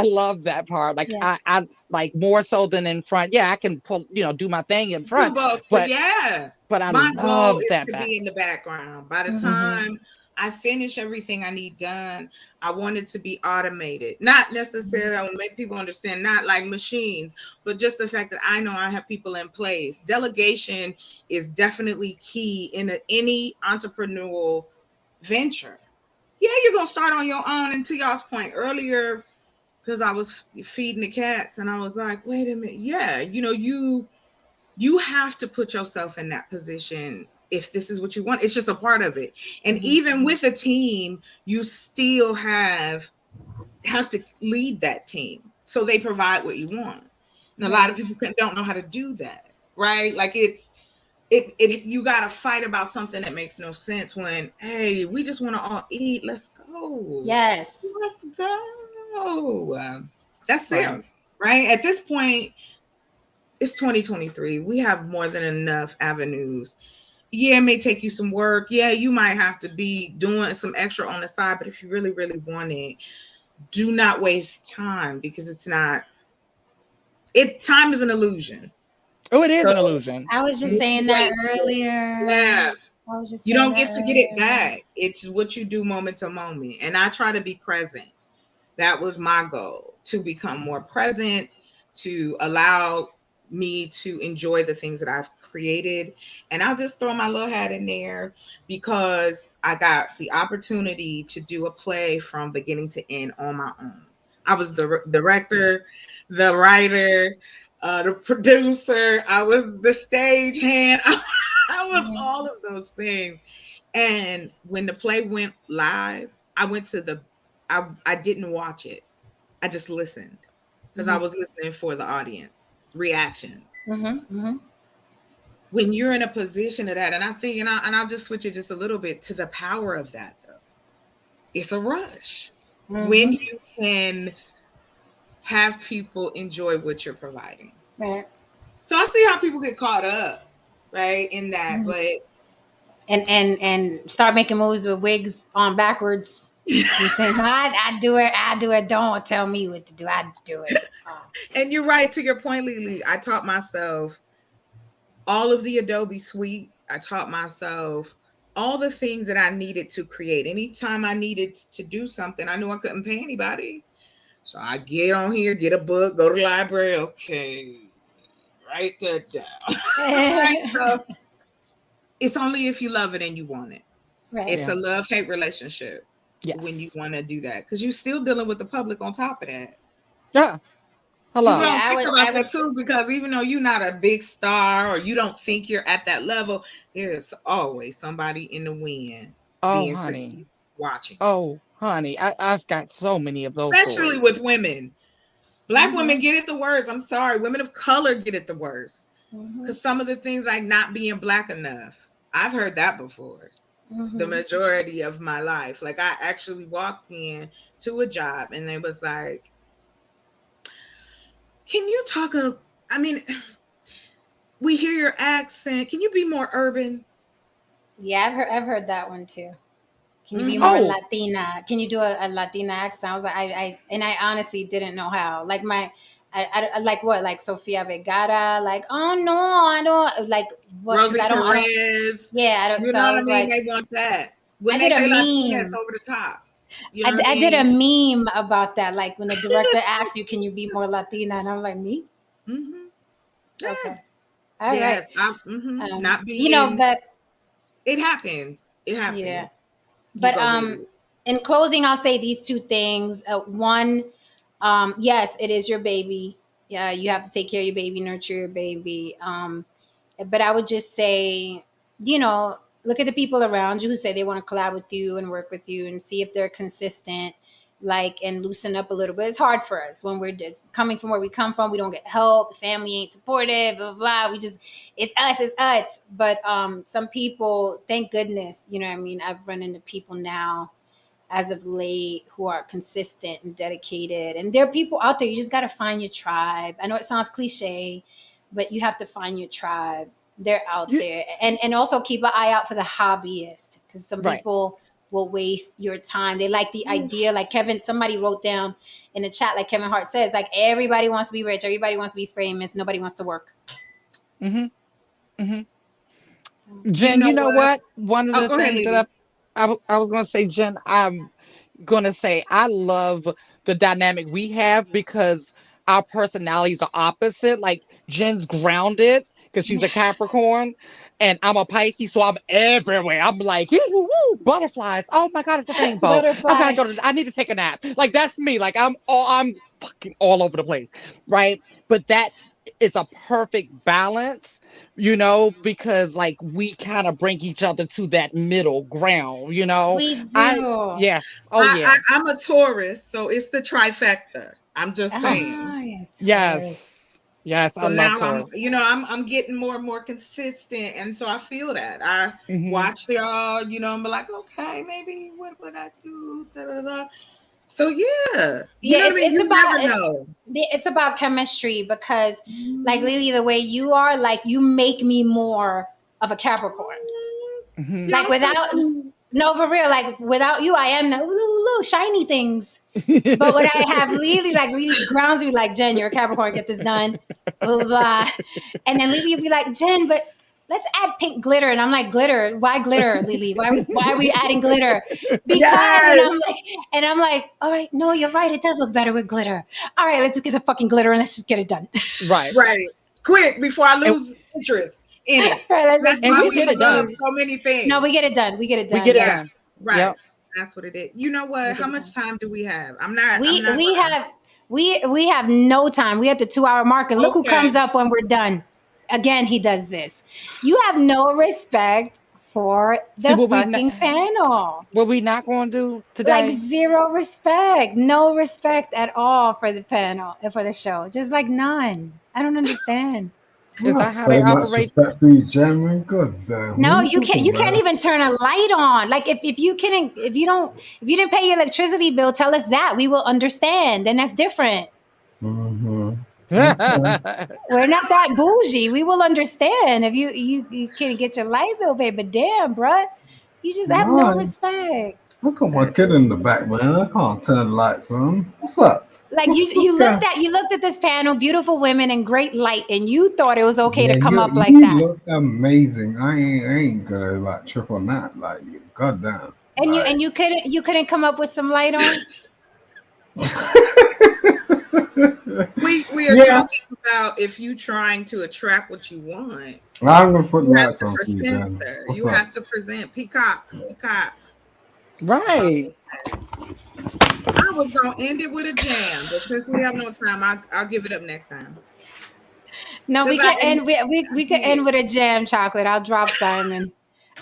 love that part. Like Yeah. I like more so than in front. Yeah, I can pull, do my thing in Do front, both, but but yeah, but I my goal love is that to back. be in the background. By the Mhm. time I finish everything I need done. I want it to be automated. Not necessarily, I want to make people understand, not like machines, but just the fact that I know I have people in place. Delegation is definitely key in any entrepreneurial venture. Yeah, you're going to start on your own. And to y'all's point earlier, because I was feeding the cats and I was like, wait a minute. Yeah, you have to put yourself in that position if this is what you want. It's just a part of it. And even with a team, you still have to lead that team so they provide what you want. And a lot of people don't know how to do that, right? Like it you got to fight about something that makes no sense when, hey, we just want to all eat. Let's go. Yes. Let's go. That's it, right? At this point, it's 2023. We have more than enough avenues. Yeah, it may take you some work. Yeah, you might have to be doing some extra on the side, but if you really, really want it, do not waste time because it's not. Time is an illusion. Oh, it is an illusion. I was just saying that earlier. Yeah. I was just You saying don't that get to get it earlier. back. It's what you do moment to moment. And I try to be present. That was my goal, to become more present, to allow me to enjoy the things that I've created. And I'll just throw my little hat in there because I got the opportunity to do a play from beginning to end on my own. I was the director, the writer, the producer. I was the stage hand. I was all of those things. And when the play went live, I went to I didn't watch it. I just listened because I was listening for the audience reactions. When you're in a position of that, and I think, and I'll just switch it just a little bit to the power of that, though. It's a rush when you can have people enjoy what you're providing. Right. So I see how people get caught up, right, in that, but and start making moves with wigs on backwards. You say, no, I do it. Don't tell me what to do. I do it. And you're right, to your point, Lily. I taught myself all of the Adobe suite. I taught myself all the things that I needed to create. Anytime I needed to do something, I knew I couldn't pay anybody. So I get on here, get a book, go to the library. Okay, write that down. Right? So it's only if you love it and you want it. Right. It's a love-hate relationship when you want to do that, because you're still dealing with the public on top of that. Yeah. Hello. You don't think about that too, because even though you're not a big star or you don't think you're at that level, there's always somebody in the wind being honey, watching. Oh, honey, I've got so many of those. Especially with women. Black women get it the worst. I'm sorry. Women of color get it the worst. Because some of the things like not being Black enough, I've heard that before. The majority of my life. Like I actually walked in to a job and they was like, can you talk we hear your accent. Can you be more urban? Yeah, I've heard that one too. Can you be more Latina? Can you do a Latina accent? I was like, I honestly didn't know how. Like I like what? Like Sofia Vergara? Like, oh no, I don't like what? Rosie I don't. Yeah, I don't. You so know I what I was mean? like, They want that. When I they did say a Latina, meme. it's over the top. You know I did a meme about that. Like when the director asks you, "Can you be more Latina?" And I'm like, me? Yeah. Okay. All right. Not being. But it happens. It happens. Yeah. But in closing, I'll say these two things. One, yes, it is your baby. Yeah, you have to take care of your baby, nurture your baby. But I would just say, look at the people around you who say they want to collab with you and work with you and see if they're consistent, and loosen up a little bit. It's hard for us when we're just coming from where we come from. We don't get help. Family ain't supportive, blah, blah, blah. It's us. But some people, thank goodness, you know what I mean? I've run into people now as of late who are consistent and dedicated. And there are people out there, you just got to find your tribe. I know it sounds cliche, but you have to find your tribe. They're out there. And also keep an eye out for the hobbyist, because some people will waste your time. They like the idea, like somebody wrote down in the chat, like Kevin Hart says, like everybody wants to be rich, everybody wants to be famous, nobody wants to work. Jen, you know what? One of the things that I was gonna say, Jen, I'm gonna say I love the dynamic we have because our personalities are opposite. Like Jen's grounded because she's a Capricorn, and I'm a Pisces, so I'm everywhere. I'm like, woo, woo, butterflies. Oh my God, it's a rainbow. I gotta go Butterflies. to. I need to take a nap. Like that's me. Like I'm fucking all over the place, right? But that is a perfect balance, because like we kind of bring each other to that middle ground. We I do. yeah. Oh yeah. I'm a Taurus, so it's the trifecta. I'm just Oh saying. Ah, yeah, Taurus. yes. Yes, I So love now I'm, Taurus. I'm getting more and more consistent, and so I feel that I Hmm. watch y'all, and be like, okay, maybe what would I do? Da, da, da. So yeah, you Yeah, know what I mean. it's You about never know. it's about chemistry because, like Mhm. Lily, the way you are, like you make me more of a Capricorn. Hmm. Like Y'all so without, cool. no, for real, like without you, I am the ooh, shiny things. But when I have Lily, like Lily grounds me, like Jen, you're a Capricorn, get this done, blah blah blah. And then Lily would be like, Jen, but let's add pink glitter. And I'm like, glitter? Why glitter, Lily? Why are we adding glitter? Because Yes, and I'm like, all right, no, you're right. It does look better with glitter. All right, let's just get the fucking glitter and let's just get it done. Right. right. Quick before I And, lose interest in it. Right, That's and why we we get it love done. so many no, things. we get it done. We get it We done. get it Yeah, Yeah, done. right. Yep. That's what it is. You know we what? get How it much done. time do we have? I'm We not we gonna. have we have no time. We at the 2 hour mark, and look who Okay. comes up when we're done. Again, he does this. You have no respect for See the fucking panel. what we not going to do Like today zero respect, no respect at all for the panel, for the show. Just like none. I don't understand. is Not that how they so much operate? respect for you, Jeremy. God damn, what are No, you talking you can't about? even turn a light on. Like if you can if you didn't pay your electricity bill, tell us that. We will understand. Then that's different. Mm-hmm. Okay. Right. We're not that bougie. We will understand if you can get your light bill paid. But damn, bruh, you just have no Why? respect. I got my That kid is in the back, man. I can't turn the lights on. What's up? Like What's going? you looked at this panel, beautiful women and great light, and you thought it was okay to Yeah, come up like you that. look amazing. I ain't gonna like trip on that. Like, goddamn. And Like, you couldn't come up with some light on. we are yeah, talking about if you trying to attract what you want, I'm gonna put you have lights to on for you, present, Jen. sir. What's You up? have to present peacocks. That's all. Right. I was gonna end it with a jam, but since we have no time, I'll give it up next time. No, Cause we could end we could yeah. end with a jam chocolate. I'll drop Simon.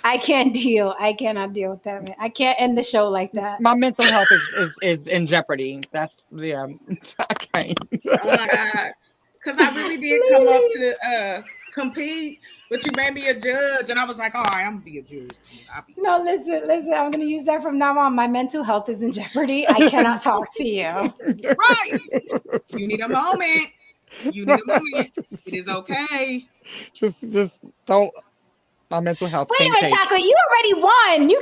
I can't deal. I cannot deal with that, man. I can't end the show like that. My mental health is in jeopardy. That's yeah. I can't. Oh my god. Cause I really did come up Lily. to compete, but you made me a judge, and I was like, all right, I'm gonna be a judge. I'll be No, listen. I'm going to use that from now on. My mental health is in jeopardy. I cannot talk to you. right. You need a moment. You need a moment. It is okay. just don't. My mental health Wait a can't minute, take chocolate. You already won. You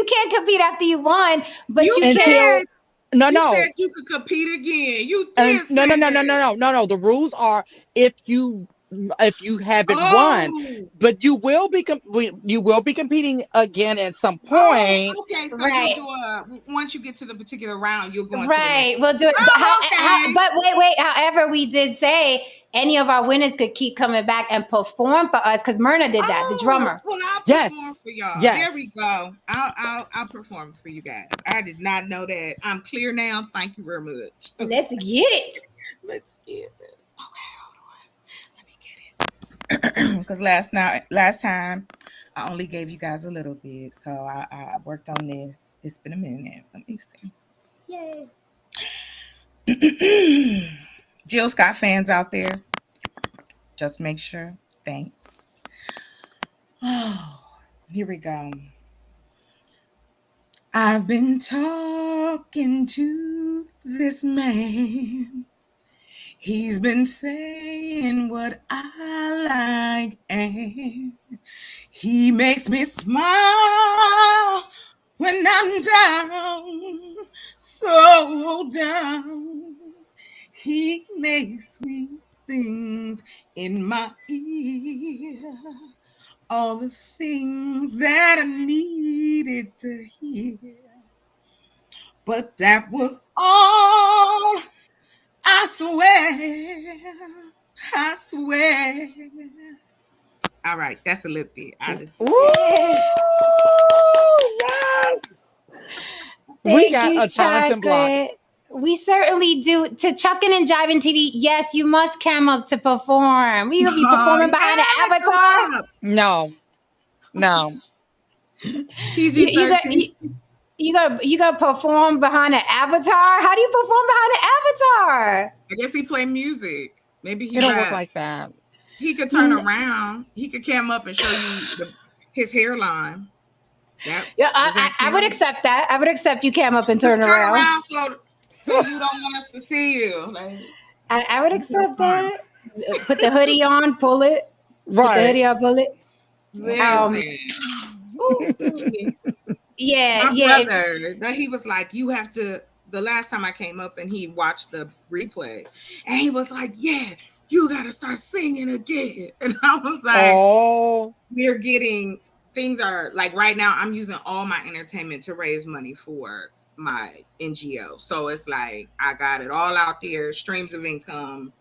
can't compete after you won, but You you can. said until no you said no you could compete again. You and did say that. no. The rules are if you if you haven't won, Oh, but you will be competing again at some oh, point. okay. So you'll Right. do a once you get to the particular round, you'll go into the Right. next. We'll do it. But Oh, okay. but wait. However, we did say any of our winners could keep coming back and perform for us because Myrna did that, the Oh, drummer. well, I'll Yes, perform for y'all. There yes. we go. I'll perform for you guys. I did not know that. I'm clear now. Thank you very much. Okay, Let's get it. let's get it. Let me get it. Because last time, I only gave you guys a little bit, so I worked on this. It's been a minute. Let me Yay. see. Jill Scott fans out there, just make sure. Thanks. Oh, here we go. I've been talking to this man. He's been saying what I like, and he makes me smile when I'm down, so down. He makes sweet things in my ear. all the things that I needed to hear. But that was all. I swear. I swear. All right, that's a little bit. I just Woo! Yes! We Thank got you, a talented block. Chocolate. We certainly do. To Chucking and Jiving TV, yes, you must come up to perform. Will you be performing behind an yeah, avatar? come up. No, no. You you got 13. you, you got to perform behind an avatar. How do you perform behind an avatar? I guess he play music. Maybe he It don't work rap. like that. He could turn around. He could come up and show you his hairline. That Yeah, does that I would count? accept that. I would accept you came up and turn Just turn around. around so you don't want us to see you. Like, I would that's your accept fun. that. Put the hoodie on, pull it. Put the Right. hoodie on, pull it. Listen. Ooh, excuse me. Yeah, My yeah. brother, that he was like, you have to. The last time I came up and he watched the replay, and he was like, "Yeah, you got to start singing again." And I was like, Oh, "We're getting things are like right now. I'm using all my entertainment to raise money for my NGO, so it's like I got it all out there, streams of income,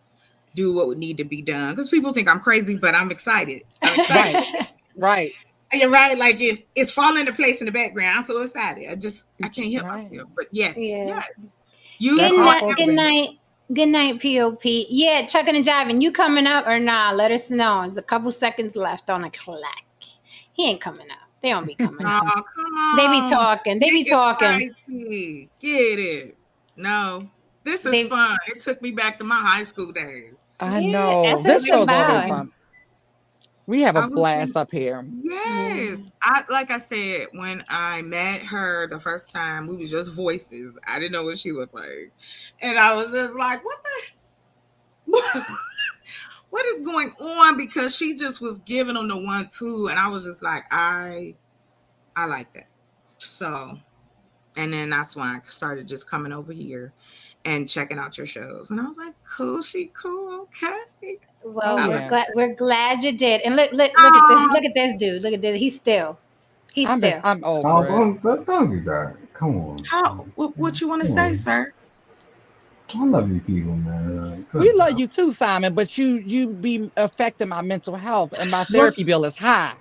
do what would need to be done because people think I'm crazy, but I'm excited. I'm excited." right. You're right. Like it's falling into place in the background. I'm so excited. I can't help Right. myself. But yes, Yeah. yes. You That's Good how are it's night, supposed to good be. night, good night, POP. Yeah, Chucking and Jiving. You coming up or nah? Let us know. There's a couple seconds left on the clock. He ain't coming up. They don't be coming Oh, up. come They be on. talking. They be Make it talking. spicy. Get it. No. This is They fun. It took me back to my high school days. I yeah, know. that's what This it's show's always about. fun. We have a I was blast in, up here. yes. Yeah. Like I said, when I met her the first time, we was just voices. I didn't know what she looked like. And I was just like, what is going on? Because she just was giving them the 1-2, and I was just like, I like that. So, and then that's when I started just coming over here and checking out your shows, and I was like, cool, she cool, okay. Well, Oh we're yeah. glad you did. And look at this. Um, Look at this dude. Look at this. He's still. I'm Oh, over it. don't do that. Come on. what you want to Come say, on. sir? I love you people, man. Like, We good love job. you too, Simon, but you be affecting my mental health and my What therapy bill is high.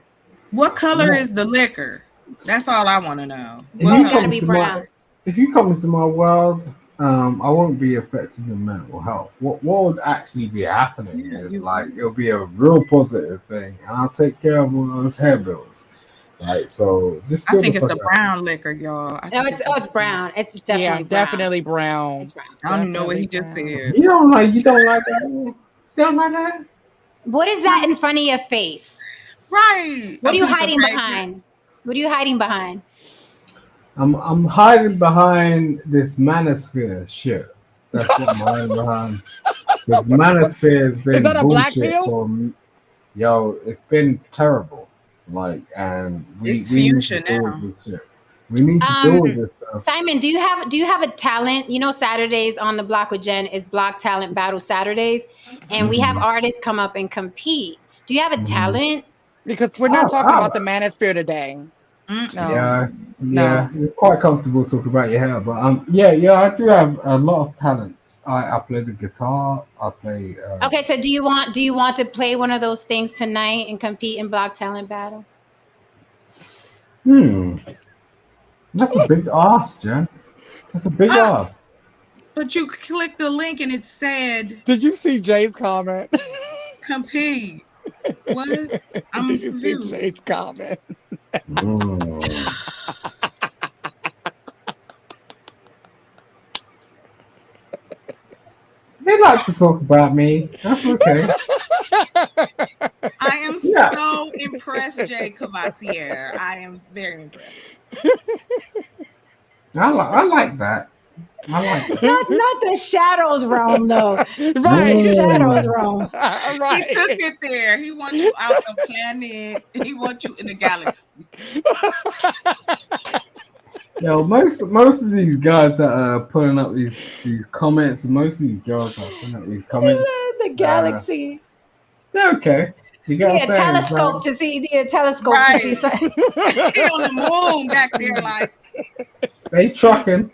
what color Yeah. is the liquor? That's all I want to know. If Oh, What you it gotta color? come be to my brown. if you come into my world, I won't be affecting your mental health. What would actually be happening Yeah, is you like right. it'll be a real positive thing, and I'll take care of all those hair bills. Right, so just I chill the think it's fuck the out. brown liquor, y'all. I Oh, think it's the it's brown. brown. It's Yeah, definitely brown. definitely brown. It's brown. I don't even know what Definitely he just brown. said. You don't like that? You don't like that? What is that in front of your face? Right, What a are you piece of hiding paper. behind? What are you hiding behind? I'm hiding behind this manosphere shit. That's what I'm hiding behind. This manosphere has Is been that a black bullshit pill? for me. Yo, it's been terrible. Like, and It's we need to future deal with now. this shit. We need to deal Um, with this stuff. Simon, do you have a talent? You know, Saturdays on the Block with Jen is Block Talent Battle Saturdays, and we have Mhm. artists come up and compete. Do you have a Mhm. talent? Because we're not talking about the manosphere today. No. Yeah, No. you're quite comfortable talking about your hair, but yeah, I do have a lot of talents. I play the guitar. I play. Okay, so do you want to play one of those things tonight and compete in Block Talent Battle? Hmm, that's a big ask, Jen. That's a big Ah, ask. but you clicked the link and it said Did you see Jay's comment? compete. What? Did I'm you see confused. Jay's comment? Mm. They like to talk about me. That's okay. I am Yeah, so impressed, Jay Cavassier. I am very impressed. I like that. I like that. Not the shadows realm though. Not the Right. shadows Mm. realm. He took Right. it there. He wants you out the planet. He wants you in the galaxy. Yo, most of these guys that are putting up these comments, most of these girls that are putting up these comments, The galaxy. they're okay. You get what I'm Yeah, saying? It's like, telescope to see. Yeah, telescope to see Right. something. He on the moon back there, like, they trucking, and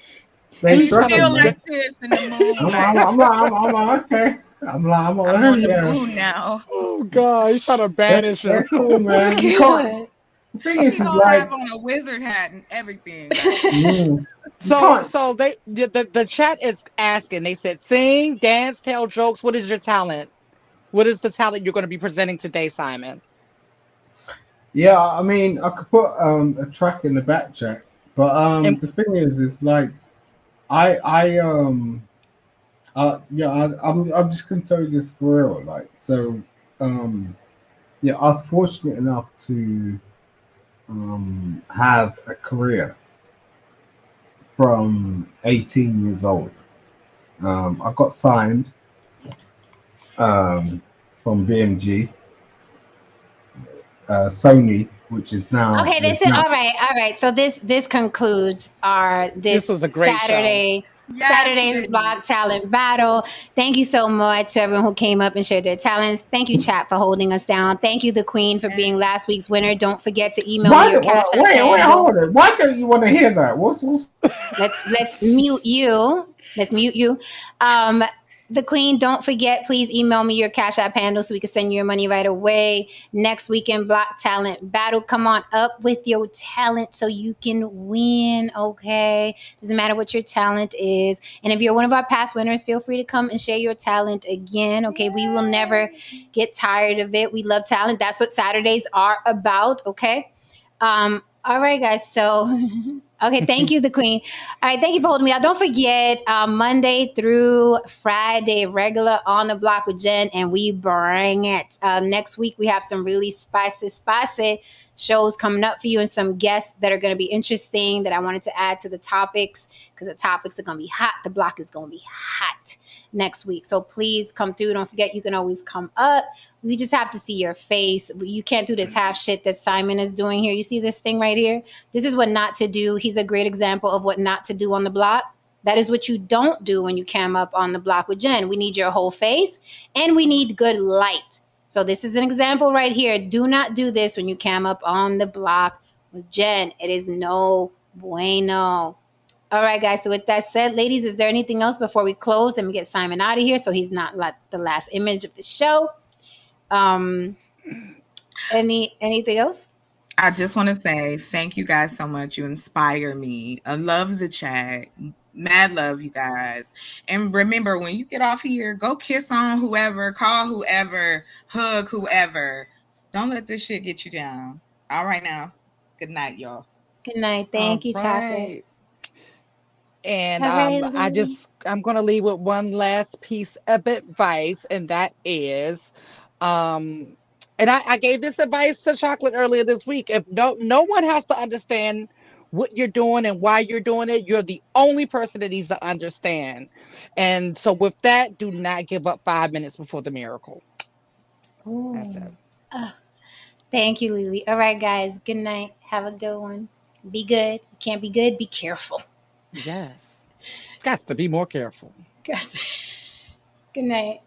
they He's he's trying trucking, still to. man. like this in the moon, like, I'm like, okay. I'm like, I'm oh on the yeah, moon now. Oh God, he's trying to banish him. they're cool, man. You can't. God. The thing is He gonna like, have on a wizard hat and everything, like, mm, you So, can't. so the chat is asking. They said, sing, dance, tell jokes. What is your talent? What is the talent you're going to be presenting today, Simon? Yeah, I mean, I could put a track in the back check, but And the thing is, it's like I yeah, I'm just gonna tell you this for real. Like, so, um, yeah, I was fortunate enough to have a career from 18 years old. I got signed um, from BMG, Sony, which is now Okay, this is is now. all right. All right. So this concludes our this this was a great show. yes, Saturday's Sydney. Block Talent Battle. Thank you so much to everyone who came up and shared their talents. Thank you, chat, for holding us down. Thank you, the Queen, for being And last week's winner. Don't forget to email me your Cash App Wait, handle. hold it. Why don't you want to hear that? What's Let's mute you. Let's mute you. Um, the Queen, don't forget, please email me your Cash App handle so we can send you your money right away. Next weekend, Block Talent Battle. Come on up with your talent so you can win, okay? Doesn't matter what your talent is. And if you're one of our past winners, feel free to come and share your talent again, okay? We will never get tired of it. We love talent. That's what Saturdays are about, okay? All right, guys. So, okay, thank you, the Queen. All right, thank you for holding me out. Don't forget, Monday through Friday, regular on the block with Jen, and we bring it. Next week, we have some really spicy shows coming up for you and some guests that are going to be interesting that I wanted to add to the topics because the topics are going to be hot. The block is going to be hot next week. So please come through. Don't forget, you can always come up. We just have to see your face. You can't do this half shit that Simon is doing here. You see this thing right here? This is what not to do. He's a great example of what not to do on the block. That is what you don't do when you cam up on the block with Jen. We need your whole face and we need good light. So this is an example right here. Do not do this when you cam up on the block with Jen. It is no bueno. All right, guys. So with that said, ladies, is there anything else before we close and we get Simon out of here so he's not like the last image of the show? Anything else? I just want to say thank you guys so much. You inspire me. I love the chat. Mad love, you guys. And remember, when you get off here, go kiss on whoever, call whoever, hug whoever. Don't let this shit get you down. All right now. Good night, y'all. Good night. All Thank you, Chocolate. right. And All right, Lily. I'm gonna leave with one last piece of advice, and that is, um, and I gave this advice to Chocolate earlier this week. If no one has to understand what you're doing and why you're doing it, you're the only person that needs to understand. And so, with that, do not give up 5 minutes before the miracle. That's Ooh. it. Oh, thank you, Lily. All right, guys. Good night. Have a good one. Be good. You can't be good. Be careful. Yes, got to be more careful. Guys. Good night.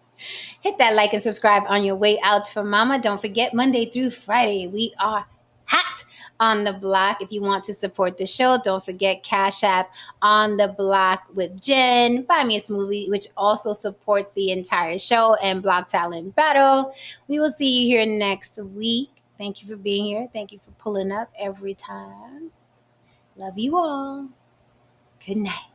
Hit that like and subscribe on your way out for Mama. Don't forget, Monday through Friday, we are hot on the block. If you want to support the show, don't forget Cash App on the block with Jen. Buy me a smoothie, which also supports the entire show and Block Talent Battle. We will see you here next week. Thank you for being here. Thank you for pulling up every time. Love you all. Good night.